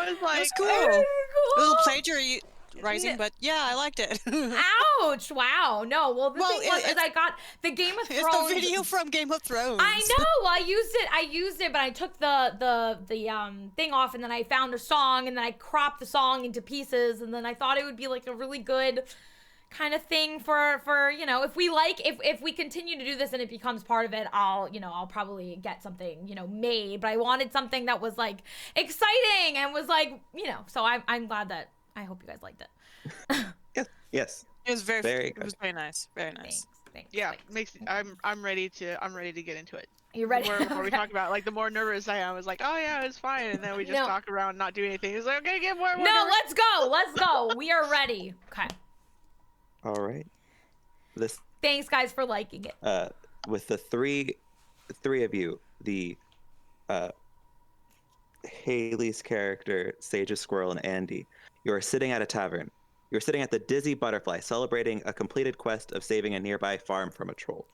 I was like, It was cool. "Oh." A little plagiarizing, but yeah, I liked it. Ouch! Wow. No. Well, the thing was, is I got the Game of Thrones. It's the video from Game of Thrones. I know. I used it, but I took the thing off, and then I found a song, and then I cropped the song into pieces, and then I thought it would be like a really good kind of thing for if we continue to do this and it becomes part of it, I'll probably get something made. But I wanted something that was like exciting and was like so I'm glad that I hope you guys liked it. Yes. It was very good. It was very nice. Very nice. Thanks. Yeah, I'm ready to get into it. You ready? Before we talk about like the more nervous I am, I was like, oh yeah, it's fine, and then we just talk around, not do anything. It's like, okay, get more. No, let's go. We are ready. Okay. All right. Thanks, guys, for liking it. With the three of you, the Haley's character, Sage Squirrel, and Andy, you are sitting at a tavern. You're sitting at the Dizzy Butterfly, celebrating a completed quest of saving a nearby farm from a troll.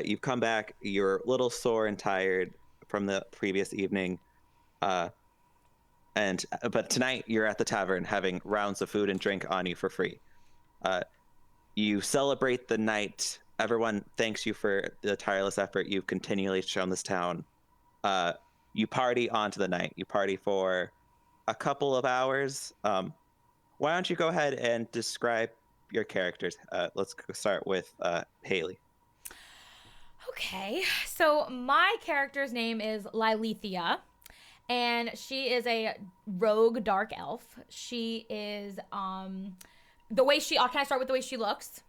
You've come back. You're a little sore and tired from the previous evening, but tonight you're at the tavern having rounds of food and drink on you for free. You celebrate the night. Everyone thanks you for the tireless effort you've continually shown this town. You party onto the night. You party for a couple of hours. Why don't you go ahead and describe your characters? Let's start with Haley. Okay, so my character's name is Lilithia, and she is a rogue dark elf. She is the way she. Can I start with the way she looks?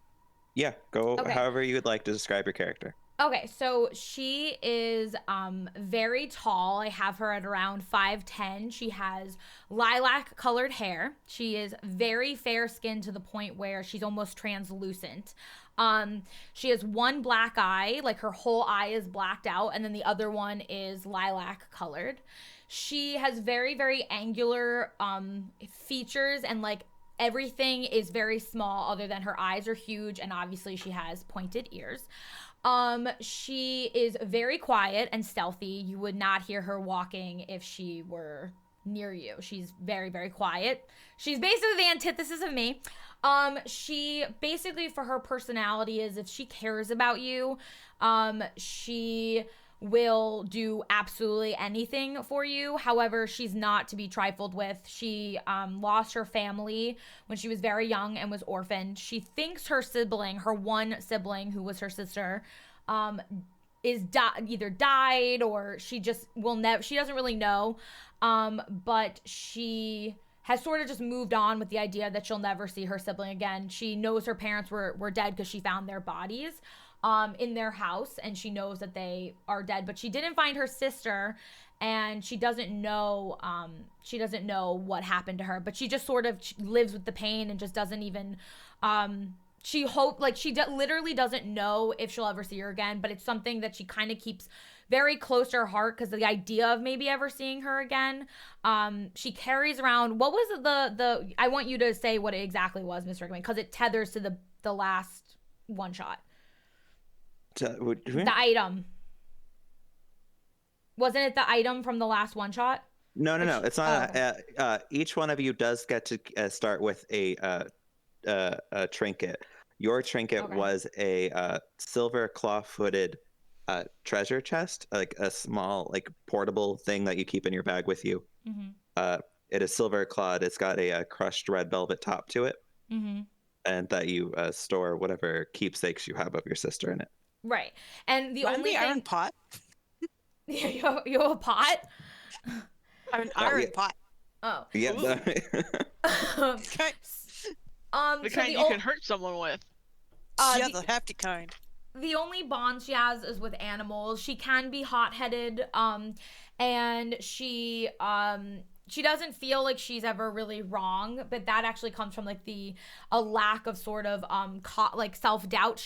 Yeah, go however you would like to describe your character. Okay, so she is very tall. I have her at around 5'10". She has lilac-colored hair. She is very fair-skinned to the point where she's almost translucent. She has one black eye, like her whole eye is blacked out, and then the other one is lilac-colored. She has very, very angular features, and like everything is very small other than her eyes are huge, and obviously she has pointed ears. She is very quiet and stealthy. You would not hear her walking if she were near you. She's very, very quiet. She's basically the antithesis of me. She basically, for her personality, is if she cares about you, she will do absolutely anything for you. However, she's not to be trifled with. She lost her family when she was very young and was orphaned. She thinks her sibling, her one sibling who was her sister, is either died or she just will never, she doesn't really know. But she has sort of just moved on with the idea that she'll never see her sibling again. She knows her parents were dead because she found their bodies in their house, and she knows that they are dead, but she didn't find her sister, and she doesn't know what happened to her, but she just sort of lives with the pain and just doesn't even literally doesn't know if she'll ever see her again, but it's something that she kind of keeps very close to her heart because of the idea of maybe ever seeing her again. She carries around, what was the I want you to say what it exactly was, Mr. Rickman, because it tethers to the last one shot. The item. Wasn't it the item from the last one shot? No. It's not. Each one of you does get to start with a trinket. Your trinket was a silver claw-footed treasure chest, like a small, like portable thing that you keep in your bag with you. Mm-hmm. It is silver clawed. It's got a crushed red velvet top to it, mm-hmm. and that you store whatever keepsakes you have of your sister in it. Right, and the only iron pot. you have a pot. I have an iron pot. Oh, yeah. The kind you can hurt someone with. Yeah, the hefty kind. The only bond she has is with animals. She can be hot-headed, and she doesn't feel like she's ever really wrong, but that actually comes from like a lack of sort of like self-doubt.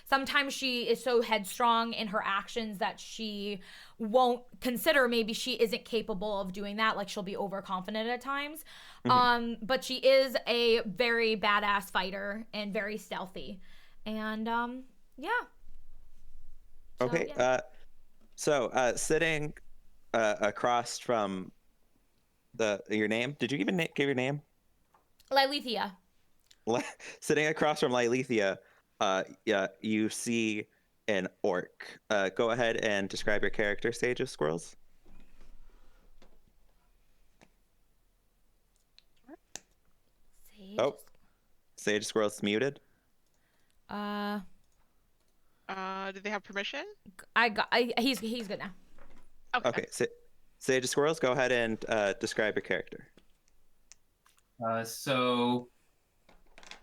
Sometimes she is so headstrong in her actions that she won't consider maybe she isn't capable of doing that. Like she'll be overconfident at times. Mm-hmm. But she is a very badass fighter and very stealthy. And yeah. Okay. So, sitting across from your name? Did you even give your name? Lilithia. Sitting across from Lilithia, yeah, you see an orc. Go ahead and describe your character, Sage of Squirrels. Sage. Oh, Sage of Squirrels muted. Did they have permission? He's good now. Okay, Sage of Squirrels, go ahead and describe your character. So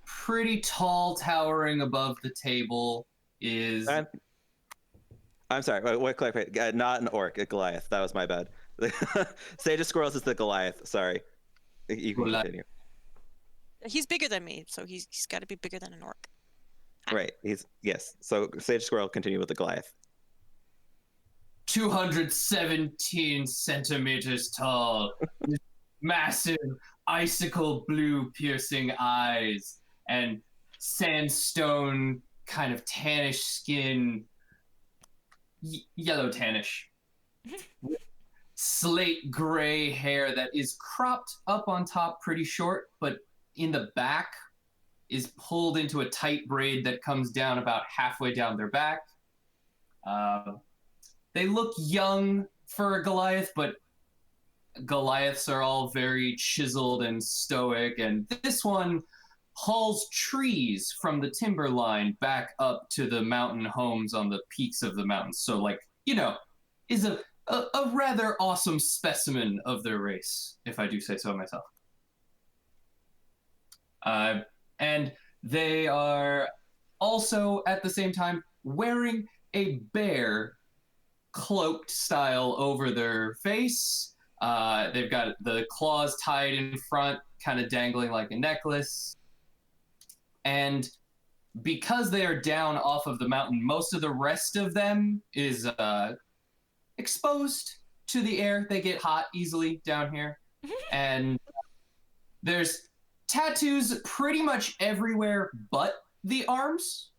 pretty tall, towering above the table is. I'm sorry. What clarify? Not an orc, a Goliath. That was my bad. Sage of Squirrels is the Goliath. Sorry. You can continue. He's bigger than me, so he's got to be bigger than an orc. Right. Yes. So Sage Squirrel, continue with the Goliath. 217 centimeters tall, with massive icicle blue piercing eyes and sandstone kind of tannish skin, yellow tannish, with slate gray hair that is cropped up on top pretty short, but in the back is pulled into a tight braid that comes down about halfway down their back. They look young for a Goliath, but Goliaths are all very chiseled and stoic, and this one hauls trees from the timberline back up to the mountain homes on the peaks of the mountains. So, like, is a rather awesome specimen of their race, if I do say so myself. And they are also, at the same time, wearing a bear cloaked style over their face. They've got the claws tied in front, kind of dangling like a necklace. And because they are down off of the mountain, most of the rest of them is exposed to the air. They get hot easily down here. And there's tattoos pretty much everywhere but the arms.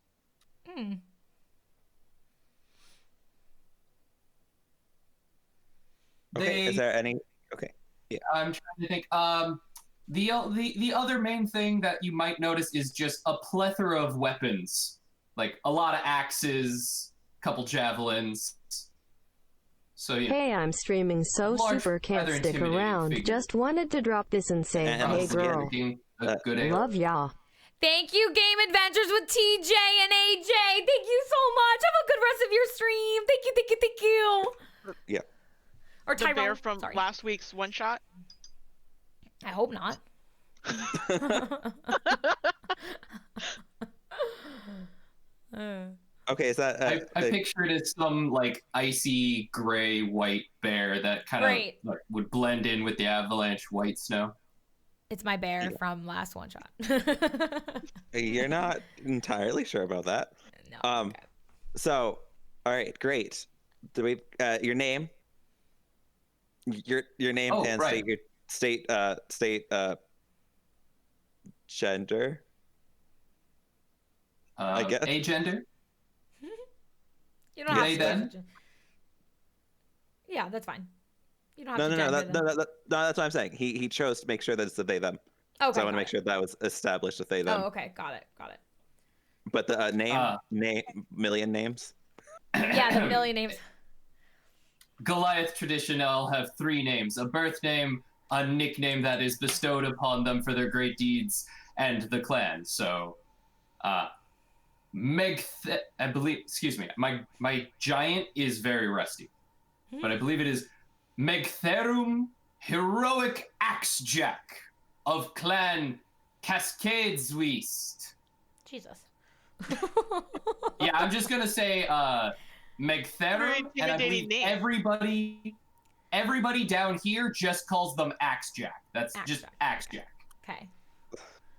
Okay, is there any? Okay, yeah. I'm trying to think. The other main thing that you might notice is just a plethora of weapons, like a lot of axes, a couple javelins. So yeah. Hey, I'm streaming so super can't stick around. Figure. Just wanted to drop this and say, hey girl, love y'all. Thank you, Game Adventures with TJ and AJ. Thank you so much. Have a good rest of your stream. Thank you, thank you, thank you. Yeah. Or the Tyrone. bear from last week's one shot. I hope not. Okay, is that? I picture it as some like icy gray white bear that kind of would blend in with the avalanche white snow. It's my bear from last one shot. You're not entirely sure about that. No. Okay. So, all right, great. Do we? Your name. Your name and state gender. I guess. A gender. You don't have to. Then? Yeah, that's fine. You don't have to. No, that's what I'm saying. He chose to make sure that it's the they them. Okay. So I want to make sure that was established with they them. Oh, okay, got it. But the name, million names. Yeah, the million names. Goliath tradition, I'll have 3 names: a birth name, a nickname that is bestowed upon them for their great deeds, and the clan. So, I believe, excuse me, my giant is very rusty, but I believe it is Megtherum Heroic Axejack of Clan Cascadesweast. Jesus. Yeah, I'm just gonna say Megtherum, and I believe everybody down here just calls them Axejack. That's just Axejack. Okay.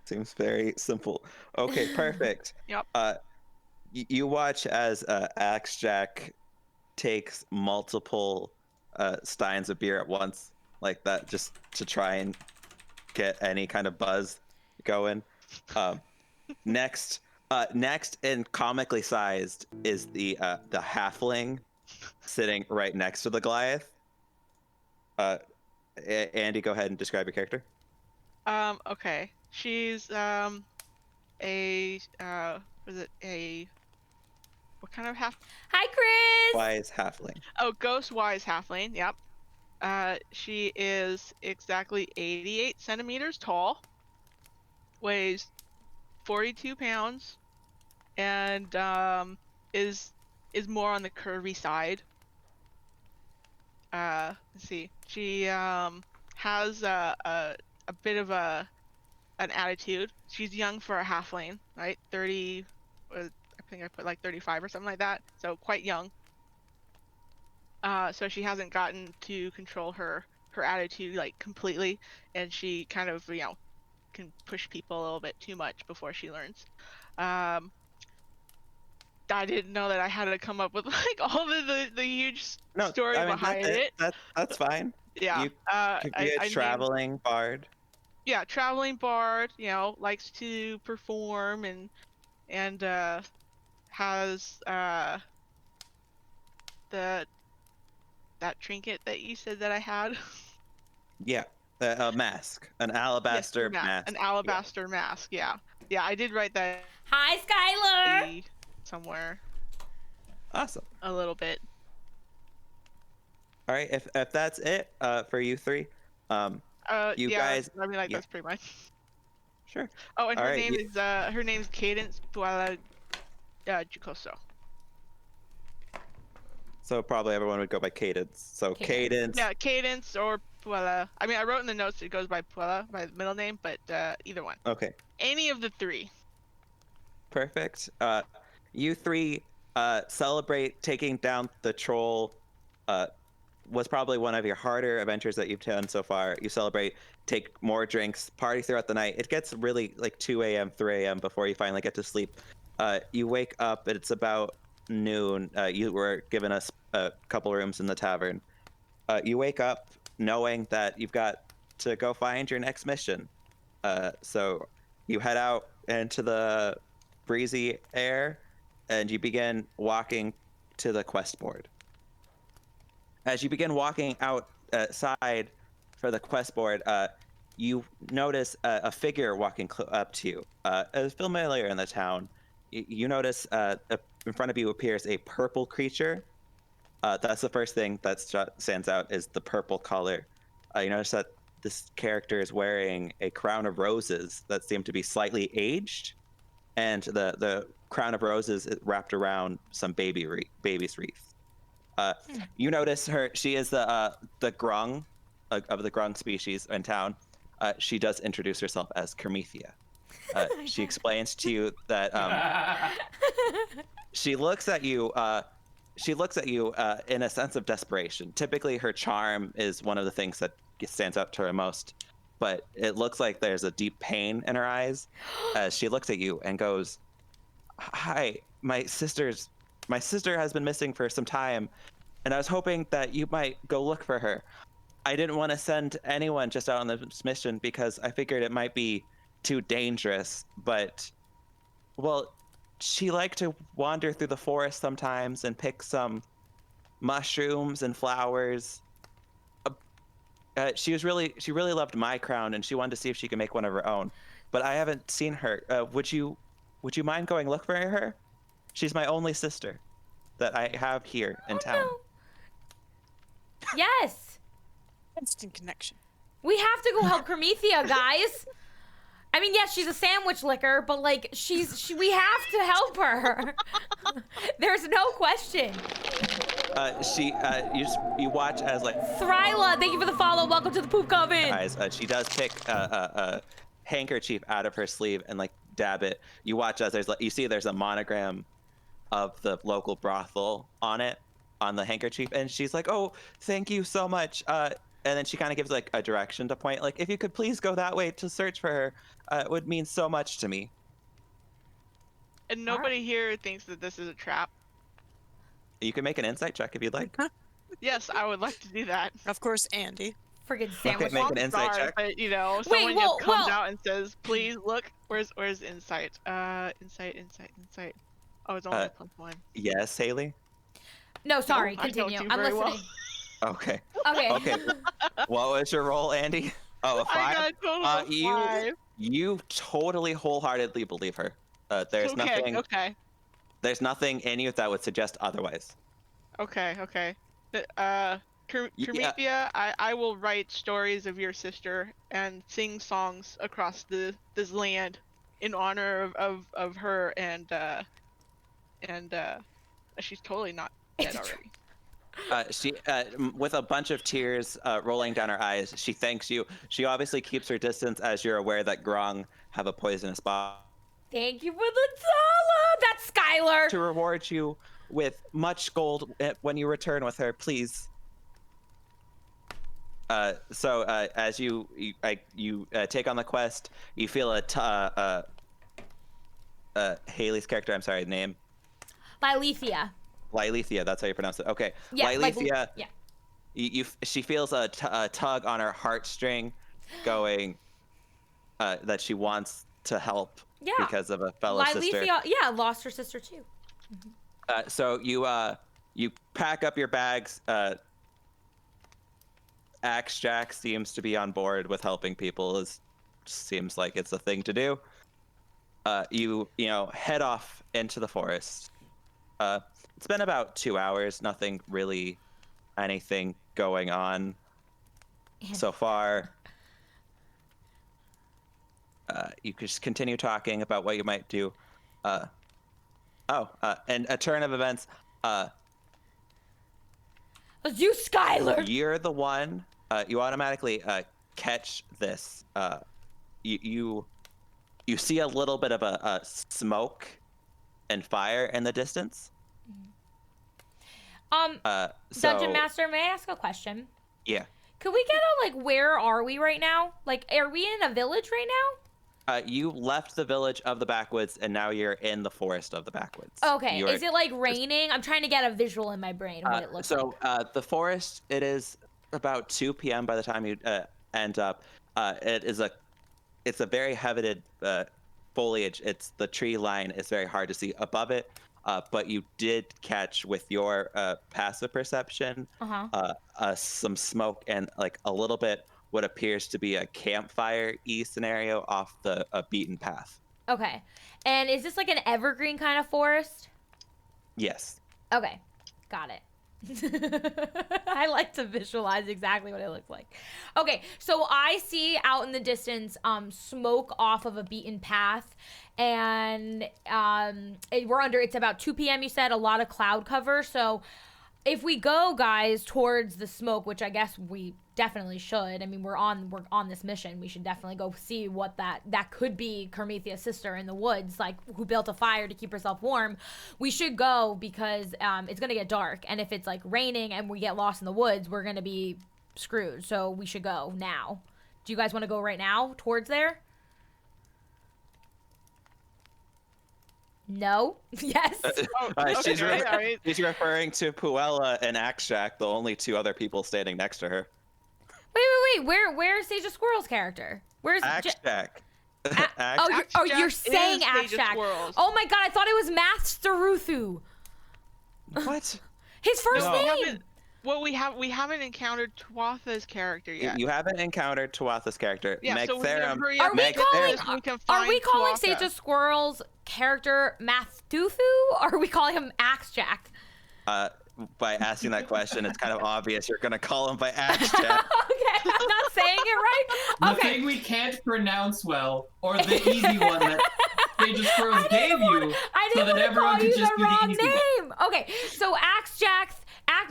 Seems very simple. Okay, perfect. Yep. You watch as Axejack takes multiple steins of beer at once, like that, just to try and get any kind of buzz going. Next and comically sized is the halfling sitting right next to the Goliath. Andy, go ahead and describe your character. Okay. She's was it a what kind of half? Hi, Chris. Wise halfling. Oh, ghost wise halfling. Yep. She is exactly 88 centimeters tall, weighs 42 pounds, and is more on the curvy side. Let's see. She has a bit of an attitude. She's young for a halfling, right? 30. I think I put like 35 or something like that. So quite young. So she hasn't gotten to control her attitude like completely, and she kind of can push people a little bit too much before she learns. I didn't know that I had to come up with like all the huge story behind it. That's fine. Yeah. You could be a traveling bard. Yeah, traveling bard. Likes to perform and has that trinket that you said that I had. Yeah, a mask, an alabaster yes, mask. An alabaster mask. Yeah, I did write that. Hi, Skylar. Somewhere. Awesome. A little bit. All right, if that's it for you three, you guys. I mean, like that's pretty much. Sure. Oh, and her name's Cadence Jucoso. So probably everyone would go by Cadence. So Cadence. Yeah, Cadence or Puella. I mean, I wrote in the notes it goes by Puella, by the middle name, but either one. Okay. Any of the three. Perfect. You three celebrate taking down the troll. Was probably one of your harder adventures that you've done so far. You celebrate, take more drinks, party throughout the night. It gets really like 2 a.m., 3 a.m. before you finally get to sleep. You wake up, and it's about noon. You were given us a couple rooms in the tavern. You wake up knowing that you've got to go find your next mission. So you head out into the breezy air, and you begin walking to the quest board. As you begin walking outside for the quest board, you notice a figure walking up to you. It's familiar in the town. You notice in front of you appears a purple creature. That's the first thing that stands out, is the purple color. You notice that this character is wearing a crown of roses that seem to be slightly aged, and the crown of roses is wrapped around some baby's wreath. You notice her. She is the grung of the grung species in town. She does introduce herself as Kermithia. She explains to you that she looks at you. She looks at you in a sense of desperation. Typically, her charm is one of the things that stands out to her most, but it looks like there's a deep pain in her eyes as she looks at you and goes, "Hi, my sister has been missing for some time, and I was hoping that you might go look for her. I didn't want to send anyone just out on this mission because I figured it might be too dangerous, but, well, she liked to wander through the forest sometimes and pick some mushrooms and flowers. She really loved my crown, and she wanted to see if she could make one of her own, but I haven't seen her. Would you mind going look for her? She's my only sister that I have here in town." No. Yes. Instant connection. We have to go help Kermithia, guys. I mean, yes, she's a sandwich licker, but like we have to help her. There's no question. You watch as like Thryla, thank you for the follow. Welcome to the Poop Coven. Guys, she does pick a handkerchief out of her sleeve and like dab it. You watch as there's a monogram of the local brothel on it, on the handkerchief, and she's like, "Oh, thank you so much." And then she kind of gives like a direction to point, like, "If you could please go that way to search for her, it would mean so much to me." And nobody here thinks that this is a trap. You can make an insight check if you'd like. Yes, I would like to do that. Of course, Andy. Friggin' sandwich. Okay, make an insight check. But someone just comes out and says, "Please look." Where's insight? Insight. Oh, it's only +1. Yes, Haley. No, sorry. No, continue. I don't do I'm very listening. well. Okay. Okay. Okay. What was your roll, Andy? Oh, a 5? I got a total of 5. You totally wholeheartedly believe her. There's nothing. Okay. There's nothing in you that would suggest otherwise. Okay. Kermithia, Yeah. I will write stories of your sister and sing songs across this land in honor of her and she's totally not dead already. She, with a bunch of tears rolling down her eyes, she thanks you. She obviously keeps her distance as you're aware that Grong have a poisonous bomb. Thank you for the dollar. That's Skylar. To reward you with much gold when you return with her, please. So as you take on the quest, you feel Haley's character. I'm sorry, name. Lylethia. Lylethia, that's how you pronounce it. Okay. Yeah, Lylethia. yeah. She feels a tug on her heartstring, going that she wants to help because of a fellow sister. Yeah, lost her sister too. So you pack up your bags. Axe Jack seems to be on board with helping people. Seems like it's a thing to do. You head off into the forest. It's been about 2 hours. Nothing really, anything going on so far. You could just continue talking about what you might do. And a turn of events. You, Skylar. You're the one. You automatically catch this. You see a little bit of a smoke and fire in the distance. Dungeon Master, may I ask a question? Yeah. Could we get on, where are we right now? Are we in a village right now? You left the village of the backwoods, and now you're in the forest of the backwoods. Okay. Is it, raining? I'm trying to get a visual in my brain of what it looks like. The forest, it is about 2 p.m. by the time you end up. It's a very heavy foliage. The tree line is very hard to see above it. But you did catch with your passive perception some smoke and a little bit what appears to be a campfire-y scenario off the beaten path. Okay. And is this an evergreen kind of forest? Yes. Okay. Got it. I like to visualize exactly what it looks like. Okay, so I see out in the distance smoke off of a beaten path, and it's about 2 p.m. you said, a lot of cloud cover. So if we go, guys, towards the smoke, which I guess we definitely should. I mean, we're on this mission. We should definitely go see what that could be. Kermithia's sister in the woods, who built a fire to keep herself warm. We should go because it's gonna get dark, and if it's raining and we get lost in the woods, we're gonna be screwed. So we should go now. Do you guys want to go right now towards there? No. Yes. She's referring to Puella and Axe Jack, the only 2 other people standing next to her. Wait. Where's Sage of Squirrel's character? Where's Axe Jack? You're saying Axe Jack. Oh my god, I thought it was Master Ruthu. What? His first name. Well, we haven't encountered Tuatha's character yet. You haven't encountered Tuatha's character. Yeah, so hurry Are we calling Tuatha. Sage of Squirrel's character Mathtuthu? Or are we calling him Axe Jack? By asking that question, it's kind of obvious you're going to call him by Axe Jack. Okay, I'm not saying it right. The thing we can't pronounce well, or the easy one that Sage of Squirrels gave you, so that everyone could just do the easy one. Okay, so Axe Jack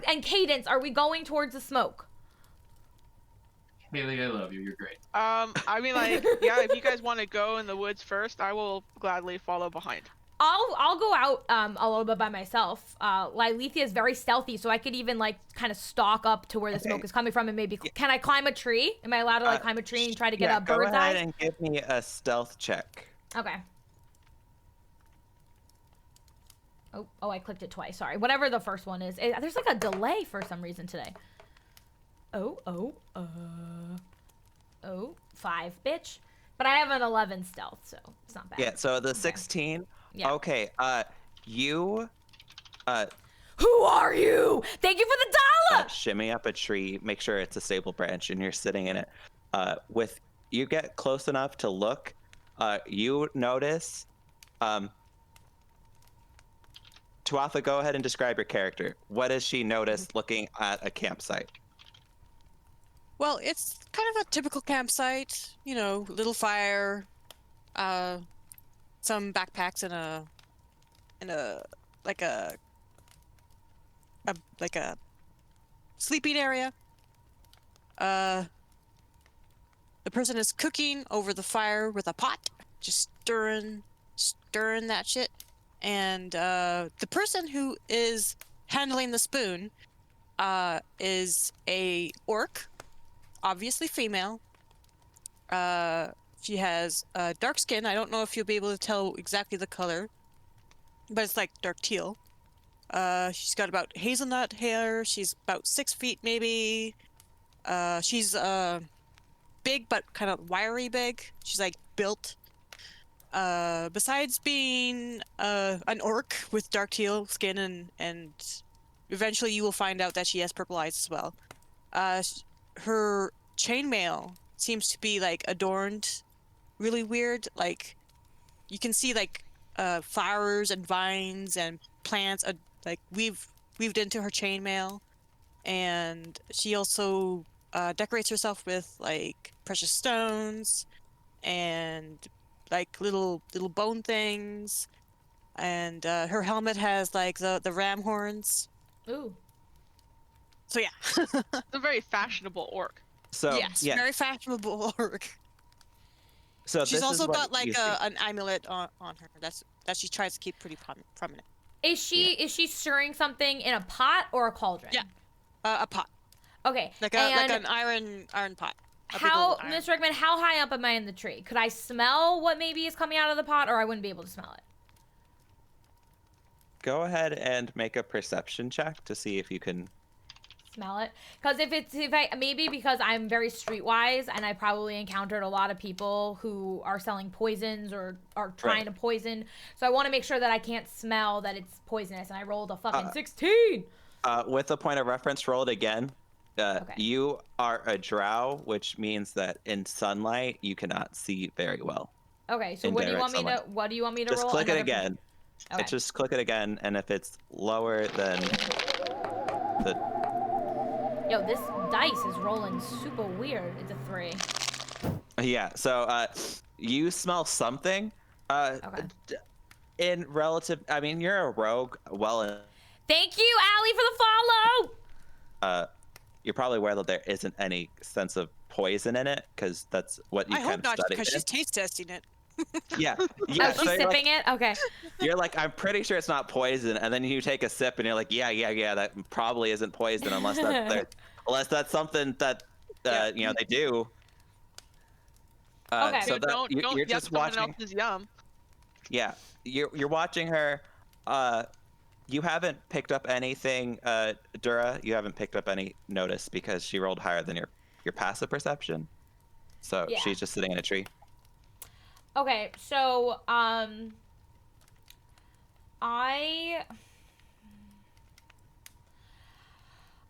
and Cadence, are we going towards the smoke? Haley, I love you. You're great. I mean, if you guys want to go in the woods first, I will gladly follow behind. I'll go out a little bit by myself. Lylethia is very stealthy, so I could even kind of stalk up to where the smoke is coming from, and maybe can I climb a tree? Am I allowed to climb a tree and try to get a bird's eye? Go ahead and give me a stealth check. Okay. Oh, I clicked it twice. Sorry. Whatever the first one is. There's a delay for some reason today. 5, bitch. But I have an 11 stealth, so it's not bad. Yeah, so the 16. Yeah. Okay, you... Who are you? Thank you for the shimmy up a tree, make sure it's a stable branch, and you're sitting in it. You get close enough to look, you notice. Tuatha, go ahead and describe your character. What does she notice looking at a campsite? Well, it's kind of a typical campsite. You know, little fire, some backpacks in a like a sleeping area. The person is cooking over the fire with a pot, just stirring that shit. And the person who is handling the spoon is a orc, obviously female. She has dark skin. I don't know if you'll be able to tell exactly the color, but it's like dark teal. She's got about hazelnut hair. She's about 6 feet maybe. She's big but kind of wiry big. She's like built. Besides being an orc with dark teal skin and eventually you will find out that she has purple eyes as well. Her chainmail seems to be like adorned really weird. Like you can see like flowers and vines and plants like weaved into her chainmail. And she also decorates herself with like precious stones and like little bone things, and her helmet has like the ram horns. Ooh. So yeah. It's a very fashionable orc. So yes, yeah. very fashionable orc. So she's also got like an amulet on her that she tries to keep pretty prominent. Is she stirring something in a pot or a cauldron? Yeah, a pot. Okay. Like an iron pot. How, Mr. Rickman, how high up am I in the tree? Could I smell what maybe is coming out of the pot, or I wouldn't be able to smell it? Go ahead and make a perception check to see if you can smell it. Because maybe because I'm very streetwise and I probably encountered a lot of people who are selling poisons or are trying to poison. So I want to make sure that I can't smell that it's poisonous. And I rolled a fucking 16. With a point of reference, roll it again. Okay. You are a drow, which means that in sunlight you cannot see very well. Okay, so what do you want me to just roll? Just click it again. Okay. Just click it again, and if it's lower than the... Yo, this dice is rolling super weird. It's a 3. Yeah, so you smell something. Okay. In relative, I mean, you're a rogue. Thank you, Allie, for the follow. You're probably aware that there isn't any sense of poison in it, because that's what you kind of studied. I hope not, because she's taste testing it. Yeah. Oh, she's sipping it? Okay. You're like, I'm pretty sure it's not poison, and then you take a sip, and you're like, yeah, that probably isn't poison, unless that's something that you know, they do. Okay. So don't you're just watching. Else's yum. Yeah, you're watching her. You haven't picked up anything, Dura. You haven't picked up any notice because she rolled higher than your passive perception. So yeah. She's just sitting in a tree. Okay, so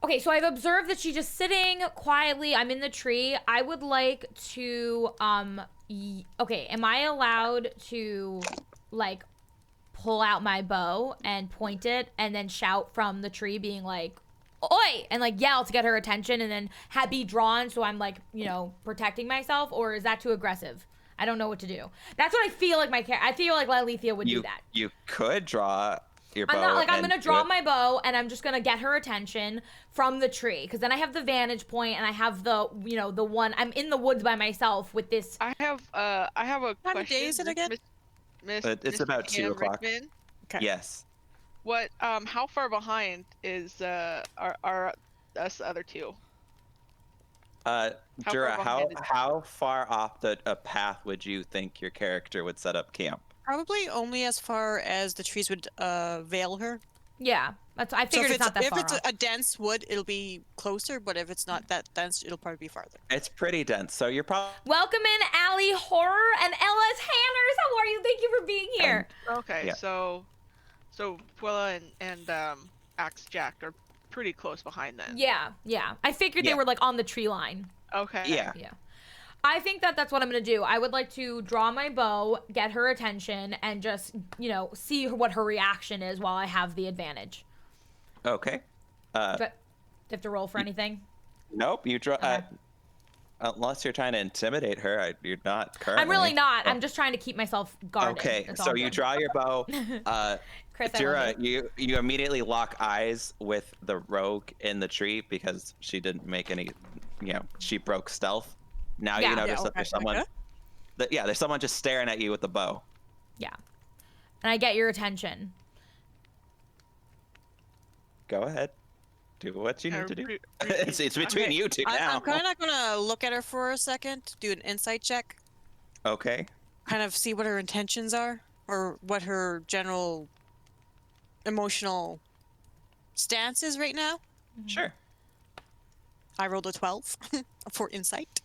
Okay, so I've observed that she's just sitting quietly. I'm in the tree. I would like to okay, am I allowed to like pull out my bow and point it and then shout from the tree being like, oi, and like yell to get her attention and then be drawn so I'm like, you know, protecting myself? Or is that too aggressive? I don't know what to do. That's what I feel like I feel like Lilithia would do that. You could draw your bow. I'm gonna draw my bow and I'm just gonna get her attention from the tree, because then I have the vantage point and I have the, you know, the one, I'm in the woods by myself with this. I have a question. What day is it again? It's about 2 o'clock. Okay. Yes. What? How far behind is our us other two? Jura, how far off a path would you think your character would set up camp? Probably only as far as the trees would veil her. Yeah, I figured it's not that far. If it's a dense wood, it'll be closer, but if it's not that dense, it'll probably be farther. It's pretty dense, so you're probably... Welcome in, Allie Horror and Ellis Hanners. How are you? Thank you for being here. Okay, yeah. So Quilla and Axe Jack are pretty close behind then. Yeah. I figured they were like on the tree line. Okay. Yeah. I think that's what I'm gonna do. I would like to draw my bow, get her attention, and just, you know, see what her reaction is while I have the advantage. Okay. Do I have to roll for anything? Nope. You draw. Okay. Unless you're trying to intimidate her, you're not currently. I'm really not. I'm just trying to keep myself guarded. Okay, It's so all you good. draw your bow. Chris, I Jura, love you. you immediately lock eyes with the rogue in the tree because she didn't make any, she broke stealth. Now you notice that there's someone. There's someone just staring at you with the bow. Yeah. And I get your attention. Go ahead. Do what you need to do. It's between you two now. I'm kind of gonna look at her for a second, do an insight check. Okay. Kind of see what her intentions are, or what her general emotional stance is right now. Sure. I rolled a 12 for insight.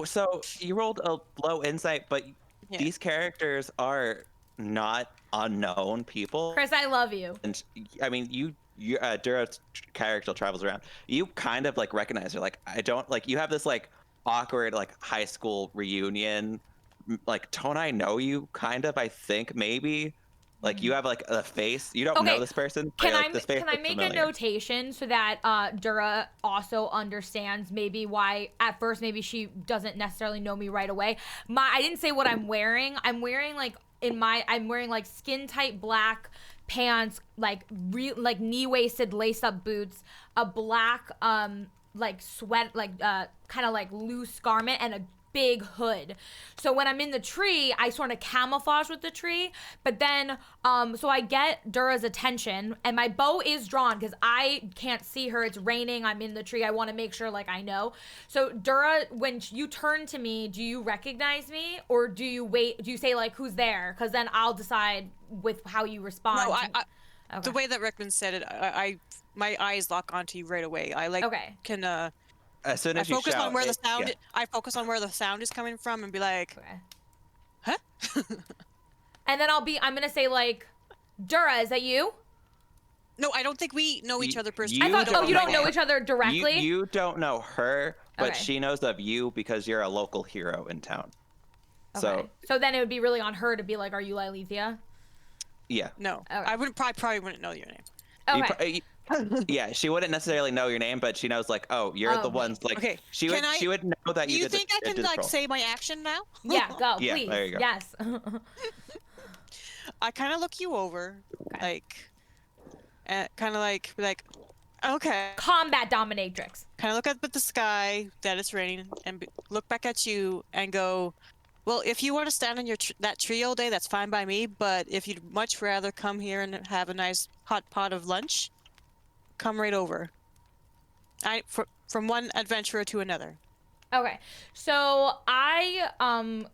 So you rolled a low insight, but these characters are not unknown people. Chris, I love you. And I mean, Dura's character travels around. You kind of like recognize her. Like, I don't like, you have this like awkward like high school reunion. Like, don't I know you? Kind of, I think maybe. Like, you have like a face. You don't know this person. Can I I make a notation so that Dura also understands maybe why at first maybe she doesn't necessarily know me right away. I didn't say what I'm wearing. I'm wearing like skin tight black pants, like knee-waisted lace-up boots, a black like sweat, like kind of like loose garment, and a big hood. So when I'm in the tree, I sort of camouflage with the tree, but then so I get Dura's attention, and my bow is drawn because I can't see her. It's raining. I'm in the tree. I want to make sure like I know. So Dura, when you turn to me, do you recognize me, or do you wait? Do you say like who's there? Because then I'll decide with how you respond. No, okay. The way that Rickman said it, my eyes lock onto you right away. I like can as soon as I focus on where the sound. yeah. I focus on where the sound is coming from and be like, huh? And then I'm gonna say like, Dura, is that you? No, I don't think we know each other personally. I thought, you don't know each other directly? You don't know her, but she knows of you because you're a local hero in town. Okay. So then it would be really on her to be like, are you Lilithia? Yeah. No. Okay. I probably wouldn't know your name. Okay. Yeah, she wouldn't necessarily know your name, but she knows like, oh, you're the ones like. Okay. She would know that you. Do you think I can like say my action now? Yeah, go yeah, please. There you go. Yes. I kind of look you over, like, kind of like, okay. Combat dominatrix. Kind of look up at the sky that it's raining, and look back at you and go, well, if you want to stand on that tree all day, that's fine by me. But if you'd much rather come here and have a nice hot pot of lunch, come right over. From one adventurer to another. Okay, so I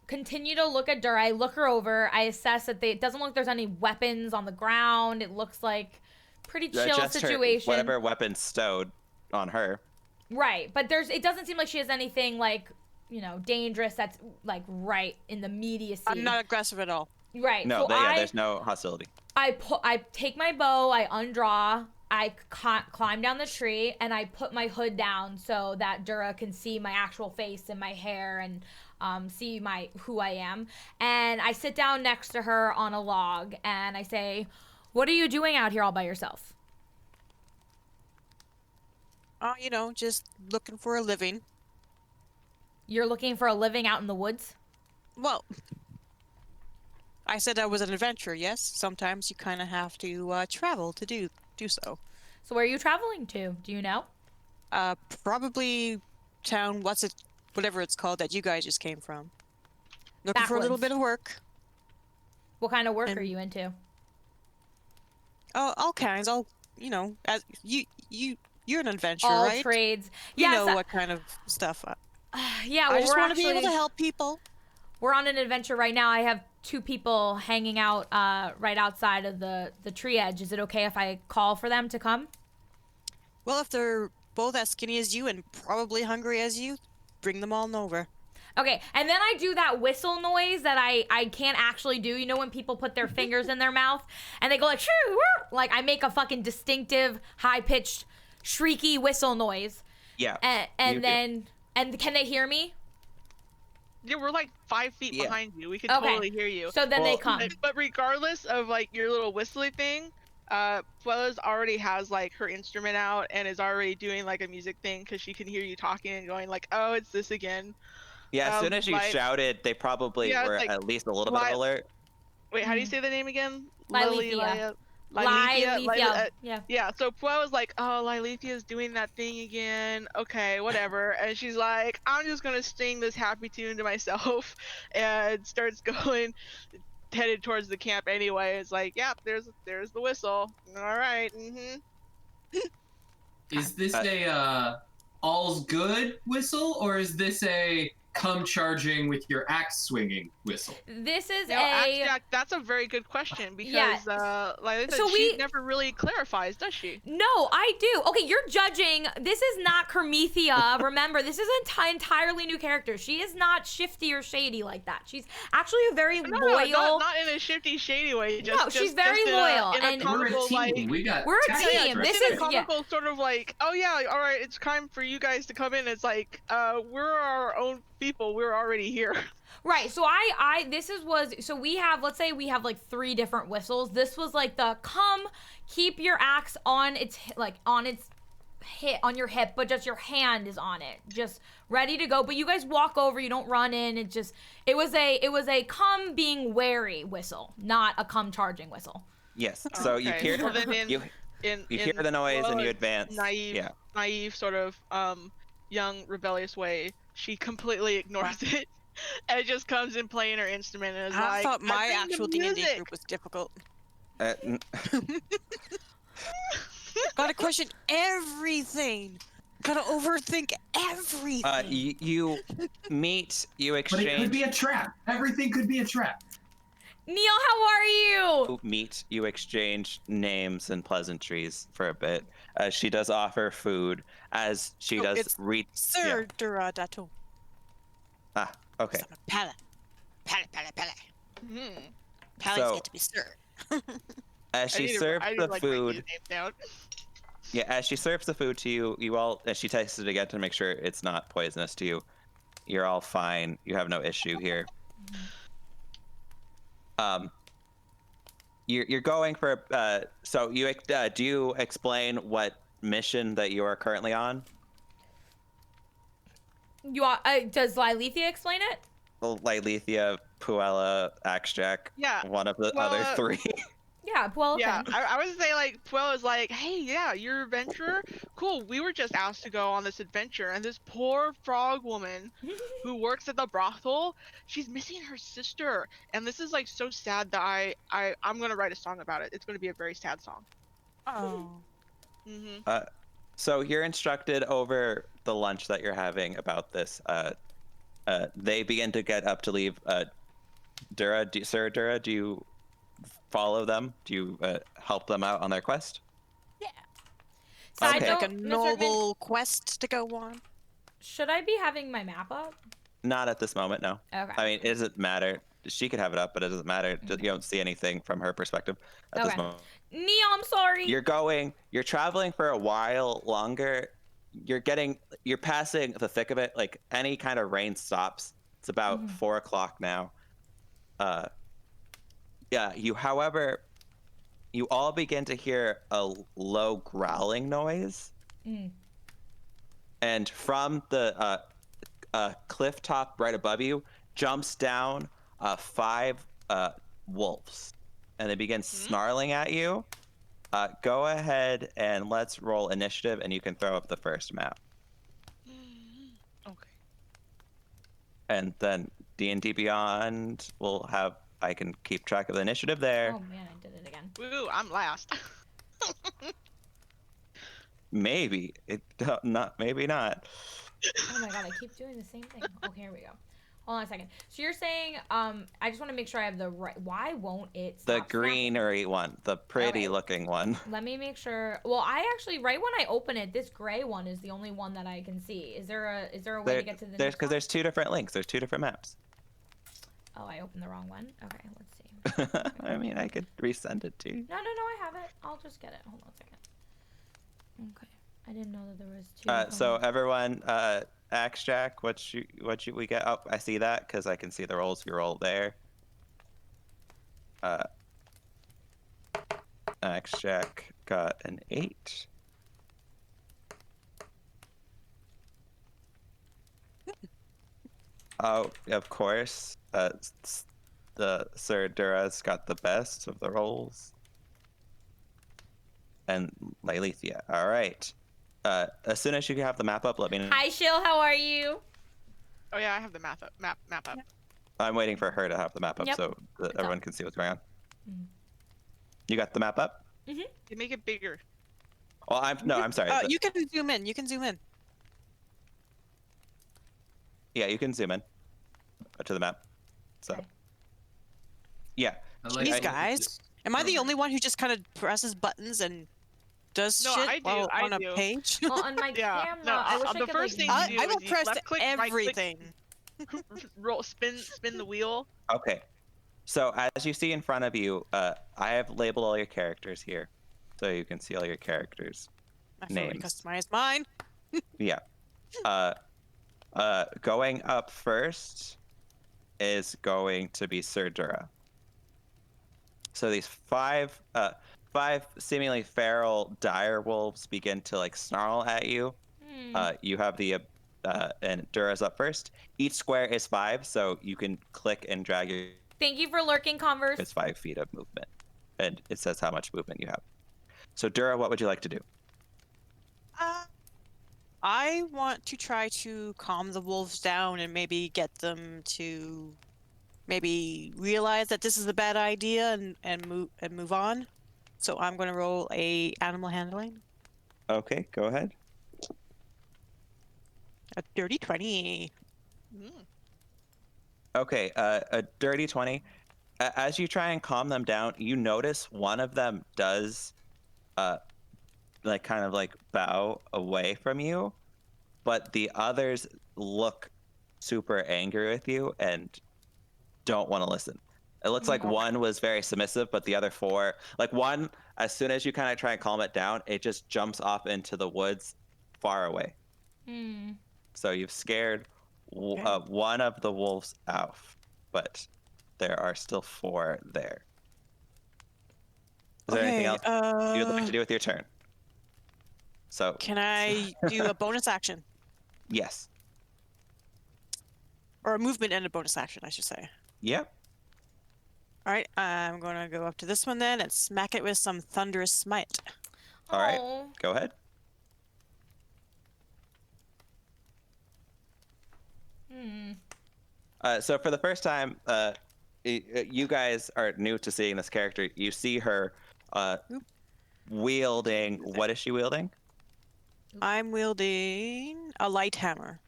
continue to look at Dura. I look her over. I assess that it doesn't look like there's any weapons on the ground. It looks like pretty chill situation. Whatever weapons stowed on her. Right, but it doesn't seem like she has anything like, dangerous that's like right in the immediacy. I'm not aggressive at all. Right. No, so there's no hostility. I take my bow, I undraw, I climb down the tree, and I put my hood down so that Dura can see my actual face and my hair and see who I am. And I sit down next to her on a log and I say, "What are you doing out here all by yourself?" Just looking for a living. You're looking for a living out in the woods? Well, I said I was an adventurer, yes. Sometimes you kind of have to travel to do so. So where are you traveling to? Do you know? Probably town, whatever it's called that you guys just came from. Looking for a little bit of work. What kind of work are you into? Oh, all kinds. As you're an adventurer, all right? All trades. You know what kind of stuff. Yeah, well, I just want to be able to help people. We're on an adventure right now. I have 2 people hanging out right outside of the tree edge. Is it okay if I call for them to come? Well, if they're both as skinny as you and probably hungry as you, bring them all over. Okay, and then I do that whistle noise that I can't actually do. You know when people put their fingers in their mouth and they go like, shoo, woo, like I make a fucking distinctive, high-pitched, shrieky whistle noise. Yeah. And can they hear me? Yeah, we're like 5 feet behind you. We can Okay. totally hear you. So then they come. But regardless of like your little whistling thing, Fuella's already has like her instrument out and is already doing like a music thing because she can hear you talking and going like, oh, it's this again. Yeah, as soon as you shouted, they probably were like, at least a little bit of alert. Wait, how do you say the name again? Lilithia. Lilithia. Yeah. So Fuella's like, oh, Lilithia's doing that thing again. Okay, whatever. And she's like, I'm just gonna sing this happy tune to myself, and starts going, headed towards the camp anyway. It's like, yep, there's the whistle. All right. Is this a all's good whistle, or is this a come charging with your axe swinging whistle? This is that's a very good question because she never really clarifies, does she? No, I do. Okay, you're judging. This is not Kermithia. Remember, this is an entirely new character. She is not shifty or shady like that. She's actually a very loyal. Not in a shifty, shady way. She's very loyal. In a comical, we're a team. We're a team. This is a comical sort of like, oh yeah, all right, it's time for you guys to come in. It's like, we're our own people. We're already here. Right. So so we have, let's say we have like 3 different whistles. This was like the come, keep your axe on its on your hip, but just your hand is on it, just ready to go. But you guys walk over, you don't run in. It was a come being wary whistle, not a come charging whistle. Yes. So you hear you hear the noise and you advance. Naive sort of young rebellious way. She completely ignores it and just comes in playing her instrument and is I thought my actual D&D group was difficult. Gotta question everything. Gotta overthink everything. You meet, you exchange. But it could be a trap. Everything could be a trap. Neil, how are you? Meet, you exchange names and pleasantries for a bit. She does offer food, as she does read. Sir Duradato. Ah, okay. Pala. Palas So, get to be sir. As she serves the food. Yeah, as she serves the food to you, you all, as she tastes it again to make sure it's not poisonous to you, you're all fine. You have no issue here. You're going for so you do you explain what mission that you are currently on? Does Lilithia explain it? Well, Lilithia, Puella, Axjack, one of the other 3. Yeah, Puella. Yeah, I would say like Puella's like, hey, yeah, you're an adventurer. Cool. We were just asked to go on this adventure, and this poor frog woman who works at the brothel, she's missing her sister, and this is like so sad that I'm gonna write a song about it. It's gonna be a very sad song. Oh. So you're instructed over the lunch that you're having about this. They begin to get up to leave. Sir Dura, do you follow them? Do you help them out on their quest? Yeah. So okay. Like a noble quest to go on. Should I be having my map up? Not at this moment, no. Okay. I mean, it doesn't matter. She could have it up, but it doesn't matter. You don't see anything from her perspective at this moment. Neil, I'm sorry. You're traveling for a while longer. You're passing the thick of it. Like any kind of rain stops. It's about 4 o'clock now. However, you all begin to hear a low growling noise. And from the cliff top right above you jumps down 5 wolves, and they begin snarling at you. Go ahead and let's roll initiative, and you can throw up the first map. Okay. And then D&D Beyond will have, I can keep track of the initiative there. Oh man, I did it again. Woo, I'm last. Maybe. Maybe not. Oh my god, I keep doing the same thing. Okay, here we go. Hold on a second. So you're saying, I just want to make sure I have the right. Why won't it stop The greenery one, the pretty looking one. Let me make sure. Well, I actually, right when I open it, this gray one is the only one that I can see. Is there a way to get to the next one? There's 2 different links. There's 2 different maps. Oh, I opened the wrong one. Okay, let's see. I mean, I could resend it to you. No, I have it. I'll just get it. Hold on a second. Okay. I didn't know that there was 2. So everyone, Axe Jack, what we get? Oh, I see that because I can see the rolls you roll there. Axe Jack got an 8. Oh, of course. The Sir Dura's got the best of the rolls. And Lylithia. All right. As soon as you have the map up, let me know. Hi, Shill. How are you? Oh yeah, I have the map up. Map up. I'm waiting for her to have the map up so that everyone can see what's going on. You got the map up? You make it bigger. Well, I'm sorry. You can zoom in. You can zoom in. Yeah, you can zoom in to the map. So. Okay. Yeah. Jeez, guys. Am I the only one who just kind of presses buttons and does shit on a page? Well, on my camera, I wish I could, first thing I you do will is press left click, everything. right click, roll, spin the wheel. Okay. So as you see in front of you, I have labeled all your characters here, so you can see all your characters' names. Customize mine. Yeah. Going up first is going to be Sir Dura. So these five seemingly feral dire wolves begin to like snarl at you. You have the and Dura's up first. Each square is 5, so you can click and drag your. Thank you for lurking, Converse. It's 5 feet of movement, and it says how much movement you have. So Dura, what would you like to do? I want to try to calm the wolves down and maybe get them to maybe realize that this is a bad idea and move on. So I'm going to roll a animal handling. Okay, go ahead. A dirty 20. Okay, a dirty 20. As you try and calm them down, you notice one of them does like kind of like bow away from you, but the others look super angry with you and don't want to listen. It looks like one was very submissive, but the other 4, like one, as soon as you kind of try and calm it down, it just jumps off into the woods far away. So you've scared one of the wolves off, but there are still 4 there. Is there anything else you would like to do with your turn? So can I do a bonus action? Yes. Or a movement and a bonus action, I should say. Yep. All right, I'm going to go up to this one then and smack it with some thunderous smite. All right, go ahead. So for the first time, you guys are new to seeing this character. You see her wielding. What is she wielding? I'm wielding a light hammer.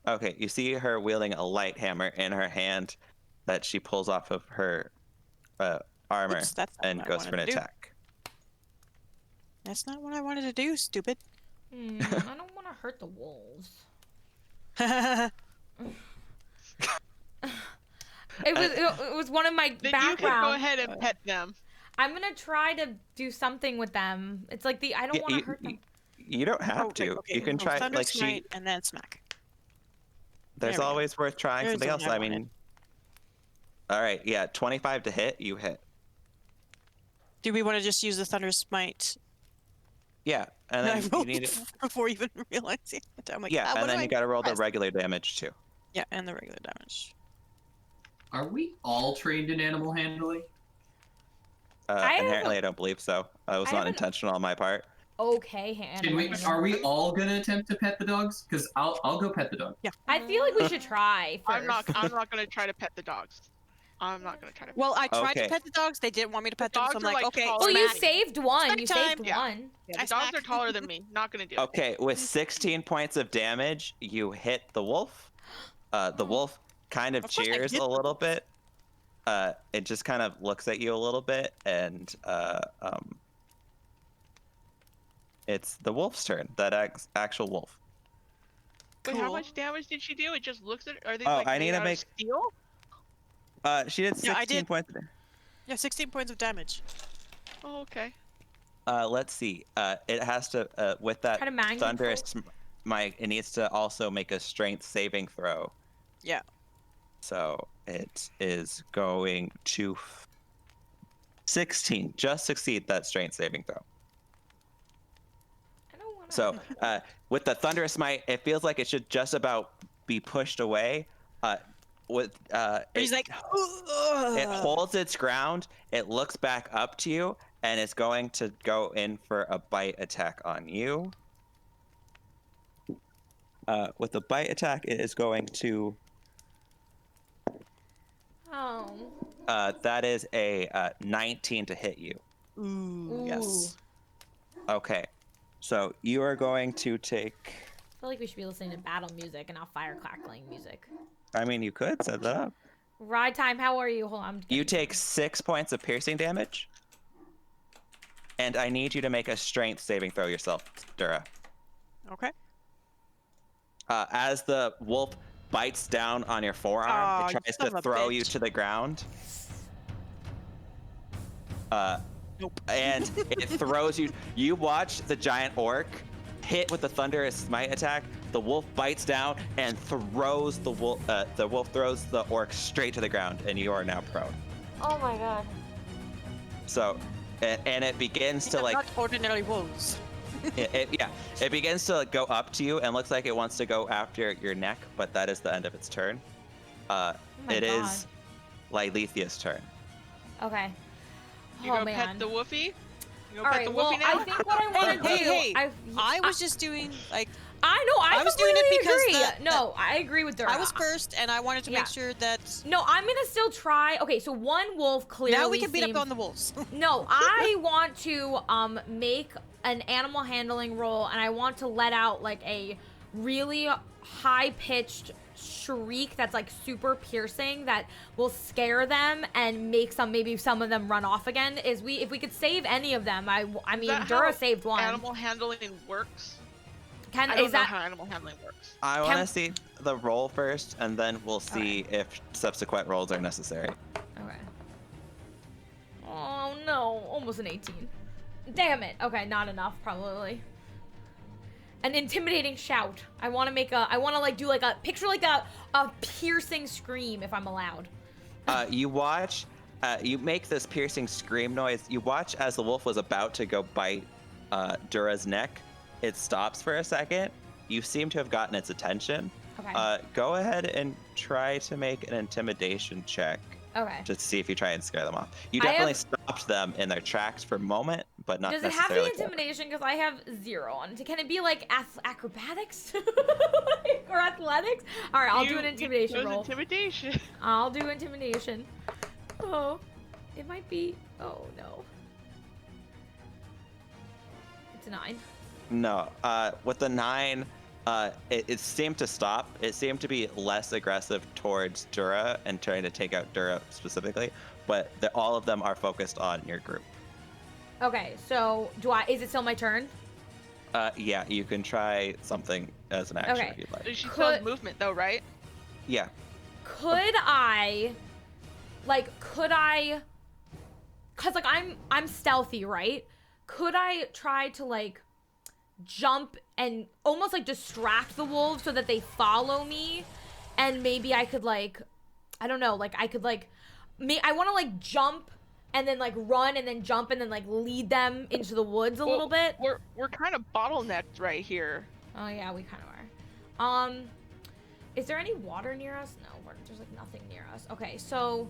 Okay, you see her wielding a light hammer in her hand that she pulls off of her armor and goes for an attack. That's not what I wanted to do, stupid. I don't want to hurt the wolves. It was one of my backgrounds. You can go ahead and pet them. I'm gonna try to do something with them. It's like I don't want to hurt them. You don't have to. Okay. You can try like she and then smack. There's always worth trying something else. I mean, all right, yeah, 25 to hit, you hit. Do we want to just use the thunder smite? Yeah, and then you need it before even realizing it. I'm like, yeah, and then you got to roll the regular damage too. Yeah, and the regular damage. Are we all trained in animal handling? Inherently, I don't believe so. That was not intentional on my part. Okay, are we all gonna attempt to pet the dogs? Because I'll go pet the dog. Yeah. I feel like we should try first. I'm not gonna try to pet the dogs. I'm not gonna try to. Well, I tried to pet the dogs. They didn't want me to pet them, so I'm like, okay. Well, you saved one. You saved one. Yeah, the dogs are taller than me. Not gonna do it. Okay, with 16 points of damage, you hit the wolf. The wolf kind of Of course I cheers did. a little bit. It just kind of looks at you a little bit, and it's the wolf's turn. That actual wolf. Wait, how Cool. much damage did she do? It just looks at. Are they Oh, like I made need to out make- of steel? She did 16 Yeah, I did. points. Yeah, 16 points of damage. Oh, okay. Let's see. It has to with that Try to mind thunderous might. It needs to also make a strength saving throw. Yeah. So it is going to 16. Just succeed that strength saving throw. I don't want to. So with the thunderous might, it feels like it should just about be pushed away. He's like, It holds its ground. It looks back up to you, and it's going to go in for a bite attack on you. With the bite attack, it is going to. Oh. That is a 19 to hit you. ooh, yes. Okay, so you are going to take. I feel like we should be listening to battle music and not fire crackling music. I mean, you could set that up. Ride time, how are you? Hold on. You take 6 points of piercing damage, and I need you to make a strength saving throw yourself, Dura. Okay. As the wolf bites down on your forearm, it you tries son to of a throw you bitch. to the ground. Nope. And it throws you. You watch the giant orc hit with the thunderous smite attack. The wolf bites down and throws the wolf. The wolf throws the orc straight to the ground, and you are now prone. Oh my god. So, and it begins to like. Not ordinary wolves. It begins to go up to you and looks like it wants to go after your neck, but that is the end of its turn. It is Lilithia's turn. Okay. You Oh go man. pet the woofie? You go All pet right, the well, woofie now? I think what I want to do. Hey, I was just doing like I know. I was doing it because agree. No, I agree with Dura. I was first, and I wanted to Yeah. make sure that No, I'm gonna still try. Okay, so one wolf clearly. now we can beat seems... up on the wolves. No, I want to make an animal handling roll, and I want to let out like a really high-pitched shriek that's like super piercing that will scare them and make maybe some of them run off again. If we could save any of them, I mean, that Dura how saved one. Animal handling works? I I don't know how animal handling works. I want to see the roll first, and then we'll see if subsequent rolls are necessary. Okay. Oh no, almost an 18. Damn it. Okay, not enough probably. An intimidating shout. I want to like do like a picture like a piercing scream if I'm allowed. You watch, you make this piercing scream noise. You watch as the wolf was about to go bite Dura's neck. It stops for a second. You seem to have gotten its attention. Okay. Go ahead and try to make an intimidation check. Okay. Just to see if you try and scare them off. You definitely stopped them in their tracks for a moment, but not Does it have necessarily. the intimidation? Because I have 0 on it. Can it be like acrobatics or athletics? All right, I'll do an intimidation roll. Intimidation. I'll do intimidation. Oh, it might be. Oh no. It's a 9. No. With the 9, it seemed to stop. It seemed to be less aggressive towards Dura and trying to take out Dura specifically, but all of them are focused on your group. Okay, so is it still my turn? Yeah, you can try something as an action if you'd like. She still has movement though, right? Yeah. Could I, cause like I'm stealthy, right? Could I try to like jump and almost like distract the wolves so that they follow me, and maybe I could like, I don't know, like I could like, I want to like jump and then like run and then jump and then like lead them into the woods a little bit. We're kind of bottlenecked right here. Oh yeah, we kind of are. Is there any water near us? No, there's like nothing near us. Okay, so,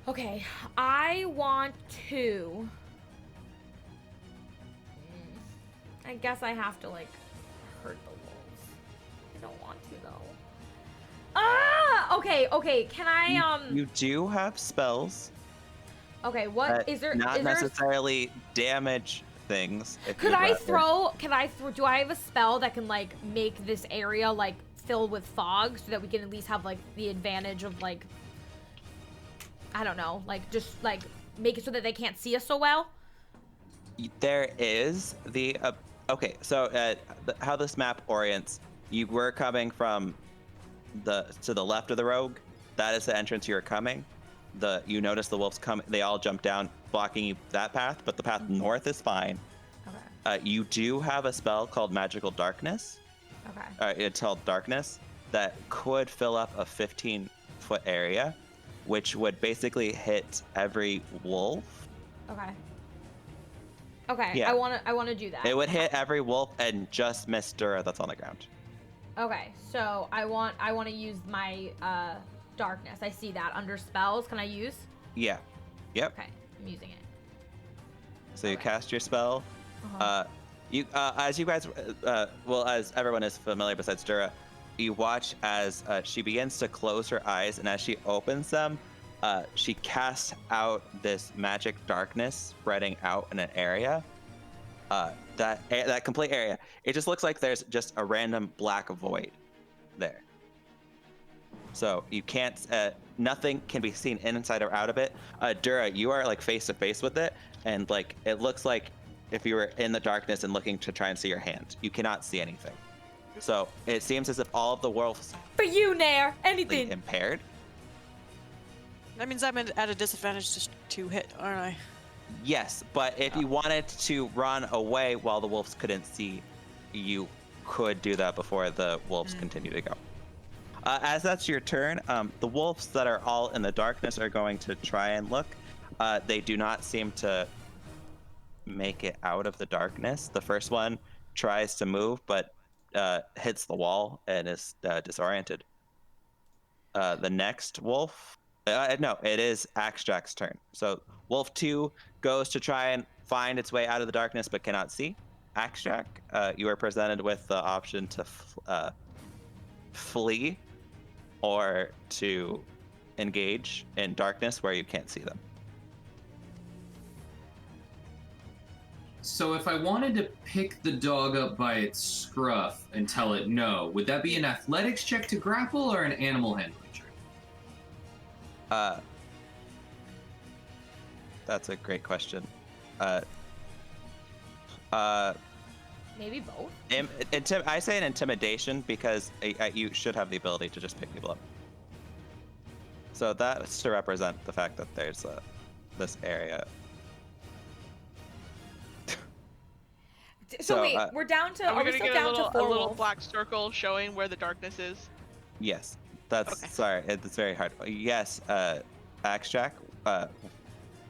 okay, I want to. I guess I have to like hurt the wolves. I don't want to though. Ah! Okay. Can I You do have spells. Okay, what is there? Not is there necessarily damage things. Could I throw? Do I have a spell that can like make this area like filled with fog so that we can at least have like the advantage of like, I don't know, like just like make it so that they can't see us so well? There is the okay, so how this map orients, you were coming from to the left of the rogue. That is the entrance you were coming. You notice the wolves come, they all jump down, blocking you that path, but the path north is fine. Okay. You do have a spell called Magical Darkness. Okay. It's called Darkness that could fill up a 15-foot area, which would basically hit every wolf. Okay. Okay. Yeah. I want to do that. It would hit every wolf and just miss Dura that's on the ground. Okay. So I want to use my darkness. I see that under spells. Can I use? Yeah. Yep. Okay. I'm using it. So you cast your spell. You as you guys well, as everyone is familiar besides Dura, you watch as she begins to close her eyes, and as she opens them, she casts out this magic darkness spreading out in an area. That complete area, it just looks like there's just a random black void there. So you can't, nothing can be seen inside or out of it. Dura, you are like face to face with it, and like it looks like if you were in the darkness and looking to try and see your hand, you cannot see anything. So it seems as if all of the wolves for you, Nair, anything impaired. That means I'm at a disadvantage to hit, aren't I? Yes, but if you wanted to run away while the wolves couldn't see, you could do that before the wolves continue to go. As that's your turn, the wolves that are all in the darkness are going to try and look. They do not seem to make it out of the darkness. The first one tries to move, but hits the wall and is disoriented. The next wolf, no, it is Axjack's turn. So Wolf 2 goes to try and find its way out of the darkness, but cannot see. Axjack, you are presented with the option to flee or to engage in darkness where you can't see them. So if I wanted to pick the dog up by its scruff and tell it no, would that be an athletics check to grapple or an animal handling check? That's a great question. Maybe both. I say an intimidation because you should have the ability to just pick people up. So that's to represent the fact that there's this area. So wait, we're down to. Are we still gonna down get to a little wolves? black circle showing where the darkness is? Yes, that's okay. Sorry. It's very hard. Yes, Axjack,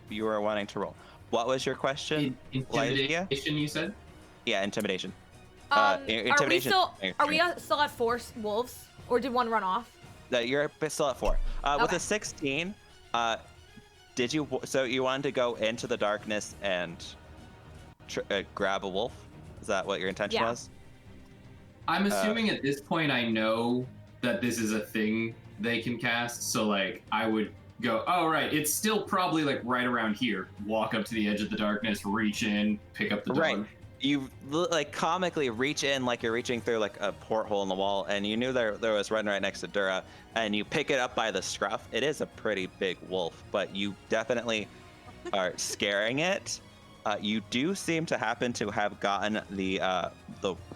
you were wanting to roll. What was your question? Intimidation, you said? Yeah, intimidation. Intimidation. Are we still at 4 wolves, or did one run off? You're still at 4. With Okay. a 16, did you? So you wanted to go into the darkness and grab a wolf? Is that what your intention was? I'm assuming at this point I know that this is a thing they can cast, so like I would go, oh right, it's still probably like right around here. Walk up to the edge of the darkness, reach in, pick up the dog. Right. You like comically reach in like you're reaching through like a porthole in the wall, and you knew there was one right next to Dura, and you pick it up by the scruff. It is a pretty big wolf, but you definitely are scaring it. You do seem to happen to have gotten the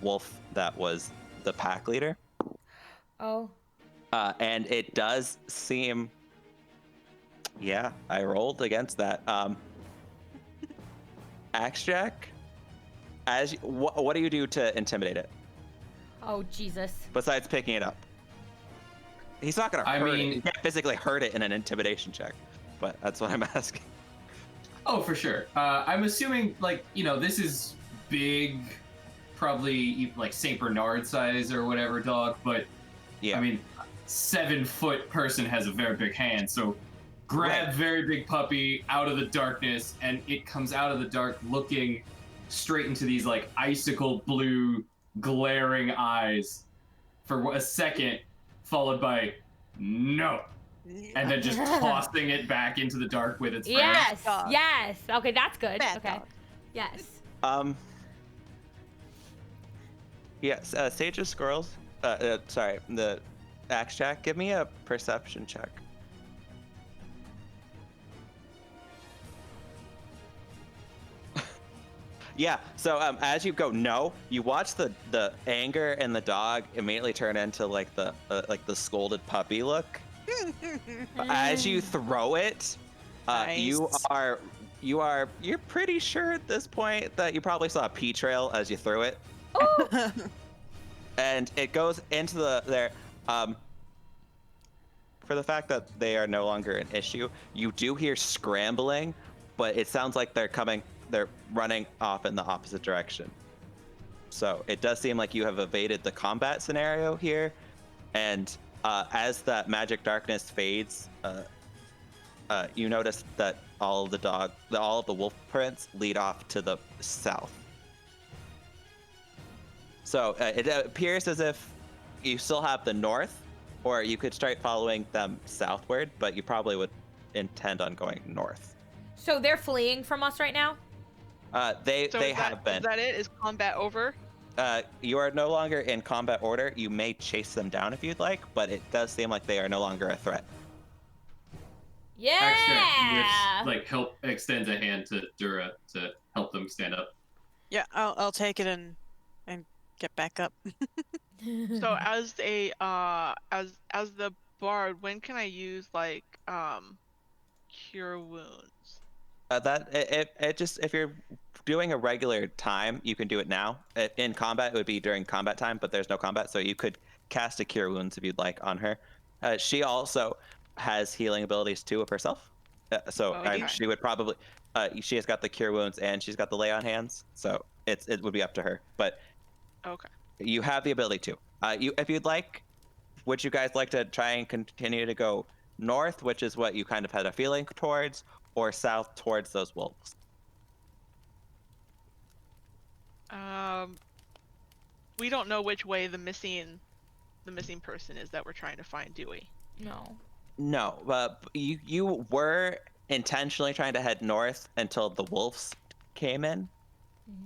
wolf that was the pack leader. Oh. And it does seem. Yeah, I rolled against that. Axjack, what do you do to intimidate it? Oh Jesus! Besides picking it up, he's not gonna hurt it. You can't physically hurt it in an intimidation check, but that's what I'm asking. Oh, for sure. I'm assuming, like, this is big, probably like Saint Bernard size or whatever dog, but yeah, I mean, 7-foot person has a very big hand, so grab very big puppy out of the darkness, and it comes out of the dark looking straight into these like icicle blue glaring eyes for a second, followed by no. And then just tossing it back into the dark with its yes, friends. Yes. Okay, that's good. Bad okay. dog. Yes. Yes. Sage of Squirrels, sorry, the axe check. Give me a perception check. Yeah, so as you go, no, you watch the anger in the dog immediately turn into like the scolded puppy look. As you throw it, Nice. you're pretty sure at this point that you probably saw a pee trail as you threw it. Oh. And it goes into there. For the fact that they are no longer an issue, you do hear scrambling, but it sounds like they're running off in the opposite direction. So it does seem like you have evaded the combat scenario here, and as that magic darkness fades, you notice that all of the wolf prints lead off to the south. So it appears as if you still have the north, or you could start following them southward, but you probably would intend on going north. So they're fleeing from us right now? They have been. Is that it? Is combat over? You are no longer in combat order. You may chase them down if you'd like, but it does seem like they are no longer a threat. Yeah! Extends a hand to Dura to help them stand up. Yeah, I'll take it and get back up. So as a as the bard, when can I use like cure wounds? If you're doing a regular time, you can do it now. In combat, it would be during combat time, but there's no combat, so you could cast a cure wounds if you'd like on her. She also has healing abilities too of herself, she would probably. She has got the cure wounds and she's got the lay on hands, so it would be up to her. But okay, you have the ability to. If you'd like, would you guys like to try and continue to go north, which is what you kind of had a feeling towards, or south towards those wolves? We don't know which way the missing person is that we're trying to find, do we? No. No, you were intentionally trying to head north until the wolves came in.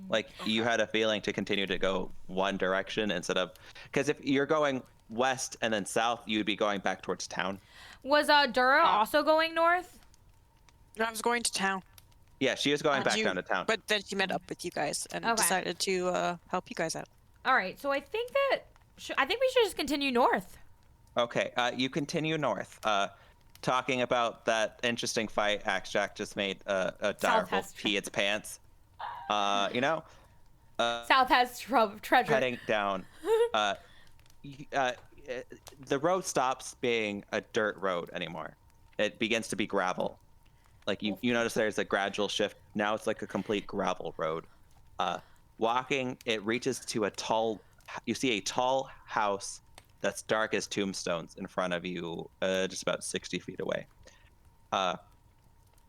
Like, you had a feeling to continue to go one direction instead of, because if you're going west and then south, you'd be going back towards town. Was Dura also going north? I was going to town. Yeah, she was going back down to town. But then she met up with you guys and Okay. decided to help you guys out. All right, so I think we should just continue north. Okay, you continue north. Talking about that interesting fight Axe Jack just made a dire wolf pee its pants. South has treasure. Heading down. The road stops being a dirt road anymore. It begins to be gravel. Like you notice there's a gradual shift. Now it's like a complete gravel road. Walking, it reaches to you see a tall house that's dark as tombstones in front of you, just about 60 feet away.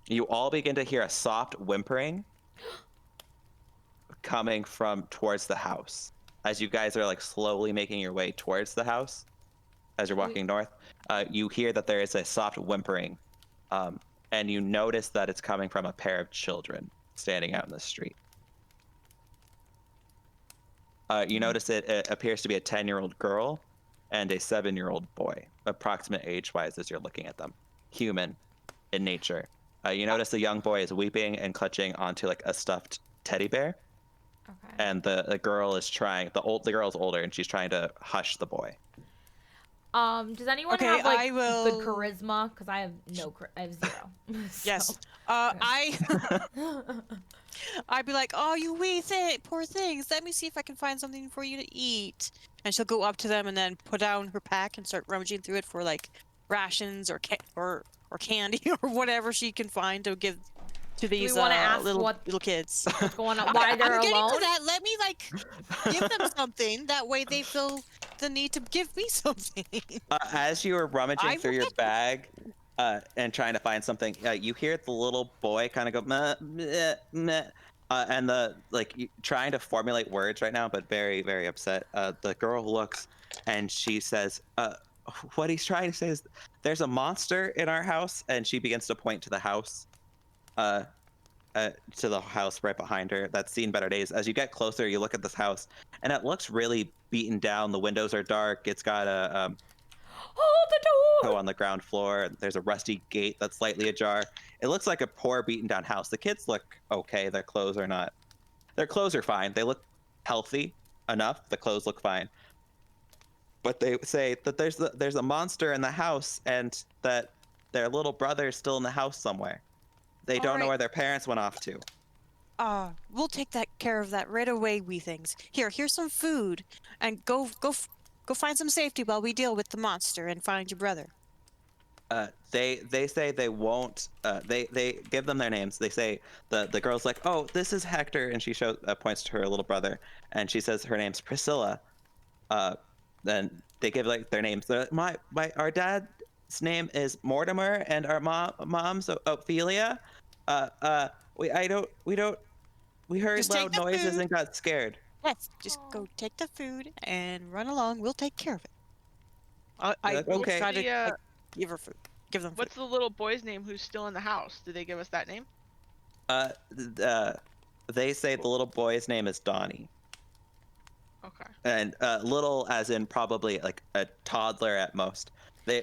You all begin to hear a soft whimpering coming from towards the house. As you guys are like slowly making your way towards the house, as you're walking north, you hear that there is a soft whimpering, and you notice that it's coming from a pair of children standing out in the street. You notice it appears to be a 10-year-old girl and a 7-year-old boy, approximate age-wise as you're looking at them. Human in nature. You notice the young boy is weeping and clutching onto like a stuffed teddy bear. Okay. And the girl is trying. The girl's older and she's trying to hush the boy. Does anyone have like good charisma? Because I have I have 0. Yes. I'd be like, oh, you wee poor things. Let me see if I can find something for you to eat. And she'll go up to them and then put down her pack and start rummaging through it for like rations or candy or whatever she can find to give to these little kids. What's going on? Why they're I'm alone? getting to that. Let me like give them something. That way they feel the need to give me something. As you are rummaging through your bag and trying to find something, you hear the little boy kind of go meh, meh, meh, and trying to formulate words right now, but very, very upset. The girl looks and she says, what he's trying to say is, there's a monster in our house, and she begins to point to the house. to the house right behind her that's seen better days. As you get closer, you look at this house, and it looks really beaten down. The windows are dark. It's got a hold the door on the ground floor. There's a rusty gate that's slightly ajar. It looks like a poor, beaten down house. The kids look okay. Their clothes are not. Their clothes are fine. They look healthy enough. The clothes look fine. But they say that there's a monster in the house, and that their little brother is still in the house somewhere. They don't know where their parents went off to. We'll take care of that right away, wee things. Here's some food, and go find some safety while we deal with the monster and find your brother. They say they won't. They give them their names. They say the girl's like, oh, this is Hector, and she points to her little brother, and she says her name's Priscilla. Then they give like their names. Our dad's name is Mortimer, and our mom's Ophelia. We heard Just loud noises and got scared. Yes, just go take the food and run along. We'll take care of it. I will try to give her food. Give them food. What's the little boy's name who's still in the house? Did they give us that name? They say the little boy's name is Donnie. Okay. And little as in probably like a toddler at most. They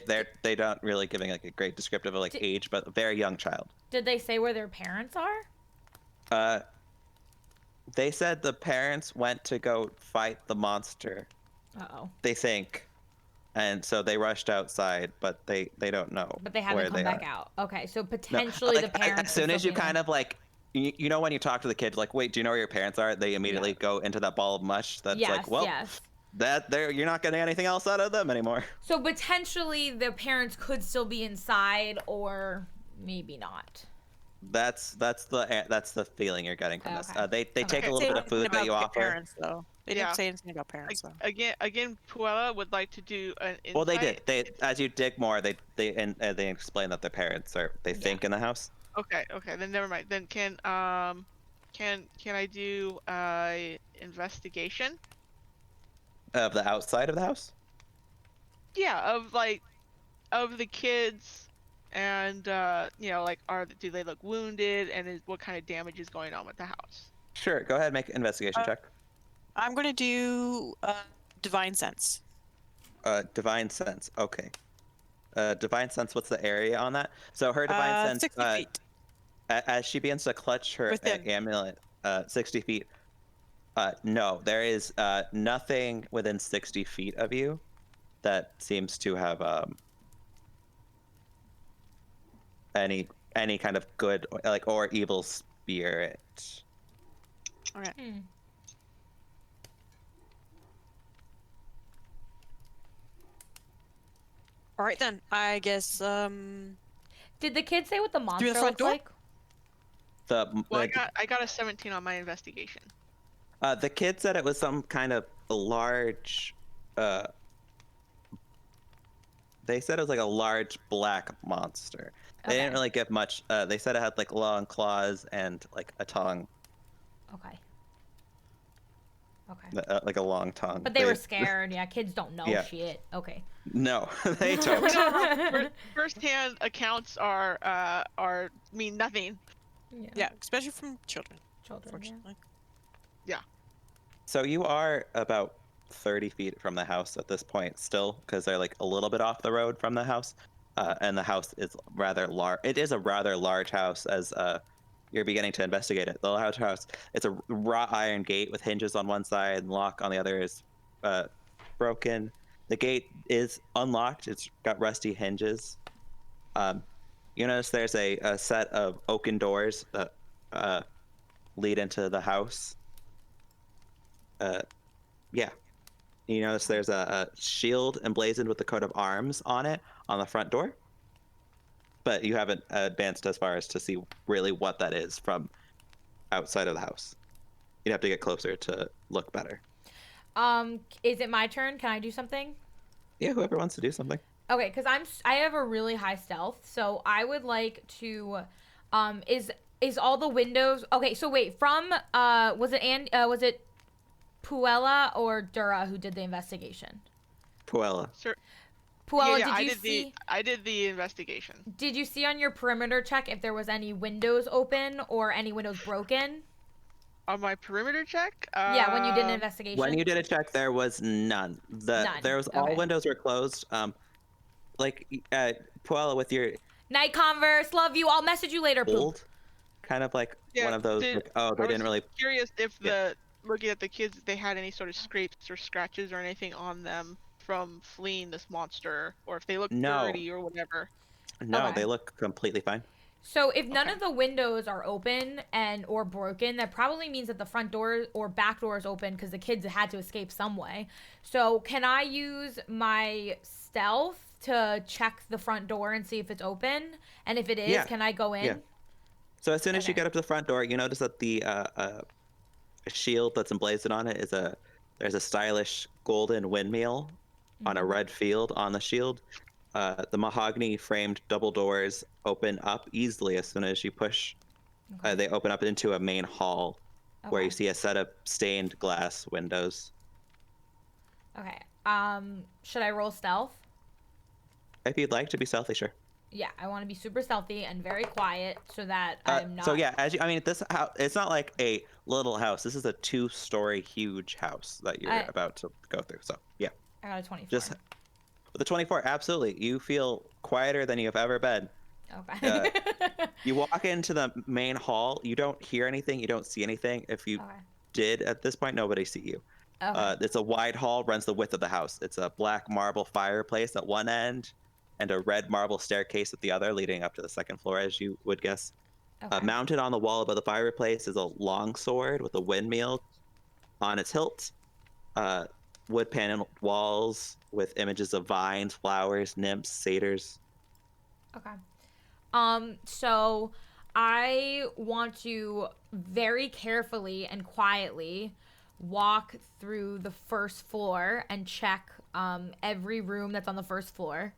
don't really giving like a great descriptive of age, but a very young child. Did they say where their parents are? They said the parents went to go fight the monster. Uh-oh. They think. And so they rushed outside, but they don't know. But they haven't come back out. Okay, so potentially no, the parents. As soon as you kind of like, you know, when you talk to the kids, like, wait, do you know where your parents are? They immediately go into that ball of mush. That's like, well, you're not getting anything else out of them anymore. So potentially the parents could still be inside, or maybe not. That's the feeling you're getting from this. They take a little bit of food that you offer. Parents, though. They didn't say anything about parents, though. Again, Puella would like to do an insight. Well, they did. As you dig more, they explain that their parents think in the house. Okay, then never mind. Then can I do investigation of the outside of the house? Yeah, of the kids, and do they look wounded, and what kind of damage is going on with the house? Sure, go ahead and make an investigation check. I'm gonna do divine sense. Divine sense. Okay. Divine sense. What's the area on that? So her divine sense. 60 feet. As she begins to clutch her amulet, 60 feet. No, there is nothing within 60 feet of you that seems to have any kind of good or evil spirit. All right. All right then. I guess. Did the kids say what the monster looks like? I got a 17 on my investigation. The kid said it was some kind of large. They said it was like a large black monster. They didn't really give much. They said it had like long claws and like a tongue. Okay. Like a long tongue. But they were scared. Yeah, kids don't know shit. Okay. No, they don't. First-hand accounts mean nothing. Yeah, especially from children. Unfortunately. Yeah. So you are about 30 feet from the house at this point still, because they're like a little bit off the road from the house, and the house is rather large. It is a rather large house as you're beginning to investigate it. The large house, it's a wrought iron gate with hinges on one side and lock on the other is broken. The gate is unlocked. It's got rusty hinges. You notice there's a set of oaken doors that lead into the house. Yeah. You notice there's a shield emblazoned with the coat of arms on it on the front door. But you haven't advanced as far as to see really what that is from outside of the house. You'd have to get closer to look better. Is it my turn? Can I do something? Yeah, whoever wants to do something. Okay, because I have a really high stealth, so I would like to, is all the windows, okay, so wait, from, was it Puella or Dura who did the investigation? Puella. Sure. Puella, yeah, did you see? I did the investigation. Did you see on your perimeter check if there was any windows open or any windows broken? On my perimeter check? Yeah, when you did an investigation. When you did a check, there was none. None. There was all windows were closed. Puella, with your Night Converse, love you. I'll message you later, Pooh. old, kind of like one of those. They didn't really. Curious if looking at the kids, if they had any sort of scrapes or scratches or anything on them from fleeing this monster, or if they look dirty or whatever. No, they look completely fine. So if none of the windows are open or broken, that probably means that the front door or back door is open because the kids had to escape some way. So can I use my stealth to check the front door and see if it's open? And if it is, can I go in? Yeah. So as soon as you get up to the front door, you notice that the shield that's emblazoned on it is there's a stylish golden windmill on a red field on the shield. The mahogany framed double doors open up easily as soon as you push. They open up into a main hall where you see a set of stained glass windows. Okay. Should I roll stealth? If you'd like to be stealthy, sure. Yeah, I want to be super stealthy and very quiet so that I'm not. So yeah, this house, it's not like a little house. This is a 2-story huge house that you're about to go through. So yeah. I got a 24. Just with the 24, absolutely. You feel quieter than you've ever been. Okay. You walk into the main hall. You don't hear anything. You don't see anything. If you did at this point, nobody see you. Okay. It's a wide hall, runs the width of the house. It's a black marble fireplace at one end and a red marble staircase at the other, leading up to the second floor, as you would guess. Okay. Mounted on the wall above the fireplace is a long sword with a windmill on its hilt. Wood paneled walls with images of vines, flowers, nymphs, satyrs. Okay. So I want to very carefully and quietly walk through the first floor and check every room that's on the first floor.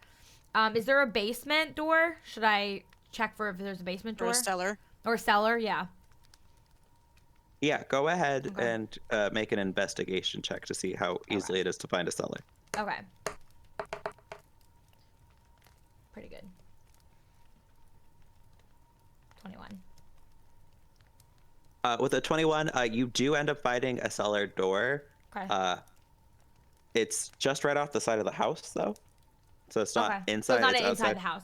Is there a basement door? Should I check for if there's a basement door? Or a cellar. Or a cellar, yeah. Yeah, go ahead and make an investigation check to see how easily it is to find a cellar. Okay. Pretty good. 21. With a 21, you do end up finding a cellar door. Okay. It's just right off the side of the house, though. So it's not inside. So it's not outside. Inside the house.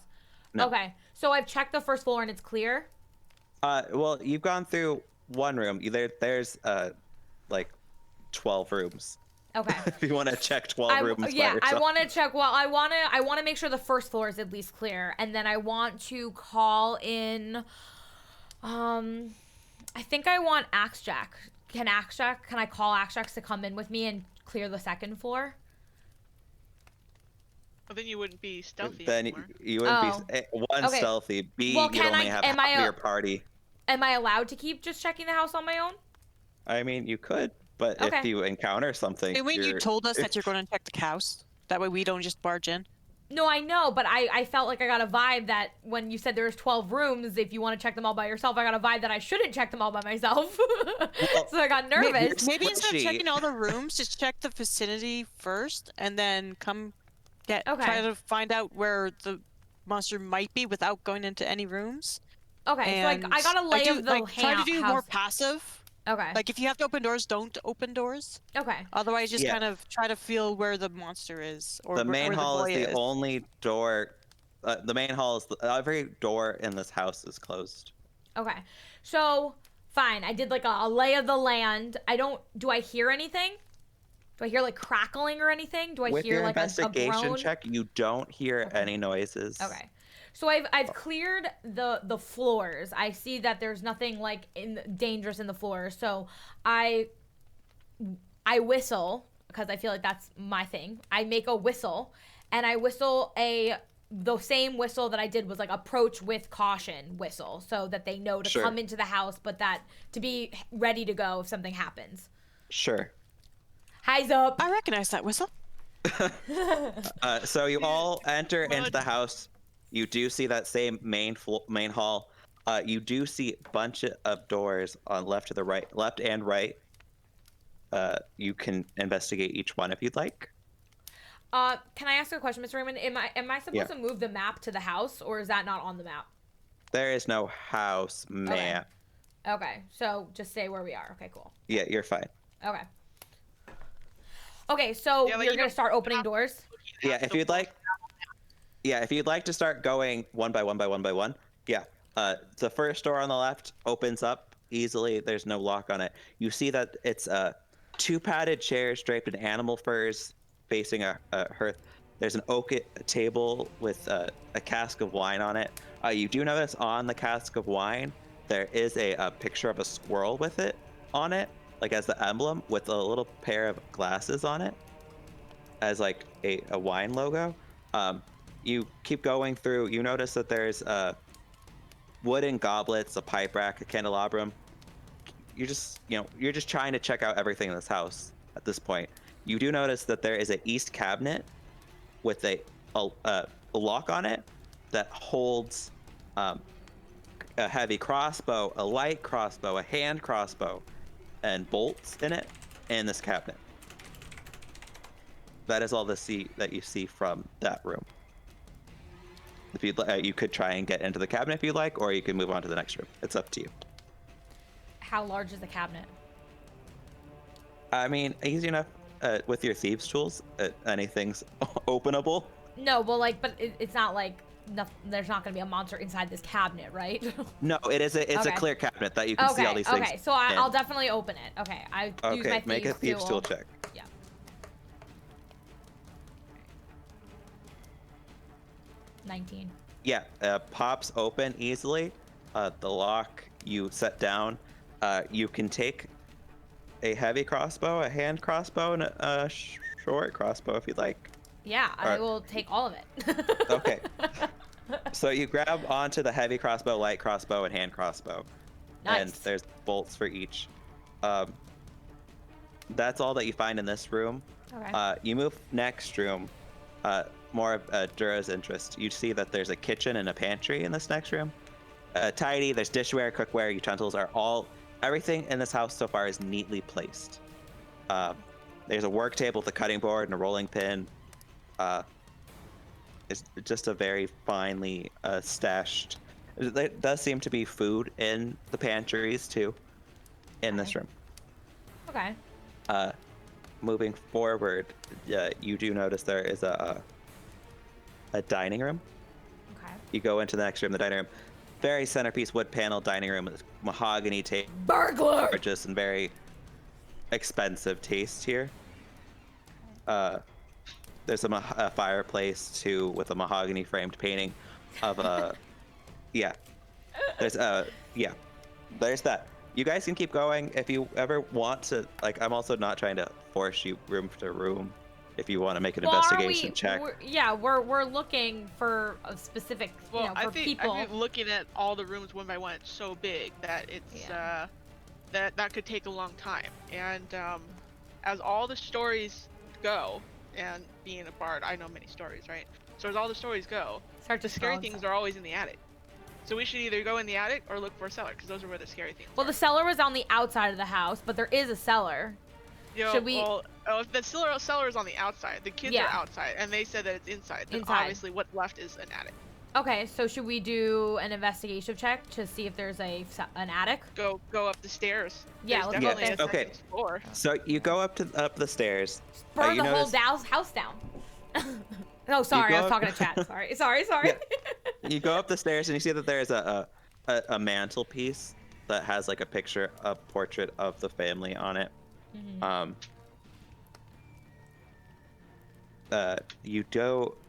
No. Okay. So I've checked the first floor and it's clear? Well, you've gone through one room. There's like 12 rooms. Okay. If you want to check 12 rooms. Yeah, I want to check. Well, I want to make sure the first floor is at least clear, and then I want to call in. I think I want Axe Jack. Can I call Axe Jack to come in with me and clear the second floor? Well, then you wouldn't be stealthy Then anymore. You wouldn't be stealthy. B, well, you'd only have half of your party. Am I allowed to keep just checking the house on my own? I mean, you could, but if you encounter something, you told us that you're going to check the house. That way we don't just barge in. No, I know, but I felt like I got a vibe that when you said there's 12 rooms, if you want to check them all by yourself, I got a vibe that I shouldn't check them all by myself. So I got nervous. Maybe instead of checking all the rooms, just check the vicinity first, and then try to find out where the monster might be without going into any rooms. Okay, so I got a lay of the try to do more passive. Okay. Like if you have to open doors, don't open doors. Okay. Otherwise, just kind of try to feel where the monster is, or the main hall is the only door. The main hall is every door in this house is closed. Okay, so fine. I did like a lay of the land. Do I hear anything? Do I hear like crackling or anything? Do I hear like a groan? With your investigation check, you don't hear any noises. Okay. So I've cleared the floors. I see that there's nothing like dangerous in the floors. So I whistle because I feel like that's my thing. I make a whistle, and I whistle the same whistle that I did was like approach with caution whistle, so that they know to come into the house, but that to be ready to go if something happens. Sure. Highs up. I recognize that whistle. So you all enter into the house. You do see that same main hall. You do see a bunch of doors on left and right. You can investigate each one if you'd like. Can I ask a question, Mr. Raymond? Am I supposed to move the map to the house, or is that not on the map? There is no house map. Okay, so just stay where we are. Okay, cool. Yeah, you're fine. Okay. Okay, so you're gonna start opening doors? Yeah, if you'd like. Yeah, if you'd like to start going one by one by one by one. Yeah. The first door on the left opens up easily. There's no lock on it. You see that it's 2 padded chairs draped in animal furs facing a hearth. There's an oak table with a cask of wine on it. You do notice on the cask of wine there is a picture of a squirrel with it on it, like as the emblem, with a little pair of glasses on it as like a wine logo. You keep going through. You notice that there's wooden goblets, a pipe rack, a candelabrum. You're just trying to check out everything in this house at this point. You do notice that there is an east cabinet with a lock on it that holds a heavy crossbow, a light crossbow, a hand crossbow, and bolts in it in this cabinet. That is all that you see from that room. If you could try and get into the cabinet if you like, or you can move on to the next room. It's up to you. How large is the cabinet? I mean, easy enough with your thieves' tools. Anything's openable. No, well, but it's not like there's not going to be a monster inside this cabinet, right? No, it's a clear cabinet that you can see all these things. Okay, so I'll definitely open it. Okay, use my make a thieves' tool check. Yeah. $19. Yeah, pops open easily. The lock you set down. You can take a heavy crossbow, a hand crossbow, and a short crossbow if you'd like. Yeah, I will take all of it. Okay. So you grab onto the heavy crossbow, light crossbow, and hand crossbow. Nice. And there's bolts for each. That's all that you find in this room. Okay. You move next room. More of Dura's interest. You see that there's a kitchen and a pantry in this next room. Tidy. There's dishware, cookware, utensils everything in this house so far is neatly placed. There's a work table with a cutting board and a rolling pin. It's just a very finely stashed. There does seem to be food in the pantries too, in this room. Okay. Moving forward, you do notice there is a dining room. Okay. You go into the next room, the dining room. Very centerpiece wood panel dining room with mahogany table. Burglar! Just and very expensive taste here. There's a fireplace too with a mahogany framed painting of a There's that. You guys can keep going if you ever want to. I'm also not trying to force you room to room. If you want to make an investigation check. We're looking for a specific, for people. I think looking at all the rooms one by one, it's so big that it's that could take a long time. And as all the stories go, and being a bard, I know many stories, right? So as all the stories go, the scary things are always in the attic. So we should either go in the attic or look for a cellar, because those are where the scary things are. Well, the cellar was on the outside of the house, but there is a cellar. Should we? Well, if the cellar is on the outside, the kids are outside, and they said that it's inside. Then obviously what's left is an attic. Okay, so should we do an investigation check to see if there's an attic? Go up the stairs. Yeah, let's go up there. Okay. Floor. So you go up the stairs. Burn the whole house down. Oh, sorry, I was talking to chat. Sorry. Yeah. You go up the stairs and you see that there's a mantelpiece that has a picture, a portrait of the family on it. Mm-hmm. You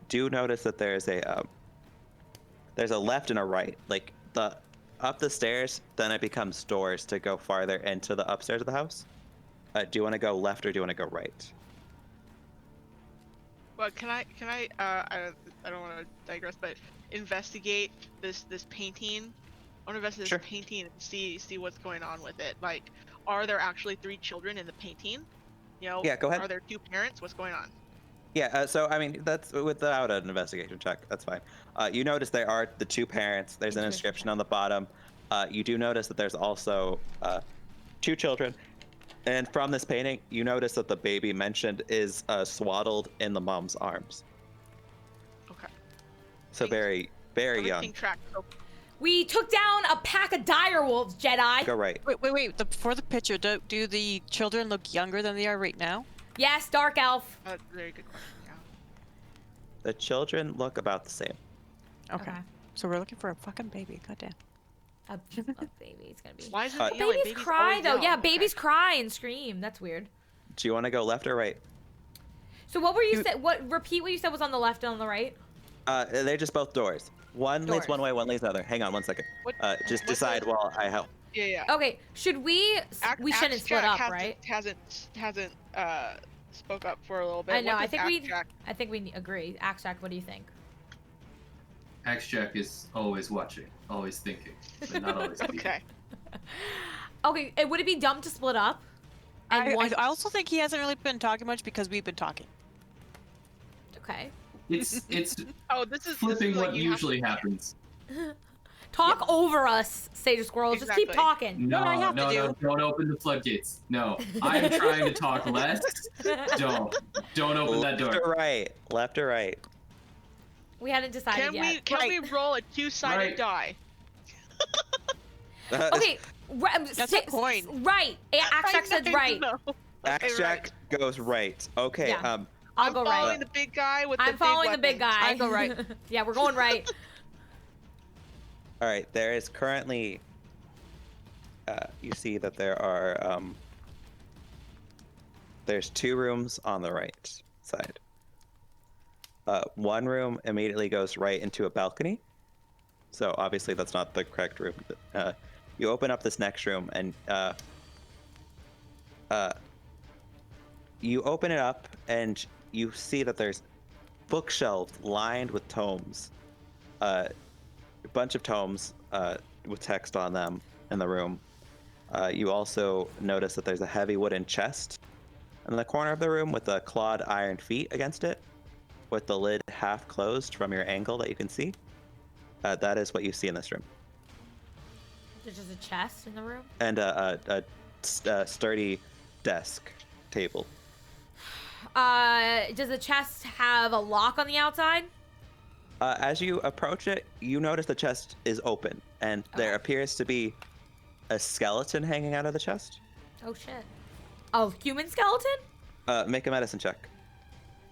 do notice that there's a left and a right. Up the stairs, then it becomes doors to go farther into the upstairs of the house. Do you want to go left or do you want to go right? Well, can I I don't want to digress, but investigate this painting. I want to investigate this painting and see what's going on with it. Are there actually 3 children in the painting? Yeah, go ahead. Are there 2 parents? What's going on? Yeah, so I mean that's without an investigation check. That's fine. You notice there are the 2 parents. There's an inscription on the bottom. You do notice that there's also 2 children And from this painting, you notice that the baby mentioned is swaddled in the mom's arms. Okay. So very, very young. Everything tracked. So We took down a pack of dire wolves, Jedi. Go right. Wait. For the picture, do the children look younger than they are right now? Yes, dark elf. that's a very good question. Yeah. The children look about the same. Okay. So we're looking for a fucking baby. Goddamn. A baby. It's gonna be. Why is it Babies cry though. Yeah, babies cry and scream. That's weird. Do you want to go left or right? So what were you said? Repeat what you said was on the left and on the right. They're just both doors. One leads Doors. one way, one leads the other. Hang on one second. Just decide while I help. Yeah. Okay. Should we? We shouldn't split up, right? Hasn't spoke up for a little bit. I know. What I does think we agree. Axjack, what do you think? Axjack is always watching, always thinking, but not always speaking. Okay. Okay. Would it be dumb to split up? And I also think he hasn't really been talking much because we've been talking. Okay. It's Oh, this is flipping like what usually happens. Talk over us, Sage Squirrel. Just keep Exactly. talking. No, I have to no, don't open the floodgates. No, I'm trying to talk less. Don't open that door. Left or right? Left or right? We hadn't decided yet. Can we roll a two-sided die? Okay. That's a coin. Right. Axjack said right. Axjack goes right. Okay. Yeah. I'm I'll go following right. the big guy with the I'm big following the big weapons. guy. I go right. Yeah, we're going right. All right. There is currently. You see that there are. There's 2 rooms on the right side. One room immediately goes right into a balcony. So obviously that's not the correct room. You open up this next room and you open it up and you see that there's bookshelves lined with tomes. A bunch of tomes with text on them in the room. You also notice that there's a heavy wooden chest in the corner of the room with the clawed iron feet against it, with the lid half closed from your angle that you can see. That is what you see in this room. There's just a chest in the room. And a sturdy desk table. Does the chest have a lock on the outside? As you approach it, you notice the chest is open, and there appears to be a skeleton hanging out of the chest. Oh shit. Oh, human skeleton? Make a medicine check.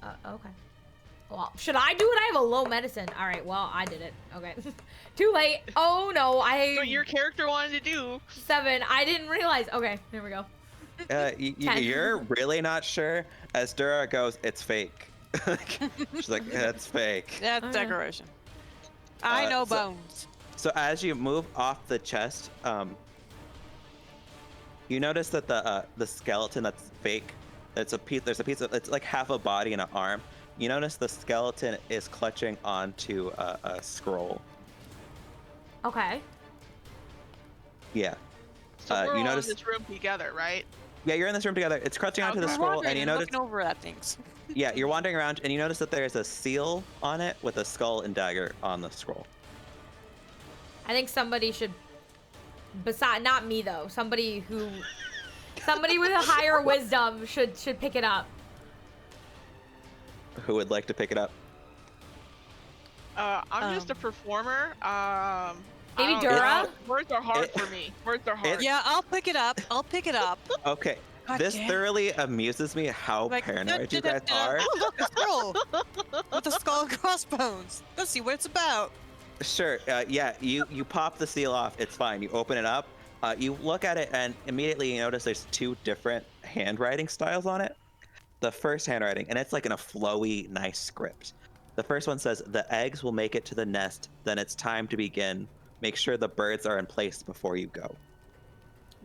Okay. Well, should I do it? I have a low medicine. All right, well, I did it. Okay. Too late. Oh, no. What your character wanted to do. 7. I didn't realize. Okay, here we go. You're really not sure? As Dura goes, it's fake. She's like, that's fake. That's decoration. I know bones. So as you move off the chest, you notice that the skeleton that's fake, there's a piece of, it's like half a body and an arm. You notice the skeleton is clutching onto a scroll. Okay. Yeah. So we're all you notice in this room together, right? Yeah, you're in this room together. It's clutching onto the We're scroll, wandering and you notice. looking over at things. Yeah, you're wandering around, and you notice that there's a seal on it with a skull and dagger on the scroll. I think somebody should, not me though, somebody with a higher wisdom should pick it up. Who would like to pick it up? I'm just a performer. Maybe Dura? Words are hard for me. Words are hard. Yeah, I'll pick it up. Okay. God This damn. thoroughly amuses me how paranoid you guys are. Oh, look, a scroll with a skull and crossbones. Let's see what it's about. Sure. Yeah. You pop the seal off. It's fine. You open it up. You look at it, and immediately you notice there's 2 different handwriting styles on it. The first handwriting, and it's like in a flowy, nice script. The first one says, "The eggs will make it to the nest. Then it's time to begin. Make sure the birds are in place before you go."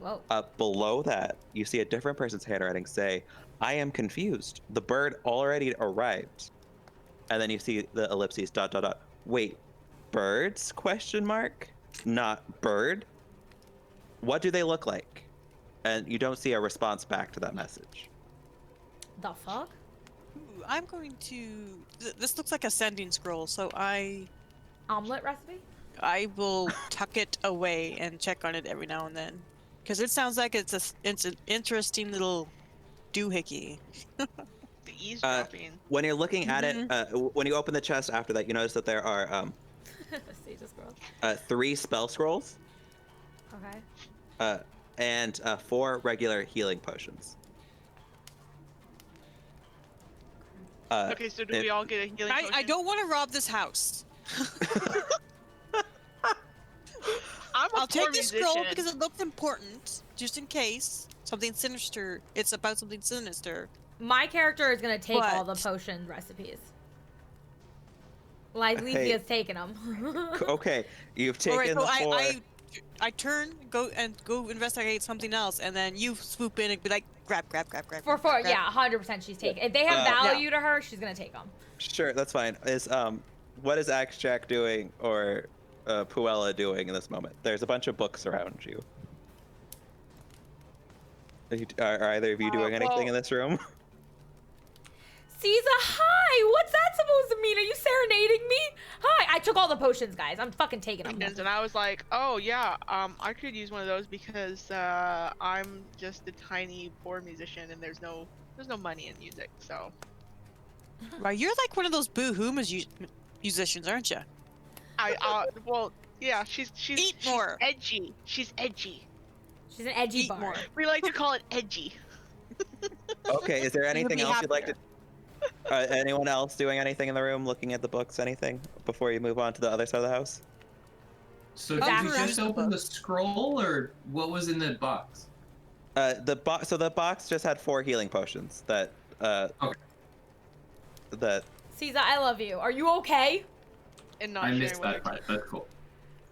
Whoa. Below that, you see a different person's handwriting say, "I am confused. The bird already arrived." And then you see the ellipses, ... Wait, birds? ? Not bird? What do they look like? And you don't see a response back to that message. The fuck? Ooh, I'm going to. This looks like a sending scroll, so Omelet recipe? I will tuck it away and check on it every now and then. Because it sounds like it's an interesting little doohickey. The eavesdropping. When you're looking at it, when you open the chest after that, you notice that there are Stages scroll. 3 spell scrolls. Okay. And 4 regular healing potions. Okay, so do we all get a healing potion? I don't want to rob this house. I'll take the scroll because it looks important, just in case something sinister. It's about something sinister. My character is gonna take all the potion recipes. Like Lezia's taking them. Okay, you've taken the 4. I turn, go investigate something else, and then you swoop in and be like, grab. For 4, yeah, 100% she's taking. If they have value to her, she's gonna take them. Sure, that's fine. What is Axe Jack doing, or Puella doing in this moment? There's a bunch of books around you. Are either of you doing anything in this room? Caesar, hi! What's that supposed to mean? Are you serenading me? Hi! I took all the potions, guys. I'm fucking taking them. And I was like, oh yeah, I could use one of those because I'm just a tiny poor musician and there's no money in music, so. Right, you're like one of those boo-hoo musicians, aren't you? Well, yeah, she's more. Edgy. She's edgy. She's an edgy bar. We like to call it edgy. Okay, is there anything else you'd like to? Anyone else doing anything in the room, looking at the books, anything before you move on to the other side of the house? So did you just open the scroll, or what was in the box? So the box just had 4 healing potions. That. Okay. That. Caesar, I love you. Are you okay? And not I missed that part. That's cool.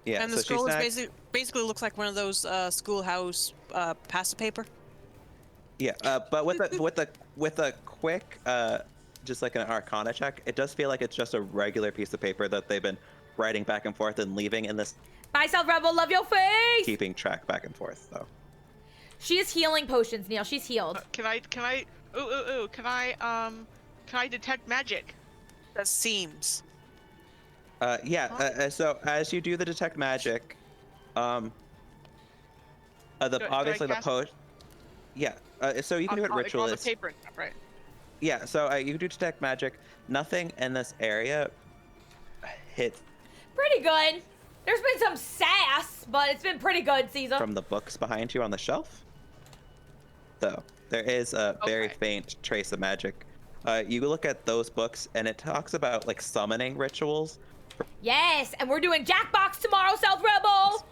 Yeah. And the scroll is basically looks like one of those schoolhouse pasta paper. Yeah, but with a quick, just like an Arcana check, it does feel like it's just a regular piece of paper that they've been writing back and forth and leaving in this. Bye, South Rebel. Love your face. Keeping track back and forth, though. She is healing potions, Neil. She's healed. Can I detect magic? That seems. So as you do the detect magic, obviously the potion. Yeah. So you can do it ritualist. On the paper and stuff, right? Yeah. So you do detect magic. Nothing in this area hits. Pretty good. There's been some sass, but it's been pretty good, Caesar. From the books behind you on the shelf. Though there is a very faint trace of magic. You look at those books, and it talks about like summoning rituals. Yes, and we're doing Jackbox tomorrow, South Rebel.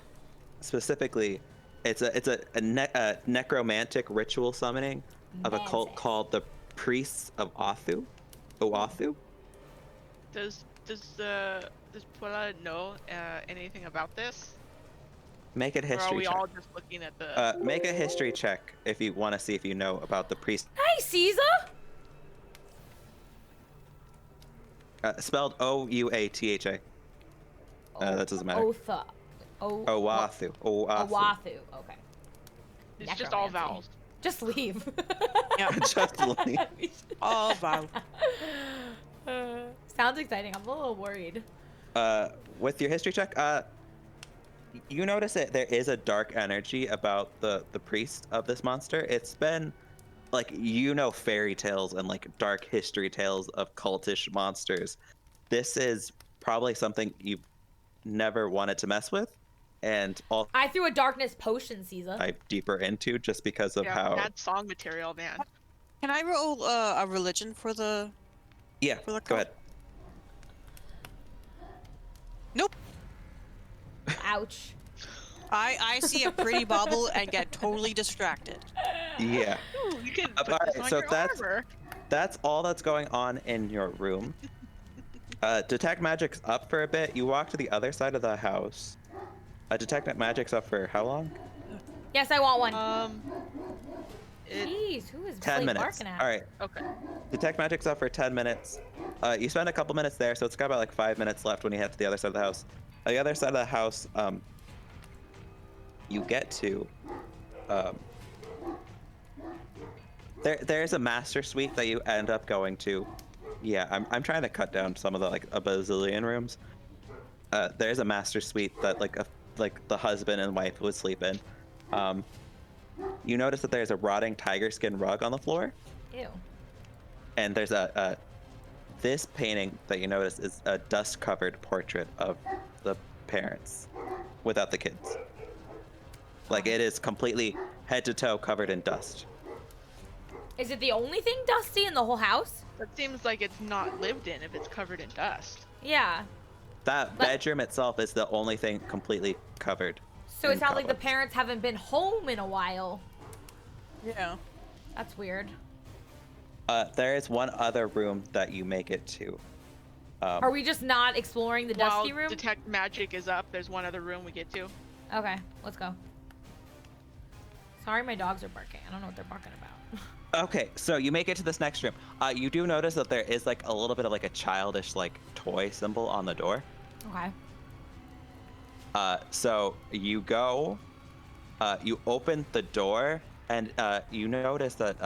Specifically, it's a necromantic ritual summoning of a cult called the Priests of Oathu. Does Puella know anything about this? Make a history check. Or are we all just looking at the... Make a history check if you want to see if you know about the priest. Hey, Caesar! Spelled Ouatha. That doesn't matter. Oathu. Okay. It's just all vowels. Just leave. Yeah. Just leave. All vowels. Sounds exciting. I'm a little worried. With your history check, you notice that there is a dark energy about the priest of this monster. It's been like, fairy tales and like dark history tales of cultish monsters. This is probably something you never wanted to mess with, and also I threw a darkness potion, Caesar. dive deeper into just because of how bad song material, man. Can I roll a religion for the? Yeah, for the go ahead. Nope. Ouch. I see a pretty bauble and get totally distracted. Yeah. Ooh, you can put All this right, on so your that's armor. that's all that's going on in your room. Detect magic's up for a bit. You walk to the other side of the house. Detect magic's up for how long? Yes, I want one. Jeez, who is 10 minutes. barking at? All right. Okay. Detect magic's up for 10 minutes. You spend a couple minutes there, so it's got about like 5 minutes left when you head to the other side of the house. The other side of the house, you get to. There's a master suite that you end up going to. Yeah, I'm trying to cut down some of the like a bazillion rooms. There's a master suite that like the husband and wife would sleep in. you notice that there's a rotting tiger skin rug on the floor. Ew. And there's this painting that you notice is a dust-covered portrait of the parents without the kids. Like, it is completely head to toe covered in dust. Is it the only thing dusty in the whole house? That seems like it's not lived in if it's covered in dust. Yeah. That bedroom itself is the only thing completely covered. So it sounds like the parents haven't been home in a while. Yeah. That's weird. There is one other room that you make it to. Are we just not exploring the dusty room? While detect magic is up, there's one other room we get to. Okay, let's go. Sorry, my dogs are barking. I don't know what they're barking about. Okay, so you make it to this next room. You do notice that there is like a little bit of like a childish like toy symbol on the door. Okay. So you go, you open the door, and you notice that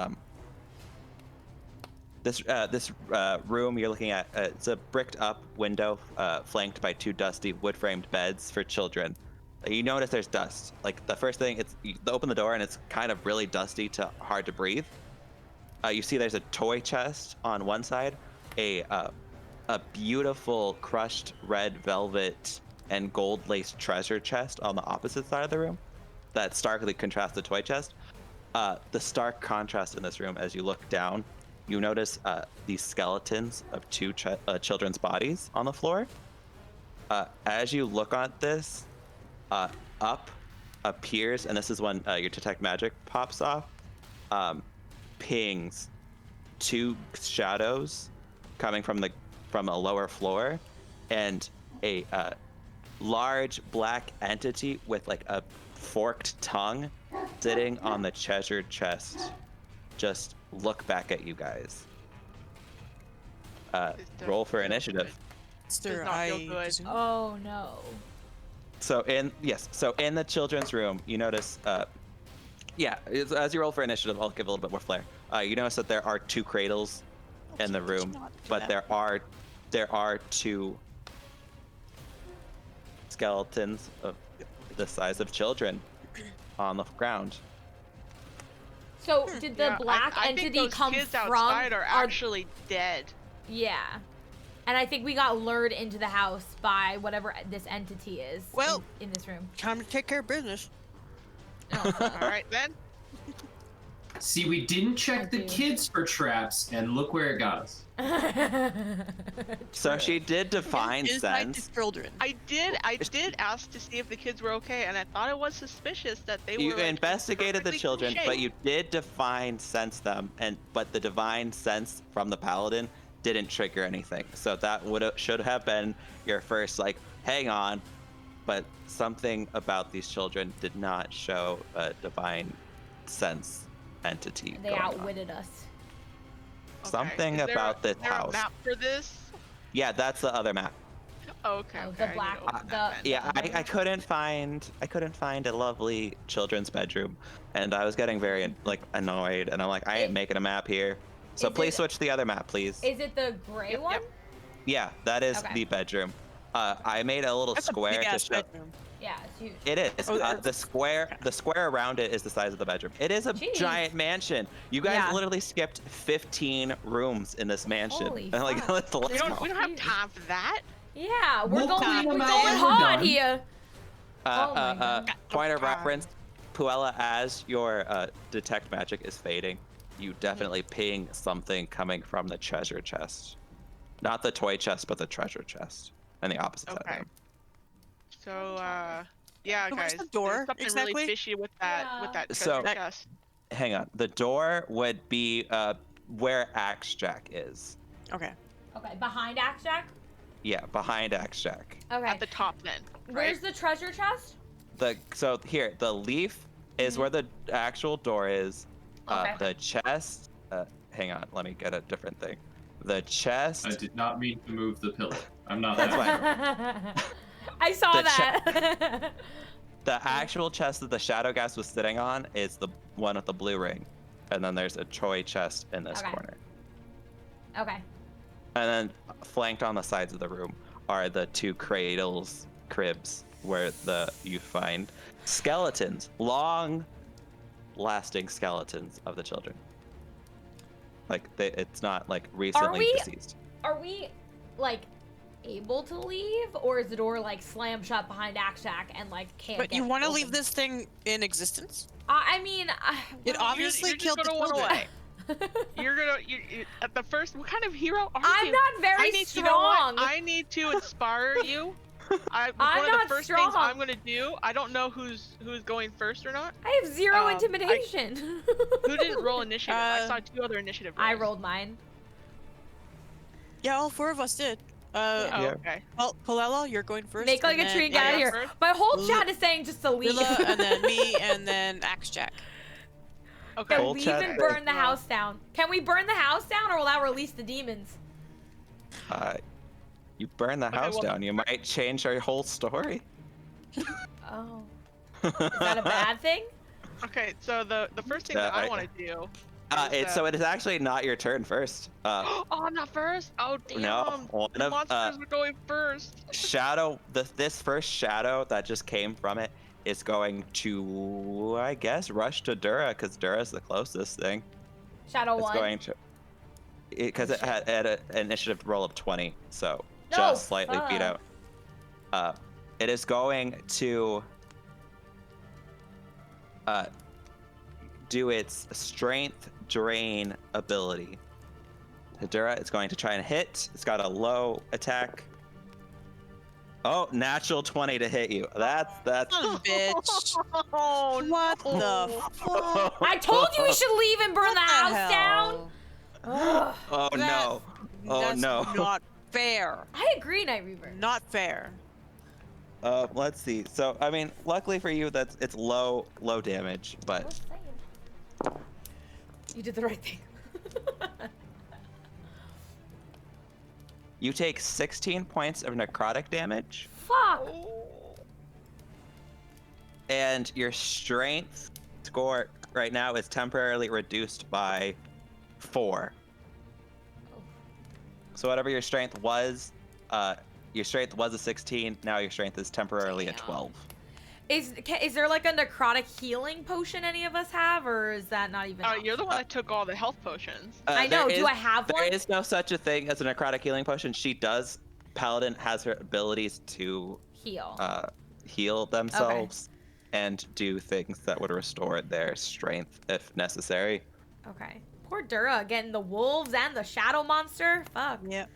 this room you're looking at, it's a bricked up window flanked by 2 dusty wood framed beds for children. You notice there's dust. Like the first thing, you open the door and it's kind of really dusty to hard to breathe. You see there's a toy chest on one side, a beautiful crushed red velvet and gold laced treasure chest on the opposite side of the room that starkly contrasts the toy chest. The stark contrast in this room, as you look down, you notice these skeletons of 2 children's bodies on the floor. As you look at this, up appears, and this is when your detect magic pops off, pings 2 shadows coming from a lower floor, and a large black entity with like a forked tongue sitting on the treasure chest just look back at you guys. Roll for initiative. Does not feel good. Oh no. So in the children's room, you notice, as you roll for initiative, I'll give a little bit more flair. You notice that there are 2 cradles in the room, but there are 2 skeletons of the size of children on the ground. So did the black I entity think those come kids from? outside are actually dead. Yeah. And I think we got lured into the house by whatever this entity is. Well, in this room. Time to take care of business. Oh, all right then. See, we didn't check the kids for traps, and look where it got us. So she did define sense. Children. I did ask to see if the kids were okay, and I thought it was suspicious that they were. You investigated the children, shape. but you did define sense them, but the divine sense from the paladin didn't trigger anything. So that should have been your first like, hang on, but something about these children did not show a divine sense entity. They outwitted us. Something about this house. Is there a map for this? Yeah, that's the other map. Okay. The black. I couldn't find a lovely children's bedroom, and I was getting very like annoyed, and I'm like, I ain't making a map here. So please switch to the other map, please. Is it the gray one? Yep. Yeah, that is the bedroom. I made a little square to show. Bedroom. Yeah, it's huge. It is. The square around it is the size of the bedroom. It is a giant mansion. You guys literally skipped 15 rooms in this mansion. Holy and like, let's go. We don't have time for that. Yeah, we're We'll going clean them out when we're hard done. here. Oh my God. Point of reference, Puella, as your detect magic is fading, you definitely ping something coming from the treasure chest. Not the toy chest, but the treasure chest. And the opposite side of them. So, yeah, So where's guys, the door there's something exactly? really fishy with that So- treasure chest. Hang on. The door would be where Axe Jack is. Okay. Okay, behind Axe Jack? Yeah, behind Axe Jack. Okay. At the top, then. Where's the treasure chest? So here, the leaf is where the actual door is. Okay. The chest. Hang on, let me get a different thing. The chest. I did not mean to move the pillow. I'm not That's that. fine. I saw The that. The actual chest that the Shadow Gas was sitting on is the one with the blue ring, and then there's a toy chest in this corner. Okay. And then flanked on the sides of the room are the 2 cribs where you find skeletons, long lasting skeletons of the children. Like it's not like recently deceased. Are we like able to leave, or is the door like slammed shut behind Akshak and like can't? But you want to leave this thing in existence? I mean, it obviously you're killed the run children. away. You're at the first. What kind of hero are I'm you? not very strong. You know what? I need to inspire you. I'm one of not the first strong. things I'm gonna do. I don't know who's going first or not. I have 0 intimidation. Who didn't roll initiative? I saw 2 other initiative rolls. I rolled mine. Yeah, all 4 of us did. Okay. Well, Palella, you're going first. Make like a tree and get out of here. My whole chat is saying just to leave. Lila, and then me, and then Axjack. Okay. Can leave and burn the house down. Can we burn the house down, or will that release the demons? You burn the house down, you might change our whole story. Oh. Is that a bad thing? Okay, so the first thing that I want to do. So it is actually not your turn first. Oh, I'm not first. Oh damn! No, the monsters are going first. This first shadow that just came from it is going to, I guess, rush to Dura because Dura's the closest thing. Shadow it's 1. Going to, because it had an initiative roll of 20, so No, just slightly beat out. It is going to do its strength drain ability. Hidura is going to try and hit. It's got a low attack. Oh, natural 20 to hit you. That's Bitch. Oh, what the fuck? I told you we should leave and burn the house down. Oh no. Oh That's no. Not fair. I agree, Night Reaver. Not fair. Let's see. So, I mean, luckily for you, it's low damage, but you did the right thing. you take 16 points of necrotic damage. Fuck. And your strength score right now is temporarily reduced by 4. So whatever your strength was a 16. Now your strength is temporarily a 12. Is there like a necrotic healing potion any of us have, or is that not even? You're the one that took all the health potions. I know. Do I have one? There is no such a thing as a necrotic healing potion. She does. Paladin has her abilities to heal themselves and do things that would restore their strength if necessary. Okay. Poor Dura getting the wolves and the shadow monster. Fuck. Yep.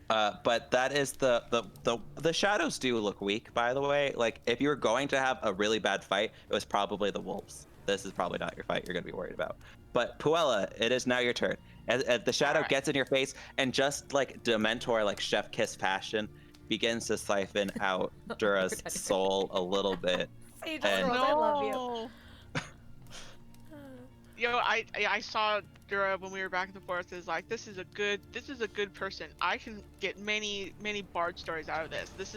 But that is the shadows do look weak, by the way. Like if you were going to have a really bad fight, it was probably the wolves. This is probably not your fight you're gonna be worried about. But Puella, it is now your turn. As the shadow gets in your face and just like Dementor, like Chef Kiss fashion, begins to siphon out Dura's soul a little bit. I love you. Yo, I saw Dura when we were back in the forest. Is like, this is a good person. I can get many bard stories out of this. This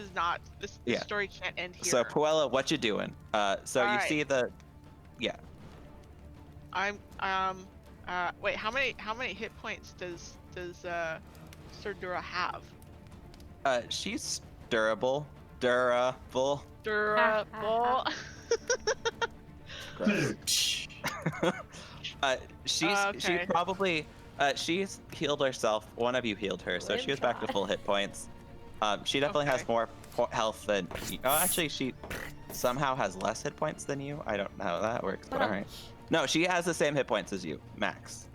story can't end here. So Puella, what you doing? You see the, I'm wait, how many hit points does Sir Dura have? She's durable. She probably she's healed herself. One of you healed her, so she was back to full hit points. She definitely has more health than you. Oh, actually, she somehow has less hit points than you. I don't know how that works, but all right. No, she has the same hit points as you, max.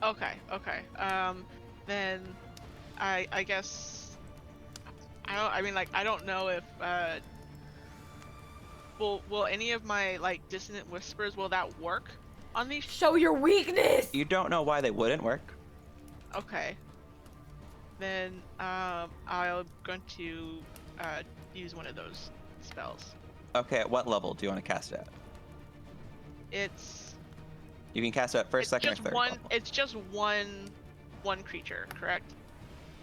Okay. Then I guess I don't know if will any of my like dissonant whispers, will that work on these? Show your weakness. You don't know why they wouldn't work. Okay. Then I'm going to use one of those spells. Okay, at what level do you want to cast it at? You can cast it at first, second, or third level. It's just one creature, correct?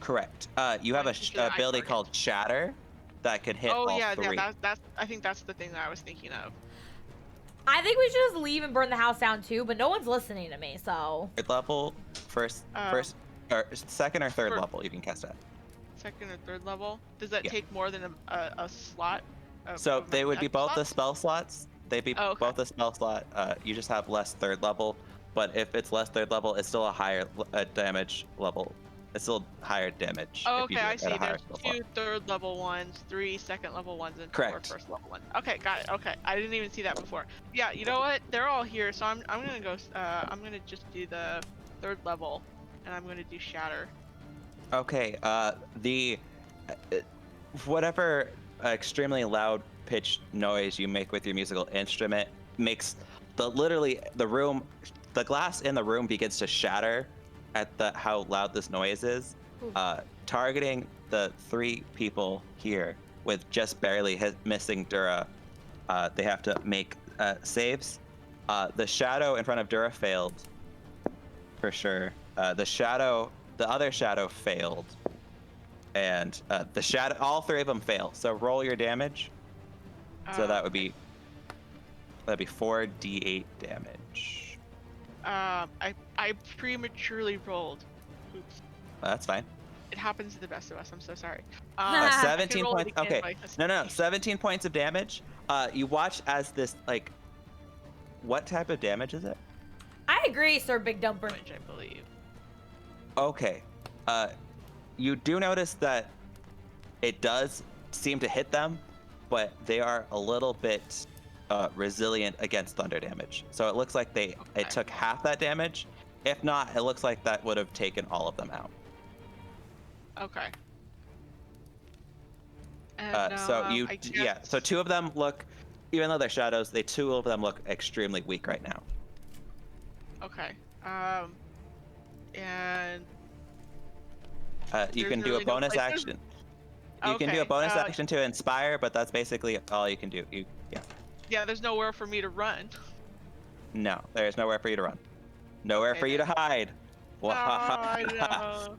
Correct. You have a ability called Shatter that can hit all three. That's I think that's the thing that I was thinking of. I think we should just leave and burn the house down too, but no one's listening to me, so. Third level, or second or third level you can cast it. Second or third level? Does that take more than a slot? So they would be both the spell slots. They'd be Oh, okay. both a spell slot. You just have less 3rd level, but if it's less 3rd level, it's still a higher damage level. It's still higher damage. Oh, if you okay, do I it see. at a higher There's spell slot. 2 3rd level ones, 3 2nd level ones, and 4 Correct. 1st level ones. Okay, got it. Okay, I didn't even see that before. Yeah, you know what? They're all here, so I'm gonna go. I'm gonna just do the 3rd level, and I'm gonna do Shatter. Okay. The whatever extremely loud pitched noise you make with your musical instrument makes the glass in the room begins to shatter at how loud this noise is, targeting the 3 people here with just barely missing Dura. They have to make saves. The shadow in front of Dura failed for sure. The other shadow failed, and all 3 of them fail. So roll your damage. So that'd be 4d8 damage. I prematurely rolled. Oops. That's fine. It happens to the best of us. I'm so sorry. 17 points. Okay. No. 17 points of damage. You watch as this, like, what type of damage is it? I agree, Sir Big Dumper. I believe. Okay. You do notice that it does seem to hit them, but they are a little bit resilient against thunder damage. So it looks like it took half that damage. If not, it looks like that would have taken all of them out. Okay. And, so 2 of them look, even though they're shadows, 2 of them look extremely weak right now. Okay. And you can do a bonus action. You can do a bonus action to inspire, but that's basically all you can do. Yeah, there's nowhere for me to run. No, there's nowhere for you to run. Nowhere for you to hide. I know.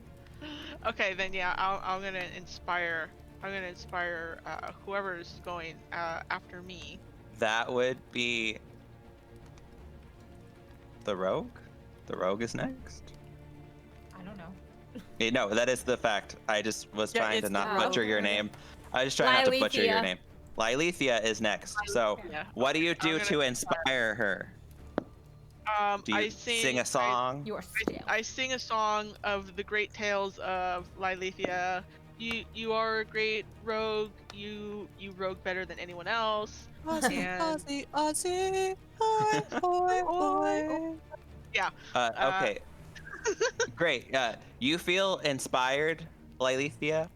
Okay, then yeah, I'm gonna inspire. I'm gonna inspire whoever's going after me. That would be the rogue. The rogue is next. I don't know. No, that is the fact. I just was trying to not butcher your name. I was just trying not to butcher your name. Lylethia is next. So, what do you do to inspire her? Do you sing a song? I sing a song of the great tales of Lylethia. You are a great rogue. You rogue better than anyone else. Ozzy. Yeah. Okay. Great. You feel inspired, Lylethia.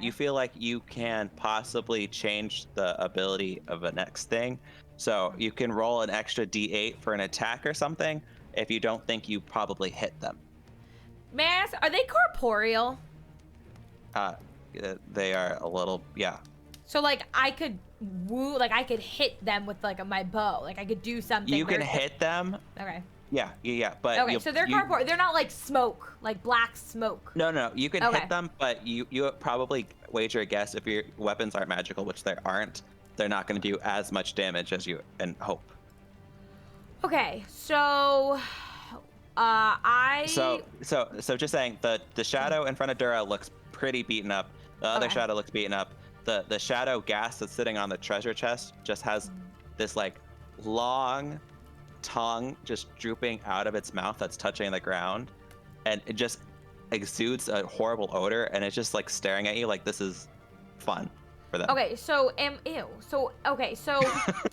You feel like you can possibly change the ability of the next thing. So you can roll an extra d8 for an attack or something if you don't think you probably hit them. May I ask, are they corporeal? They are a little, yeah. So like I could I could hit them with like my bow. Like I could do something. You can hit them. Okay. Yeah, but okay, so they're corporeal. They're not like smoke, like black smoke. No, you can hit them, but you probably wager a guess if your weapons aren't magical, which they aren't. They're not going to do as much damage as you hope. Okay, so So just saying, the shadow in front of Dura looks pretty beaten up. The other shadow looks beaten up. The shadow ghast that's sitting on the treasure chest just has this like long tongue just drooping out of its mouth that's touching the ground, and it just exudes a horrible odor, and it's just like staring at you like this is fun for them. Okay, so so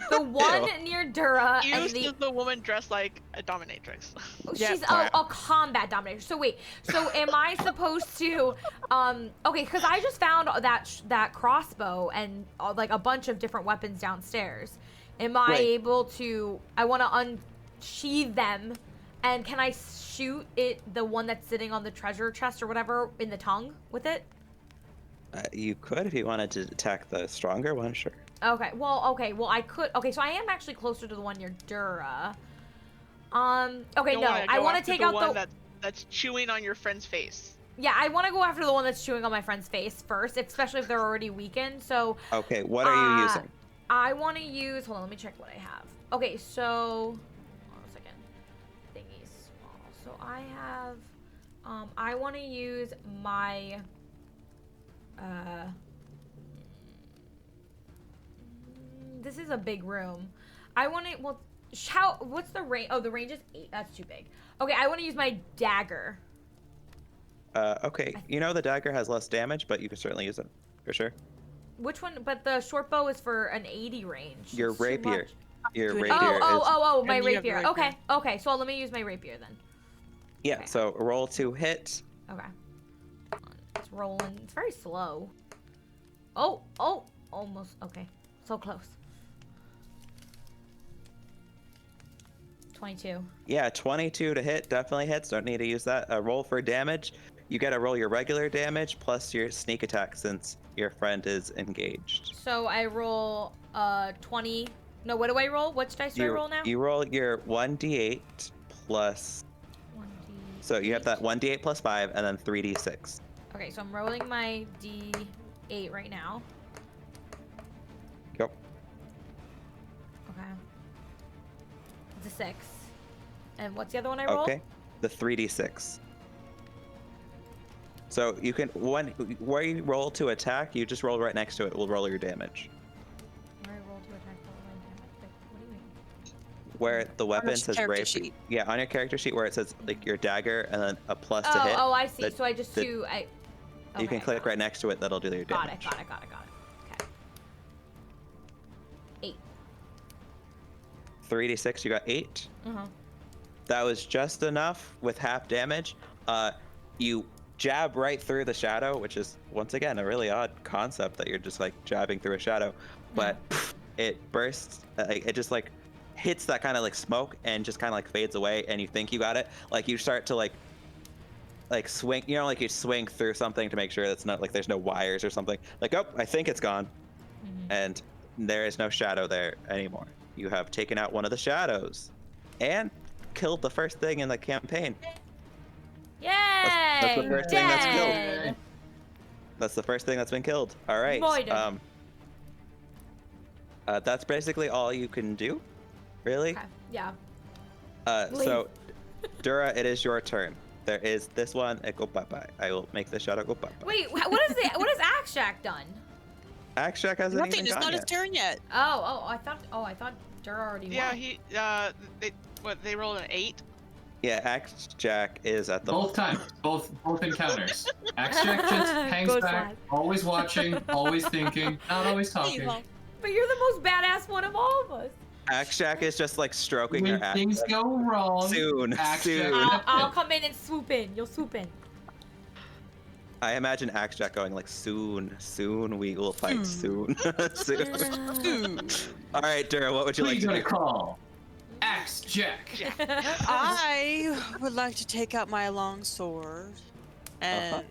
the one near Dura and the woman dressed like a dominatrix. She's a combat dominatrix. So wait, so am I supposed to okay, because I just found that crossbow and like a bunch of different weapons downstairs. Am I able to, I want to unsheathe them, and can I shoot the one that's sitting on the treasure chest or whatever in the tongue with it? You could if you wanted to attack the stronger one, sure. Okay, well I could. Okay, so I am actually closer to the one near Dura. Okay, no, I want to take out the one that's chewing on your friend's face. Yeah, I want to go after the one that's chewing on my friend's face first, especially if they're already weakened. So. Okay, what are you using? I want to use. Hold on, let me check what I have. Okay, so. Hold on a second. Thingy's small. So I have. I want to use my. This is a big room. I want to. Well, how? What's the range? Oh, the range is 8. That's too big. Okay, I want to use my dagger. Okay. You know the dagger has less damage, but you can certainly use it for sure. Which one? But the short bow is for an 80 range. Your It's too rapier. much. Your Oh, rapier is. My And you have the rapier. rapier. Okay, okay. So let me use my rapier then. Yeah. Okay. So roll to hit. Okay. It's rolling. It's very slow. Oh, almost. Okay, so close. 22. Yeah, 22 to hit definitely hits. Don't need to use that. Roll for damage. You got to roll your regular damage plus your sneak attack since your friend is engaged. So I roll 20. No, what do I roll? Which dice do I roll now? You roll your 1d8 plus. 1d8. So you have that 1d8 plus 5 and then 3d6. Okay, so I'm rolling my d8 right now. Yep. Okay. It's a 6. And what's the other one I roll? Okay. The 3d6. So you can where you roll to attack, you just roll right next to it. We'll roll your damage. Where I roll to attack, roll my damage. Like, what do you mean? Where the weapon your says character rapier. sheet. Yeah, on your character sheet where it says like your dagger and then a plus to hit. Oh, I see. the- So I just the- do. You can click right next to it. That'll do your Got damage. it. Okay. 8. 3d6. You got 8. That was just enough with half damage. You jab right through the shadow, which is once again a really odd concept that you're just like jabbing through a shadow, but it bursts. It just like hits that kind of like smoke and just kind of like fades away. And you think you got it. Like you start to like swing. You know, like you swing through something to make sure that's not like there's no wires or something. Like, oh, I think it's gone, and there is no shadow there anymore. You have taken out one of the shadows, and killed the first thing in the campaign. Yay! That's the first thing that's killed. Dead. That's the first thing that's been killed. All right. Voided. That's basically all you can do, really. Okay. Yeah. So, Dura, it is your turn. There is this one. Go bye-bye. I will make the shadow go bye-bye. Wait, what has Axe Jack done? Axe Jack hasn't Nothing. even It's gone not his yet. turn yet. I thought Dura already Yeah, won. they rolled an 8. Yeah, Axe Jack is at the Both times, both encounters. Axe Jack just hangs Goes back, flat. always watching, always thinking, not always talking. But you're the most badass one of all of us. Axe Jack is just like stroking When your axe. things go wrong, Soon, Axe soon. Jack I'll come in and swoop in. You'll swoop in. I imagine Axe Jack going like, soon we will fight soon. Soon. All right, Dura, what would you Who like you to gonna do? call? Axe Jack. I would like to take out my long sword and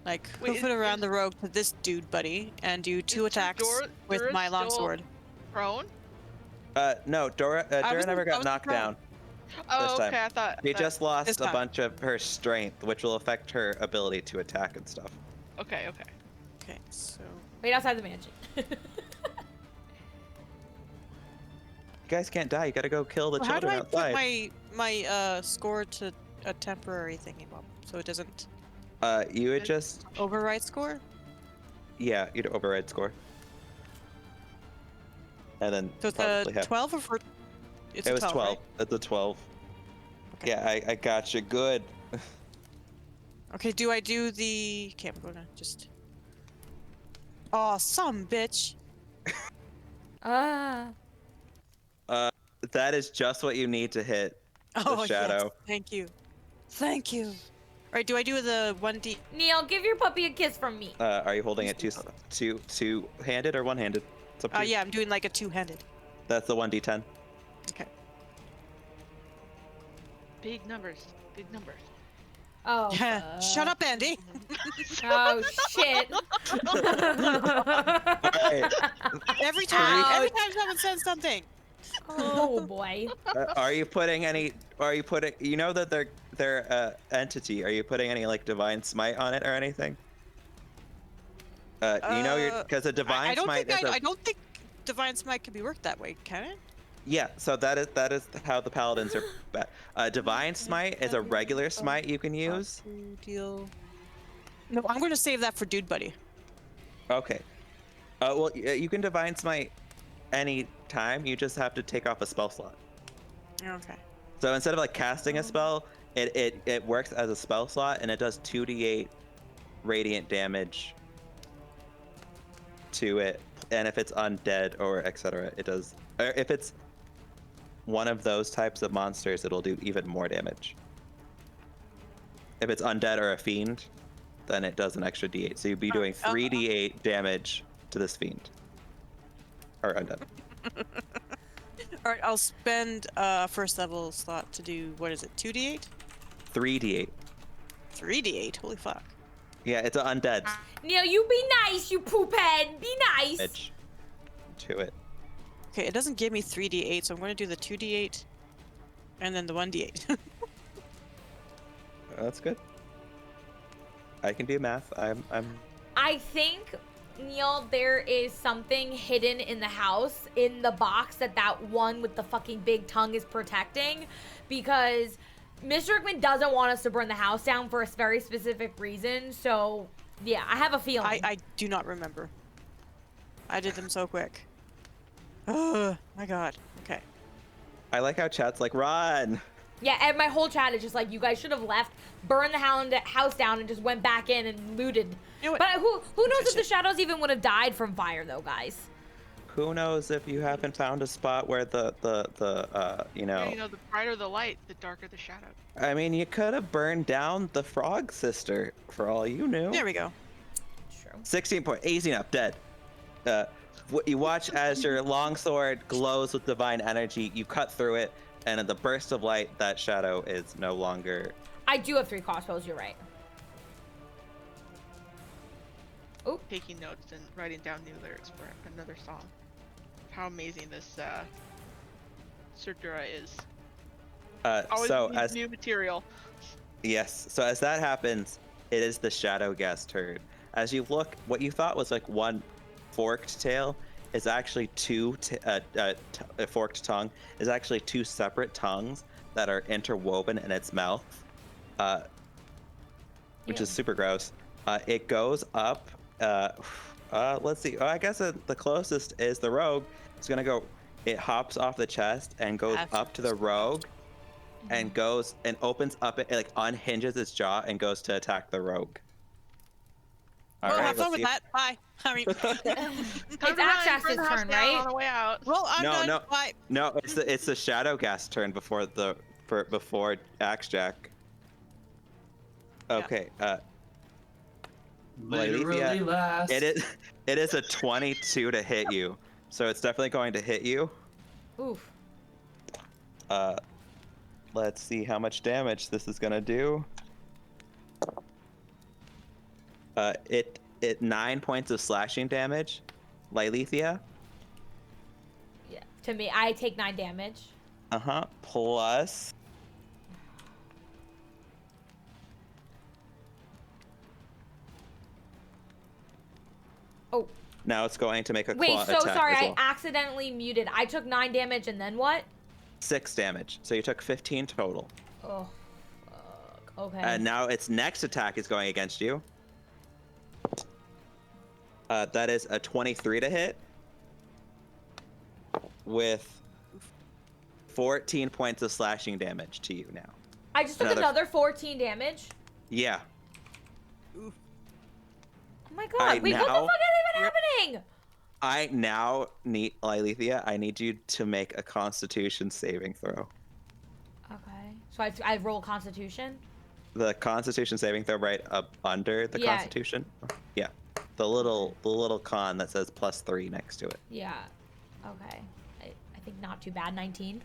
like Wait, hoof it around the rogue to this dude, buddy, and do 2 attacks with Dura's my long still sword. Prone? No, Dura was- never I got was knocked prone. down. Oh, This time. okay. I thought. She just This lost a time. bunch of her strength, which will affect her ability to attack and stuff. Okay. Okay, so Wait outside the mansion. You guys can't die. You gotta go kill the how do children I outside. put my score to a temporary thingy bob so it doesn't You would just override score? you'd override score. And then So it's probably a have 12 or for it's it a was 12. 12. Right? It's a 12. Okay. Yeah, I got you good. Okay, do I do the okay, I'm gonna just oh some bitch. That is just what you need to hit the Oh shadow. yes, thank you. Thank you. Alright, do I do the 1D? Neil, give your puppy a kiss from me. Are you holding it two-handed or one-handed? It's up to you. Yeah, I'm doing like a 2-handed. That's the 1d10. Okay. Big numbers. Big numbers. Oh. Shut up, Andy. Oh shit. Alright. Every time someone says something. Oh boy. Are you putting any? You know that they're entity. Are you putting any like divine smite on it or anything? You know, because a divine smite is I don't think divine smite can be worked that way, can it? Yeah, so that is how the paladins are. Divine smite is a regular smite you can use. Deal. No, I'm going to save that for Dude Buddy. Okay. Well, you can divine smite any time. You just have to take off a spell slot. Okay. So instead of like casting a spell, it works as a spell slot, and it does 2d8 radiant damage to it. And if it's undead or etc., it does. Or if it's one of those types of monsters, it'll do even more damage. If it's undead or a fiend, then it does an extra d8. So you'd be doing 3d8 damage to this fiend. Or undead. Alright, I'll spend a first level slot to do, what is it, 2d8? 3d8. 3d8? Holy fuck. Yeah, it's an undead. Neil, you be nice, you poop head. Be nice. Edge to it. Okay, it doesn't give me 3d8, so I'm going to do the 2d8 and then the 1d8. That's good. I can do math. I think, Neil, there is something hidden in the house, in the box that one with the fucking big tongue is protecting, because Mr. Rickman doesn't want us to burn the house down for a very specific reason. So, yeah, I have a feeling. I do not remember. I did them so quick. Oh my god. Okay. I like how chat's like, run! Yeah, and my whole chat is just like, you guys should have left, burned the house down, and just went back in and looted. You know what? But who knows if the shadows even would have died from fire, though, guys? Who knows if you haven't found a spot where you know... Yeah, you know, the brighter the light, the darker the shadow. I mean, you could have burned down the frog sister, for all you knew. There we go. True. 16 point, easy enough, dead. You watch as your longsword glows with divine energy. You cut through it, and in the burst of light, that shadow is no longer... I do have 3 crossbows, you're right. Oh. Taking notes and writing down new lyrics for another song. How amazing this Surdura is. Always needs new material. Yes, so as that happens, it is the Shadow Gas turn. As you look, what you thought was like one forked tail is actually a forked tongue is actually 2 separate tongues that are interwoven in its mouth, which is super gross. It goes up. Let's see. I guess the closest is the rogue. It's gonna go. It hops off the chest and goes up to the rogue, and goes and opens up. It like unhinges its jaw and goes to attack the rogue. Well, have fun with that. Bye. I mean, it's Axax's turn, right? On the way out. Well, I'm done. Bye. No, it's the Shadow Gas turn before Axe Jack. Okay. Literally last. It is a 22 to hit you, so it's definitely going to hit you. Oof. Let's see how much damage this is gonna do. It 9 points of slashing damage. Lylithia. Yeah. To me, I take 9 damage. Plus. Oh. Now it's going to make a claw Wait, so attack sorry, as well. I accidentally muted. I took 9 damage and then what? 6 damage. So you took 15 total. Oh, fuck. Okay. And now its next attack is going against you. That is a 23 to hit. With 14 points of slashing damage to you now. I just took another 14 damage? Yeah. Oh my god, wait, what the fuck is even happening? I now need, Lylithia, I need you to make a Constitution saving throw. Okay. So I roll Constitution? The Constitution saving throw right up under the Constitution? Yeah. The little con that says +3 next to it. Yeah. Okay. I think not too bad. 19.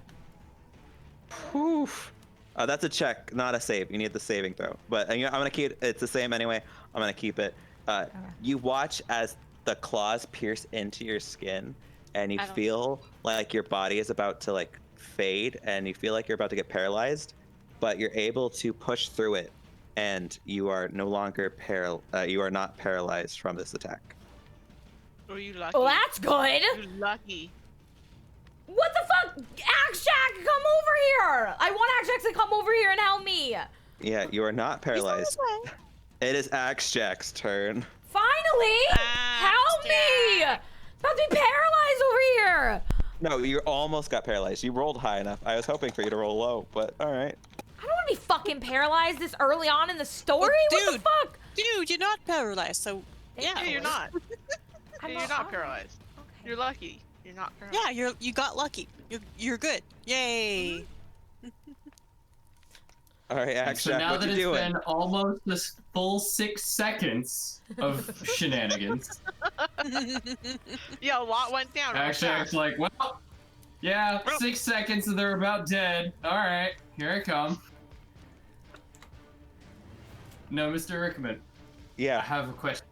Oof. That's a check, not a save. You need the saving throw. But I'm gonna keep it's the same anyway. I'm gonna keep it. Okay. You watch as the claws pierce into your skin, and you feel like your body is about to like fade, and you feel like you're about to get paralyzed, but you're able to push through it, and you are no longer you are not paralyzed from this attack. Oh, you lucky. Oh, that's good. You lucky. What the fuck? Axe Jack, come over here! I want Axe Jack to come over here and help me. Yeah, you are not paralyzed. It is Axe Jack's turn. Finally! Help me! About to be paralyzed over here! No, you almost got paralyzed. You rolled high enough. I was hoping for you to roll low, but all right. I don't want to be fucking paralyzed this early on in the story. Dude, what the fuck? Dude, you're not paralyzed, so Yeah, you're not. You're not paralyzed. Okay. You're lucky. You're not paralyzed. yeah, you got lucky. You're good. Yay. All right, So Jack, now what that you it's doing? been almost a full 6 seconds of shenanigans, Yeah, a lot went down. real actually, fast. it's like, well, yeah, 6 seconds and they're about dead. All right, here I come. No, Mr. Rickman, I Yeah. have a question.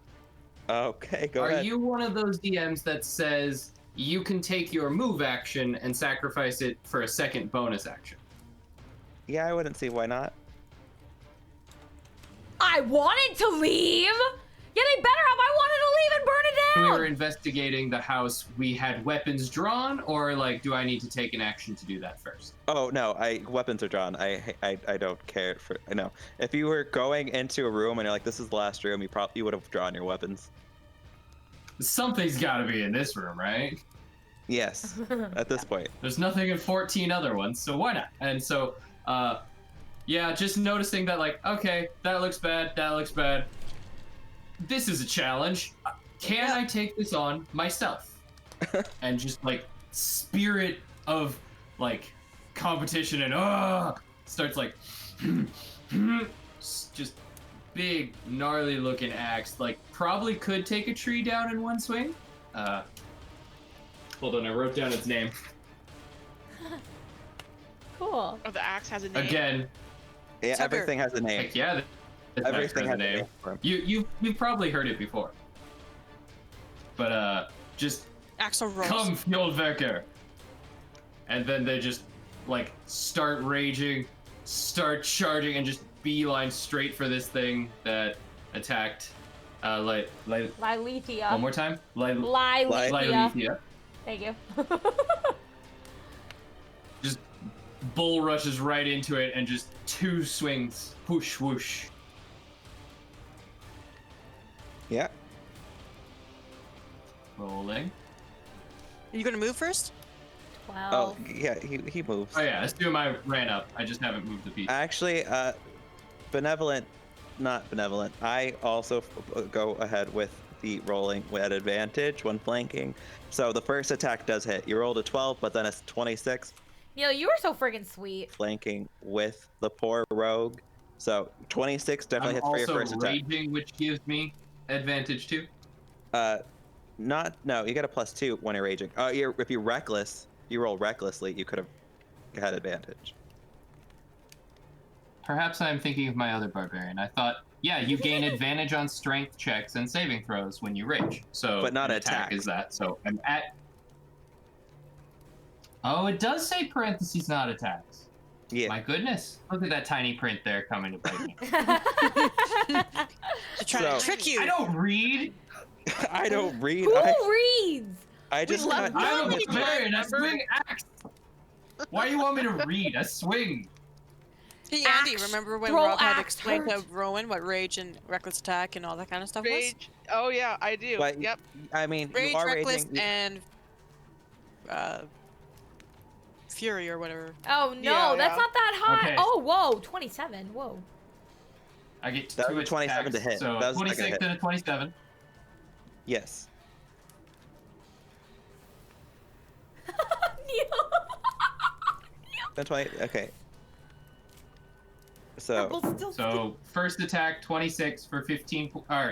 Okay, go Are ahead. you one of those DMs that says you can take your move action and sacrifice it for a second bonus action? Yeah, I wouldn't see why not. I wanted to leave. Yeah, they better have. I wanted to leave and burn it When down. we were investigating the house, we had weapons drawn, or like, do I need to take an action to do that first? Oh no, weapons are drawn. I don't care for. No, if you were going into a room and you're like, this is the last room, you would have drawn your weapons. Something's got to be in this room, right? Yes, at this point. There's nothing in 14 other ones, so why not? And so, yeah, just noticing that, like, okay, that looks bad, that looks bad. This is a challenge. Can I take this on myself? And just, like, spirit of, like, competition and, starts, like, just big, gnarly looking axe. Like, probably could take a tree down in one swing. Hold on, I wrote down its name. Cool. Oh, the axe has a name. Again, Yeah, Tucker. everything has a name. heck yeah, this Everything has has a name. for him. You've probably heard it before. But just Axel Rose. come Fjordverker. And then they just like start raging, start charging, and just beeline straight for this thing that attacked Lilithia. one more time. Lilithia. Lilithia. Thank you. Just bull rushes right into it and just 2 swings. Whoosh whoosh. Yeah. Rolling. Are you gonna move first? 12. Oh yeah, he moves. Oh yeah, assume I ran up. I just haven't moved the piece. Actually, not benevolent. I also go ahead with the rolling at advantage when flanking. So the first attack does hit. You rolled a 12, but then it's 26. Neil, you were so freaking sweet. Flanking with the poor rogue. So 26 definitely hits for your first attack. Raging, which gives me advantage too. No, you get a +2 when you're raging. If you're reckless, you roll recklessly, you could have had advantage. Perhaps I'm thinking of my other barbarian. I thought, yeah, you gain advantage on strength checks and saving throws when you rage. So, But not an attack. is that. So I'm at. Oh, it does say parentheses, not attacks. Yeah. My goodness, look at that tiny print there coming to bite me. They're trying to trick you. I don't read. I don't read. Who reads? I just love got. I'm a Nobody barbarian. I remember. swing axe. Why do you want me to read? I swing. Hey Andy, Axe. remember when Throw Rob had axe explained to hurt. Rowan what rage and reckless attack and all that kind of stuff was? Rage. Oh yeah, I do. But Yep. I mean, Rage, you are reckless, raging. and fury or whatever. Oh no, Yeah, that's yeah. not that high. Okay. Oh whoa, 27. Whoa. I get That 2 was a 27 to attacks, hit. So That was not gonna 26 hit. and a 27. Yes. Neil. Then 20. Okay. So Purple's still So first attack 26 for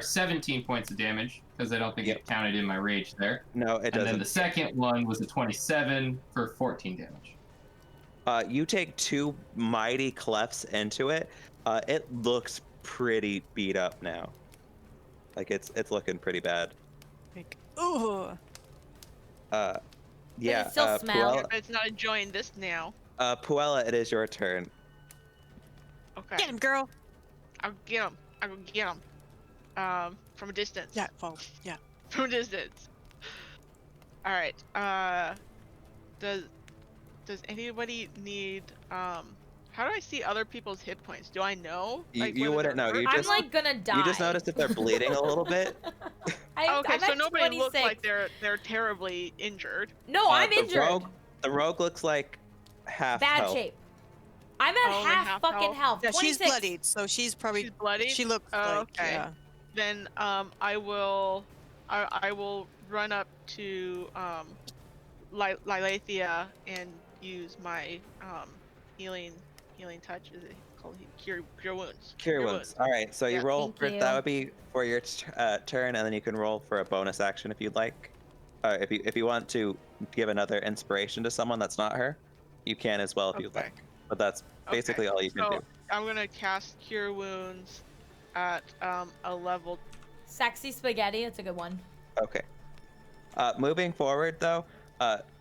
17 points of damage because I don't think Yep. it counted in my rage there. no, it And doesn't. then the second one was a 27 for 14 damage. You take 2 mighty clefs into it. It looks pretty beat up now. Like it's looking pretty bad. Like, ooh. Yeah. still smell. Puella, But it's not enjoying this now. Puella, it is your turn. Okay. Get him, girl. I'll get him. I'll get him. From a distance. Yeah, well, yeah. From a distance. All right. Does anybody need How do I see other people's hit points? Do I know? Like, You whether wouldn't they're know. hurt? You I'm just like gonna die. you just notice if they're bleeding a little bit. Okay, I'm so at nobody 26. looks like they're terribly injured. No, I'm injured. The rogue looks like half Bad health. shape. I'm at Only half half fucking health. Yeah, 26. she's bloodied, so she's probably She's bloody. she looks Oh, like okay. yeah. Then I will run up to Lilithia and use my healing touch. Is it called cure wounds? Cure wounds. All right, so you Yeah. roll Thank for you. that would be for your turn, and then you can roll for a bonus action if you'd like. If you want to give another inspiration to someone that's not her, you can as well if you'd like. But that's basically all you can do. I'm gonna cast Cure Wounds at a level. Sexy spaghetti. It's a good one. Okay. Moving forward, though,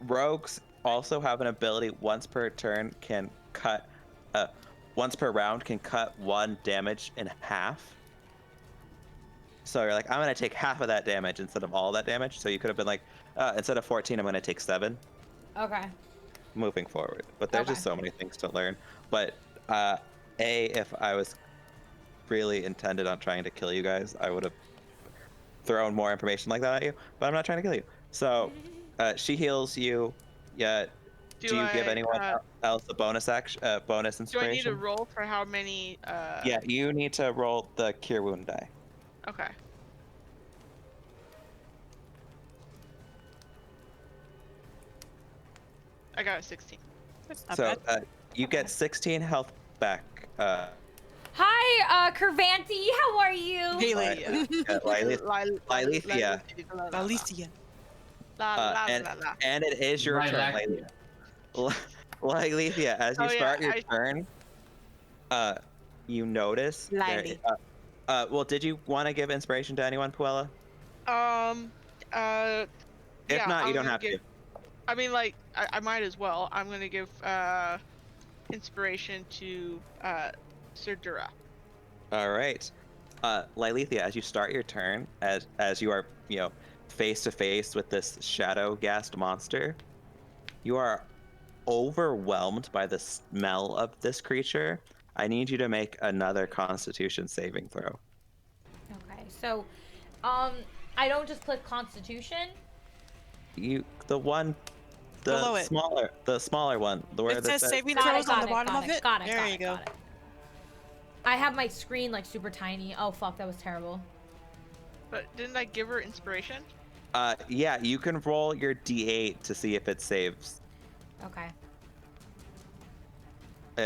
rogues also have an ability once per turn can cut, once per round can cut 1 damage in half. So you're like, I'm gonna take half of that damage instead of all that damage. So you could have been like, instead of 14, I'm gonna take 7. Okay. Moving forward, but there's just so many things to learn. But if I was really intended on trying to kill you guys, I would have thrown more information like that at you. But I'm not trying to kill you. So she heals you. Yeah. Do you give anyone else a bonus action, bonus inspiration? Do I need to roll for how many? Yeah, you need to roll the cure wound die. Okay. I got a 16. So you get 16 health back. Hi, Curvanti. How are you? Lilithia. And it is your turn, Lilithia. As you start your turn, you notice. Well, did you want to give inspiration to anyone, Puella? If not, you don't have to. I mean, like, I might as well. I'm gonna give inspiration to Serdura. All right, Lilithia. As you start your turn, as you are, face to face with this shadow ghast monster, you are overwhelmed by the smell of this creature. I need you to make another Constitution saving throw. Okay, so, I don't just click Constitution. The smaller one, where it says saving Got throws it, on the bottom of it. Got it. There you go. Got it. I have my screen like super tiny. Oh fuck, that was terrible. But didn't I give her inspiration? Yeah, you can roll your D8 to see if it saves. Okay.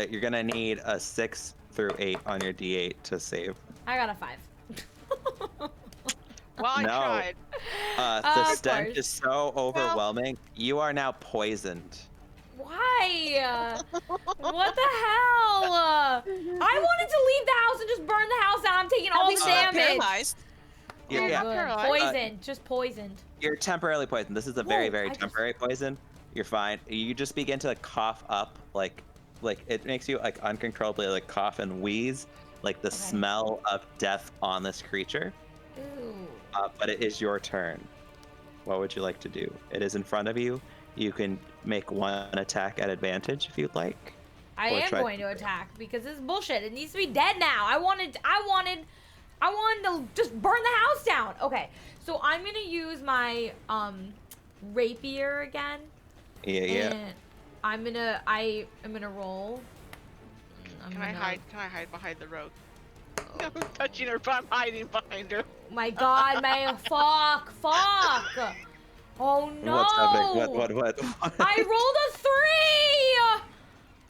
You're gonna need a 6 through 8 on your D8 to save. I got a 5. Well, I tried. The stench is so overwhelming. You are now poisoned. Why? What the hell? I wanted to leave the house and just burn the house down. I'm taking all the damage. Paralyzed. Yeah. Poisoned. Just poisoned. You're temporarily poisoned. This is a very, very temporary poison. You're fine. You just begin to cough up, like it makes you like uncontrollably like cough and wheeze, like the smell of death on this creature. Ooh. But it is your turn. What would you like to do? It is in front of you. You can make 1 attack at advantage if you'd like. I am going to attack because this is bullshit. It needs to be dead now. I wanted to just burn the house down. Okay, so I'm gonna use my rapier again. Yeah. And I am gonna roll. Can I hide behind the rogue? I'm touching her, but I'm hiding behind her. My God, fuck. Oh no! What's happening? What? I rolled a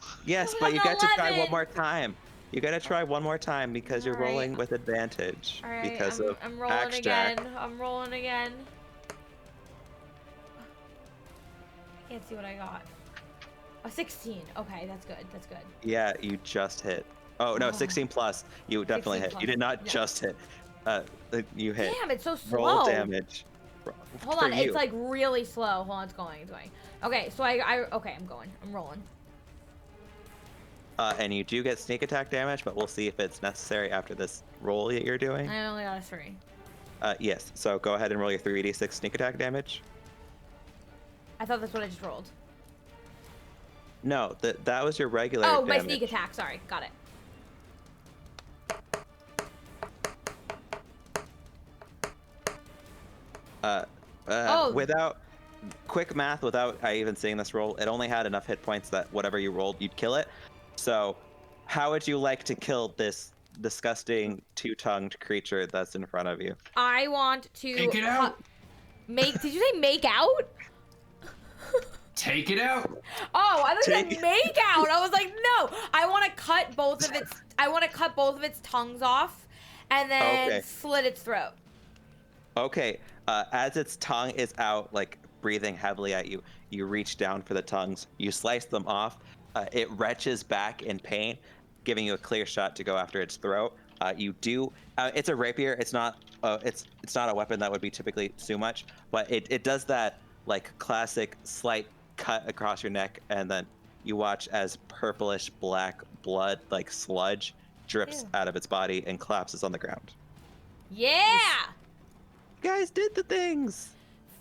3. Yes, but you got to try one more time. You got to try one more time because you're rolling with advantage. All right, because I'm rolling again. I'm rolling again. I can't see what I got. A 16. Okay, that's good. That's good. Yeah, you just hit. Oh no, 16 plus. You definitely hit. You did not just hit. You hit. Damn, it's so slow. Roll damage. Hold on, it's like really slow. Hold on, it's going. Okay, so okay, I'm going. I'm rolling. And you do get sneak attack damage, but we'll see if it's necessary after this roll that you're doing. I only got a 3. Yes, so go ahead and roll your 3d6 sneak attack damage. I thought that's what I just rolled. No, that was your regular damage. My sneak attack. Sorry, got it. Without quick math, without even seeing this roll, it only had enough hit points that whatever you rolled, you'd kill it. So, how would you like to kill this disgusting two-tongued creature that's in front of you? I want to take it out. Did you say make out? Take it out. Oh, I thought you said make out. I was like, no. I want to cut both of its tongues off, and then slit its throat. Okay. As its tongue is out, like breathing heavily at you, you reach down for the tongues. You slice them off. It retches back in pain, giving you a clear shot to go after its throat. You do. It's a rapier. It's not. It's not a weapon that would be typically too much, but it does that like classic slight cut across your neck, and then you watch as purplish black blood, like sludge, drips out of its body and collapses on the ground. Yeah. You guys did the things.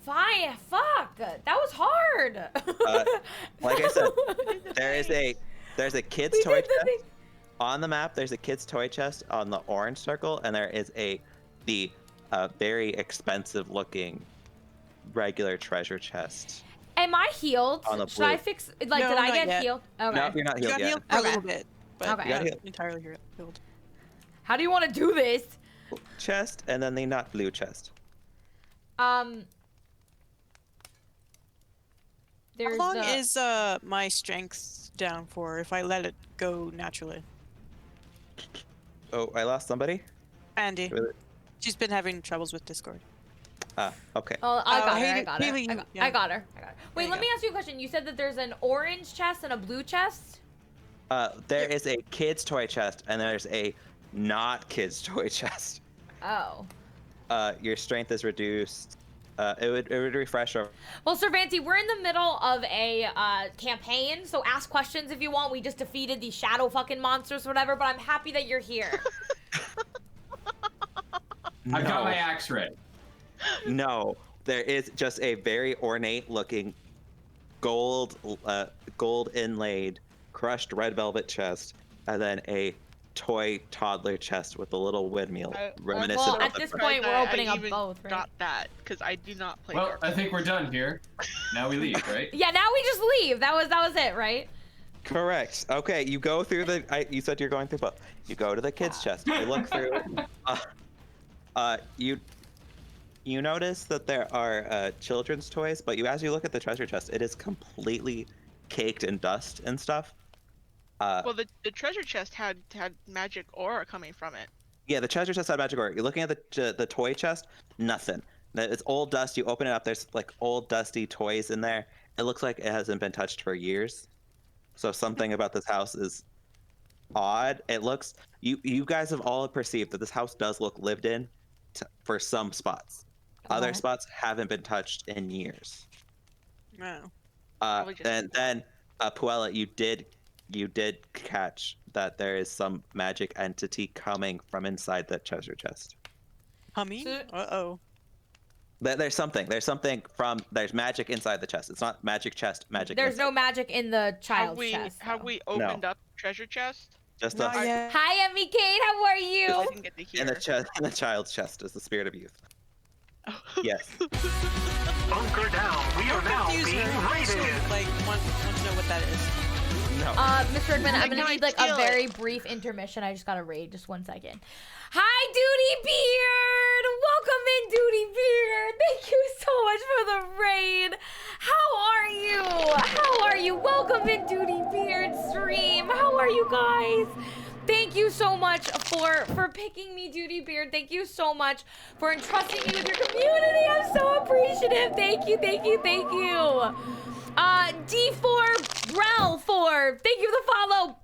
Fine. Fuck. That was hard. Like I said, there's a kid's toy chest on the map. There's a kid's toy chest on the orange circle, and there is the very expensive looking regular treasure chest. Am I healed? Should I fix? Like, no, did I get yet. healed? Okay. No, you're not healed you got yet. healed for a little bit, but Okay. you're not entirely healed. How do you want to do this? Chest, and then the not blue chest. There's How long is my strength down for if I let it go naturally? Oh, I lost somebody? Andy. She's been having troubles with Discord. Okay. Oh, I got her. I got her. Wait, let me ask you a question. You said that there's an orange chest and a blue chest? There is a kid's toy chest, and there's a not kid's toy chest. Oh. Your strength is reduced. It would refresh. Well, Sir Vancy, we're in the middle of a campaign, so ask questions if you want. We just defeated these shadow fucking monsters or whatever, but I'm happy that you're here. I've got my axe ready. No, there is just a very ornate looking gold inlaid crushed red velvet chest, and then a toy toddler chest with a little windmill reminiscent well, at this point we're opening up both, right? Got that because I do not play. Well, I think we're done here. Now we leave, right? Yeah, now we just leave. That was it, right? Correct. Okay, you go through you said you're going through both. You go to the kids' chest. You look through. You notice that there are children's toys, but as you look at the treasure chest, it is completely caked in dust and stuff. Well, the treasure chest had magic aura coming from it. Yeah, the treasure chest had magic aura. You're looking at the toy chest, nothing. It's old dust. You open it up, there's like old dusty toys in there. It looks like it hasn't been touched for years. So something about this house is odd. It looks, you guys have all perceived that this house does look lived in for some spots. Other spots haven't been touched in years. No. And then Puella, you did catch that there is some magic entity coming from inside that treasure chest. Humming? Uh-oh. There's magic inside the chest. It's not magic chest, magic. There's no magic in the child's chest. Have we opened up treasure chest? Just Not yet. Hi, Emmy Kate. How are you? I didn't get to hear. in the child's chest is the spirit of youth. Yes. Bunker down. We are now being raided. Like, want to know what that is. No. Mr. Redman, I'm gonna need like a very brief intermission. I just got to raid. Just 1 second. Hi, Duty Beard. Welcome in, Duty Beard. Thank you so much for the raid. How are you? How are you? Welcome in, Duty Beard stream. How are you guys? Thank you so much for picking me, Duty Beard. Thank you so much for entrusting me with your community. I'm so appreciative. Thank you, thank you, thank you. D4 Brel4, thank you for the follow.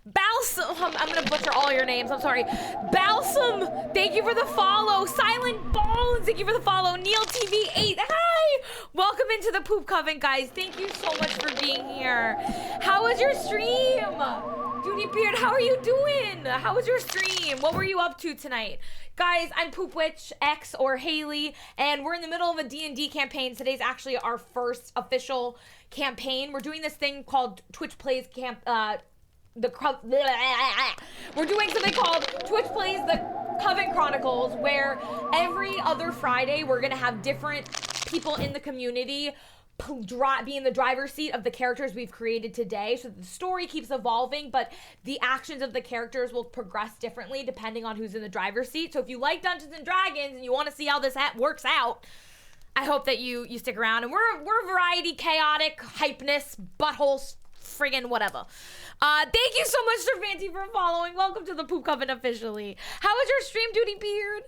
Balsam, I'm gonna butcher all your names, I'm sorry. Balsam, thank you for the follow. Silent Bones, thank you for the follow. Neil TV8, hi! Welcome into the Poop Coven, guys. Thank you so much for being here. How was your stream? Duty Beard, how are you doing? How was your stream? What were you up to tonight? Guys, I'm Poop Witch X or Haley, and we're in the middle of a D&D campaign. Today's actually our first official campaign. We're doing this thing called Twitch Plays We're doing something called Twitch Plays the Coven Chronicles, where every other Friday we're gonna have different people in the community be in the driver's seat of the characters we've created today. So the story keeps evolving, but the actions of the characters will progress differently depending on who's in the driver's seat. So if you like Dungeons and Dragons and you want to see how this works out, I hope that you stick around. And we're variety, chaotic, hypeness, butthole, friggin' whatever. Thank you so much, Servanti, for following. Welcome to the Poop Coven officially. How was your stream, Duty Beard?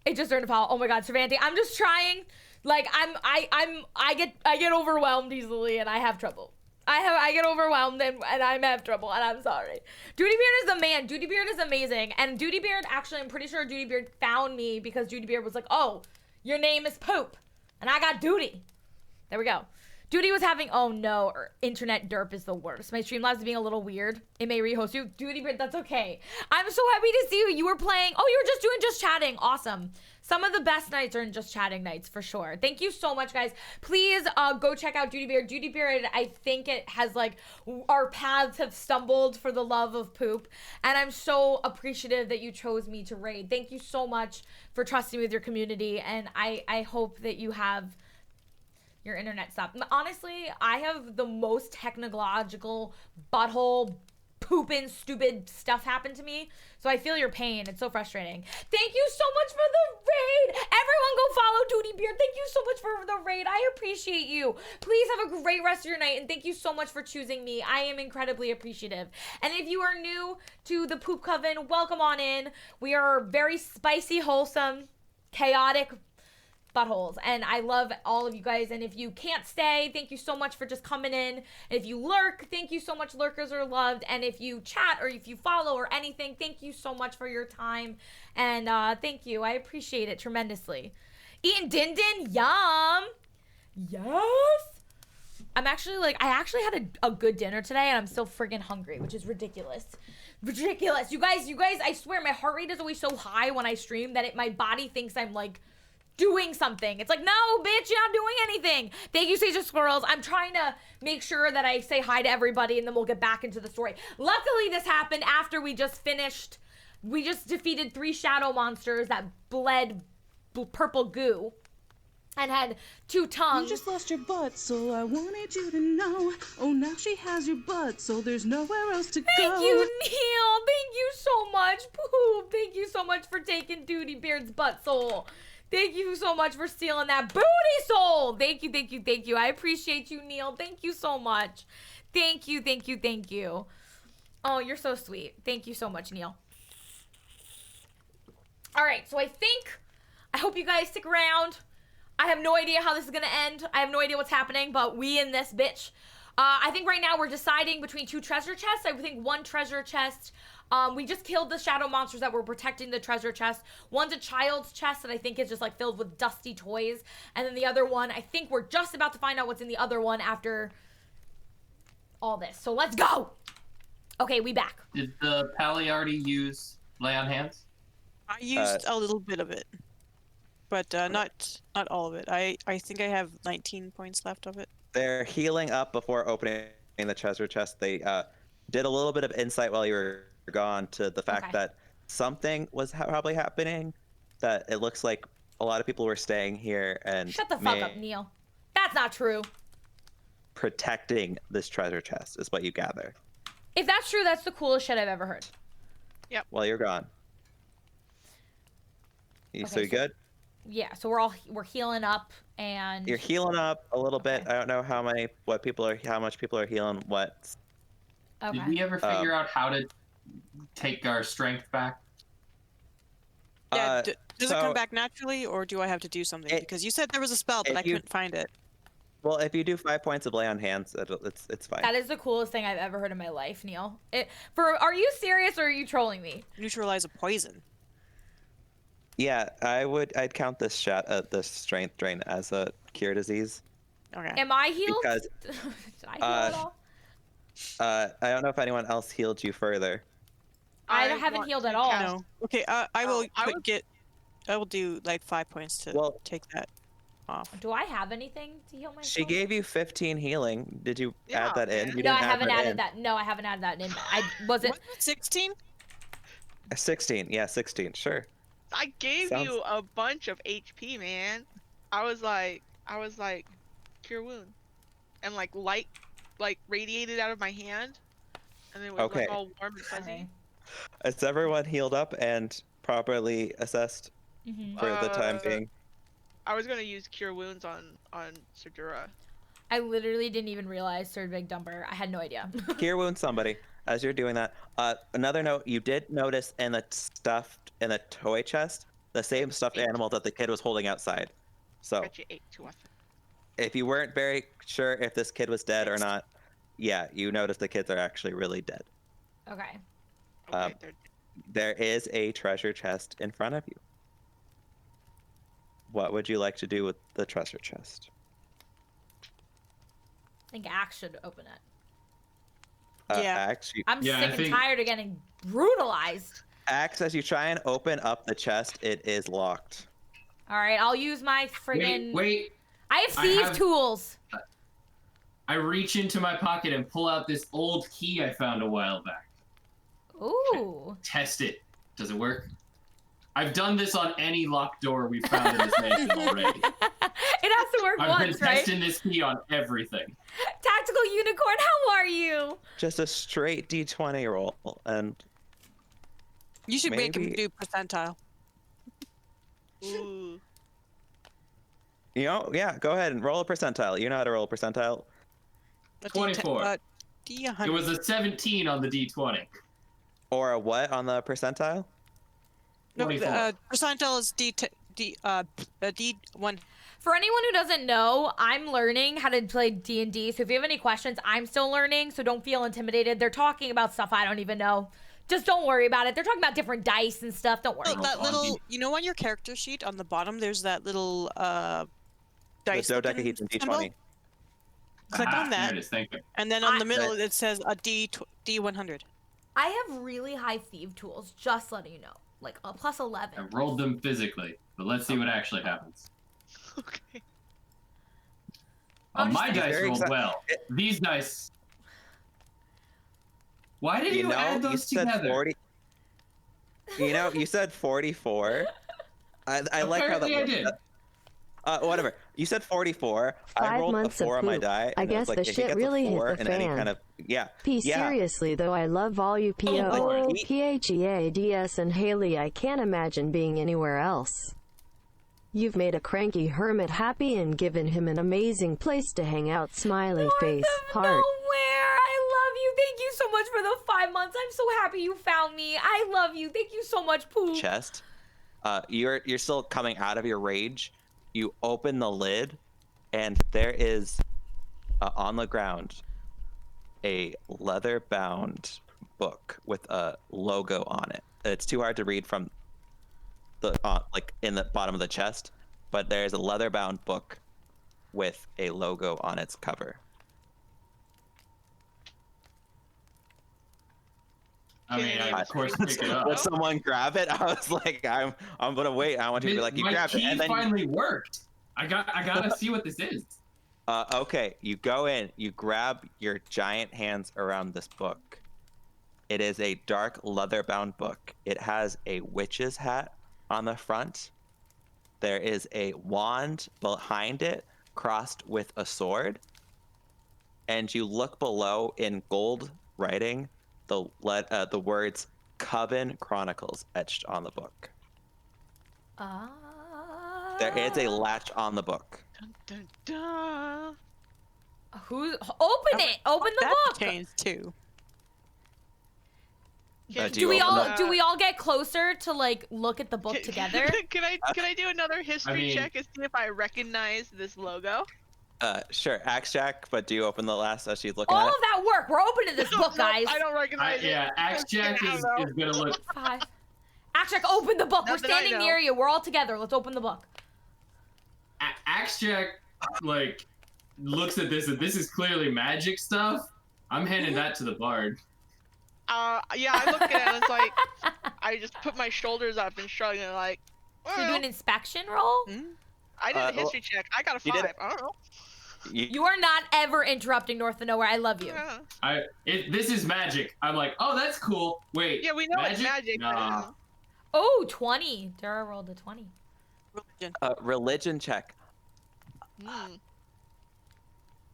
It just turned to follow. Oh my God, Servanti, I'm just trying. Like I get overwhelmed easily and I have trouble. I get overwhelmed and I have trouble and I'm sorry. Duty Beard is the man. Duty Beard is amazing. And Duty Beard, actually, I'm pretty sure Duty Beard found me because Duty Beard was like, oh, your name is Poop. And I got Duty. There we go. Duty was having, oh no, internet derp is the worst. My Streamlabs is being a little weird. It may rehost you. Duty Beard, that's okay. I'm so happy to see you. You were playing, oh, you were just doing just chatting. Awesome. Some of the best nights are in just chatting nights for sure. Thank you so much, guys. Please go check out Duty Beard. Duty Beard, I think it has like, our paths have stumbled for the love of poop. And I'm so appreciative that you chose me to raid. Thank you so much for trusting with your community. And I hope that you have your internet stopped. Honestly, I have the most technological butthole pooping stupid stuff happen to me, so I feel your pain. It's so frustrating. Thank you so much for the raid. Everyone go follow Duty Beard. Thank you so much for the raid. I appreciate you. Please have a great rest of your night, and thank you so much for choosing me. I am incredibly appreciative. And if you are new to the Poop Coven, welcome on in. We are very spicy, wholesome, chaotic buttholes, and I love all of you guys. And if you can't stay, thank you so much for just coming in. And if you lurk, thank you so much. Lurkers are loved. And if you chat or if you follow or anything, thank you so much for your time. And thank you. I appreciate it tremendously. Eating din din, yum. Yes. I'm actually like, I actually had a good dinner today, and I'm still friggin' hungry, which is ridiculous. Ridiculous. You guys, I swear my heart rate is always so high when I stream that my body thinks I'm like doing something. It's like, no, bitch, you're not doing anything. Thank you, Sage of Squirrels. I'm trying to make sure that I say hi to everybody, and then we'll get back into the story. Luckily, this happened after we just defeated 3 shadow monsters that bled purple goo and had 2 tongues. You just lost your butt, so I wanted you to know. Oh, now she has your butt, so there's nowhere else to go. Thank you, Neil. Thank you so much. Poop. Thank you so much for taking Duty Beard's butt soul. Thank you so much for stealing that booty soul. Thank you, thank you, thank you. I appreciate you, Neil. Thank you so much. Thank you, thank you, thank you. Oh, you're so sweet. Thank you so much, Neil. All right, so I hope you guys stick around. I have no idea how this is going to end. I have no idea what's happening, but we in this bitch. I think right now we're deciding between 2 treasure chests. I think 1 treasure chest. We just killed the shadow monsters that were protecting the treasure chest. One's a child's chest that I think is just like filled with dusty toys. And then the other one, I think we're just about to find out what's in the other one after all this. So let's go. Okay, we back. Did the Pally already use Lay on Hands? I used a little bit of it, but not all of it. I think I have 19 points left of it. They're healing up before opening the treasure chest. They did a little bit of insight while you were gone to the fact that something was probably happening, that it looks like a lot of people were staying here and shut the fuck up, Neil. That's not true. Protecting this treasure chest is what you gather. If that's true, that's the coolest shit I've ever heard. Yep. While you're gone. So you good? Yeah, so we're healing up, and you're healing up a little bit. I don't know how much people are healing what. Okay. Did we ever figure out how to take our strength back? Yeah, does it come back naturally, or do I have to do something? Because you said there was a spell, but I couldn't find it. Well, if you do 5 points of Lay on Hands, it's fine. That is the coolest thing I've ever heard in my life, Neil. Are you serious, or are you trolling me? Neutralize a poison. Yeah, I'd count this strength drain as a cure disease. Okay. Am I healed? Because did I heal at all? I don't know if anyone else healed you further. I haven't want healed to at all. cast- No. Okay. I will I I will do like 5 points to Well- take that off. Do I have anything to heal myself? She gave you 15 healing. Did you Yeah, add that in? man. You No, didn't I add haven't added in. that. No, I haven't added that in. I wasn't. Wasn't it 16? 16. Yeah, 16. Sure. I gave Sounds- you a bunch of HP, man. I was like, cure wound, and like light, like radiated out of my hand, and it was Okay. like all warm and fuzzy. Okay. Is everyone healed up and properly assessed Mm-hmm. for the time Uh, being? I was gonna use cure wounds on Serdura. I literally didn't even realize Sir Big Dumper. I had no idea. Cure wound somebody as you're doing that. Another note, you did notice in the toy chest, the same stuffed animal that the kid was holding outside. So Got you 8 to weapon. if you weren't very sure if this kid was dead or not, yeah, you noticed the kids are actually really dead. Okay. Okay, they're There is a treasure chest in front of you. What would you like to do with the treasure chest? I think Axe should open it. Yeah. I'm Yeah, I sick and think- tired of getting brutalized. Axe, as you try and open up the chest, it is locked. All right, I'll use my friggin'. Wait. I have I thief have- tools. I reach into my pocket and pull out this old key I found a while back. Ooh. Test it. Does it work? I've done this on any locked door we've found in this mansion already. It has to work I've been once, right? testing this key on everything. Tactical Unicorn, how are you? Just a straight D20 roll, and You should make him Maybe- do percentile. ooh. you know, yeah, go ahead and roll a percentile. You know how to roll a percentile. A 24. D100. It was a 17 on the D20. Or a what on the percentile? No, 24. percentile is D1. For anyone who doesn't know, I'm learning how to play D&D. So if you have any questions, I'm still learning. So don't feel intimidated. They're talking about stuff I don't even know. Just don't worry about it. They're talking about different dice and stuff. Don't worry. Oh, that little, you know, on your character sheet on the bottom, there's that little dice. The looking dodecahedron symbol. D20. Click on that, There it is, thank you. and then on the middle Right. it says a D100. I have really high thief tools, just letting you know. Like a plus 11. I rolled them physically, but let's see what actually happens. Okay. I'm My just- dice Very rolled exci- well. These dice. Why did you add you those said together? 40. You know, you said 44. I like how that Apparently I works. did. Whatever. You said 44. I 5 rolled a months of 4 on my poop. die. I and it was guess like, the if he shit gets a really hit 4 the in any fan. kind of P, yeah. seriously though, I love all you Lord. PHEADS and Haley. I can't imagine being anywhere else. You've made a cranky hermit happy and given him an amazing place to hang out. Smiley face, heart. Nowhere. I love you. Thank you so much for the 5 months. I'm so happy you found me. I love you. Thank you so much, Pooh. chest. You're still coming out of your rage. You open the lid, and there is on the ground a leather-bound book with a logo on it. It's too hard to read from the like in the bottom of the chest, but there's a leather-bound book with a logo on its cover. I mean, I of course pick it up. Would someone grab it? I was like, I'm gonna wait. I want you to be like, you My grabbed it, key and then finally worked. I gotta see what this is. okay, you go in, you grab your giant hands around this book. It is a dark leather-bound book. It has a witch's hat on the front. There is a wand behind it, crossed with a sword. And you look below in gold writing, the words Coven Chronicles etched on the book. There is a latch on the book. Dun, dun, dun. Open it. Open the that book. changed too. Do we all get closer to like look at the book Can- together? Can I do another history check and see if I recognize this logo? Sure, Axe Jack, but do you open the last as she's looking All at of it? that work. We're opening this book, No, guys. I don't recognize it. Yeah, Axe Jack I is don't know. gonna look. 5. Action, open the book. We're Not that I standing know. near you. We're all together. Let's open the book. Axe Jack like looks at this, and this is clearly magic stuff. I'm handing that to the bard. Yeah, I look at it and it's like, I just put my shoulders up and shrug and like, So do well, an inspection roll? I did a well, history check. I got a you did 5. I don't know. You are not ever interrupting North of Nowhere. I love you. Yeah. This is magic. I'm like, oh, that's cool. Wait. Yeah, we know it's magic. But, Nah. Oh, 20. Dara rolled a 20. Religion. Religion check.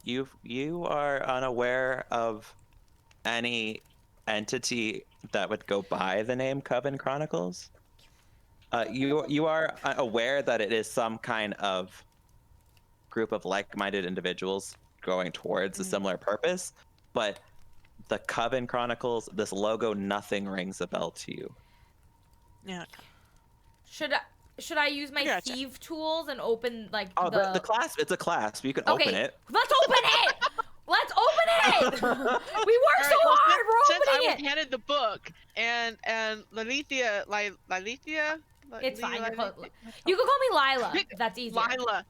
You are unaware of any entity that would go by the name Coven Chronicles. You are aware that it is some kind of group of like-minded individuals going towards a similar purpose, but the Coven Chronicles, this logo, nothing rings a bell to you. Yeah. Should I use my Gotcha. thief tools and open like The clasp, it's a clasp. You can Okay, open it. let's open it. Let's open it. We worked All so right, well, hard. We're since I opening was it. handed the book and Lilithia, It's fine. You can call me Lila. If that's easier.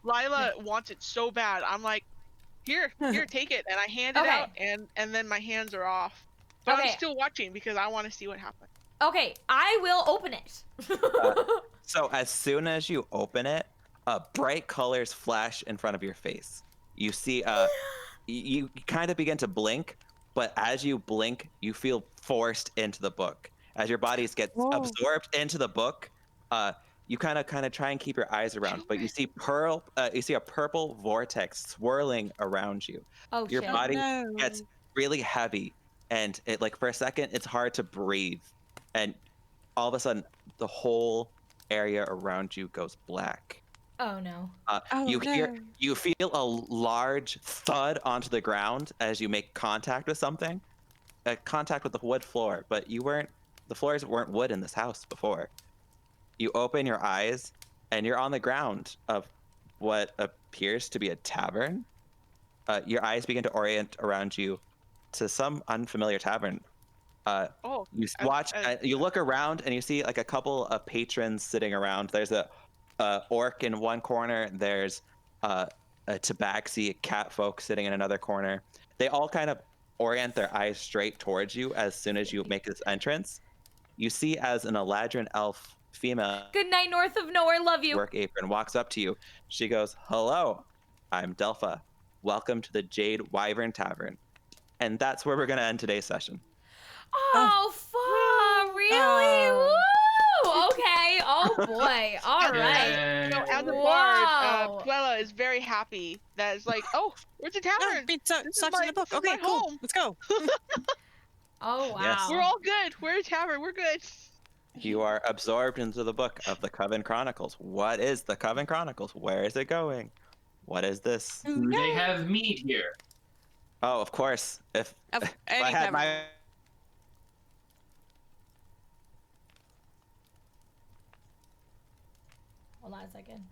Lila wants it so bad. I'm like, here, take it, and I hand it out, and then my hands are off. But I'm still watching because I want to see what happens. Okay, I will open it. So as soon as you open it, bright colors flash in front of your face. You see, you kind of begin to blink, but as you blink, you feel forced into the book. As your bodies get absorbed into the book, you kind of try and keep your eyes around, but you see a purple vortex swirling around you. Oh, your shit. body gets really heavy, and it for a second it's hard to breathe, and all of a sudden the whole area around you goes black. Oh no. You feel a large thud onto the ground as you make contact with something, contact with the wood floor, but the floors weren't wood in this house before. You open your eyes and you're on the ground of what appears to be a tavern. Your eyes begin to orient around you to some unfamiliar tavern. You look around and you see like a couple of patrons sitting around. There's a orc in one corner. There's a tabaxi, cat folk sitting in another corner. They all kind of orient their eyes straight towards you as soon as you make this entrance. You see as an Eladrin elf female. Good night, North of Nowhere. Love you. Work apron walks up to you. She goes, "Hello, I'm Delpha. Welcome to the Jade Wyvern Tavern." And that's where we're going to end today's session. Oh, fuck. Really? Woo! Okay. Oh, boy. All right. So as a bard, Puella is very happy that it's like, oh, where's the tavern? Sucks in the book. Okay, cool. Home. Let's go. Oh, wow. Yes. We're all good. We're a tavern. We're good. You are absorbed into the book of the Coven Chronicles. What is the Coven Chronicles? Where is it going? What is this? Do they have meat here? Oh, of course. If I had tavern. my... Hold on a second.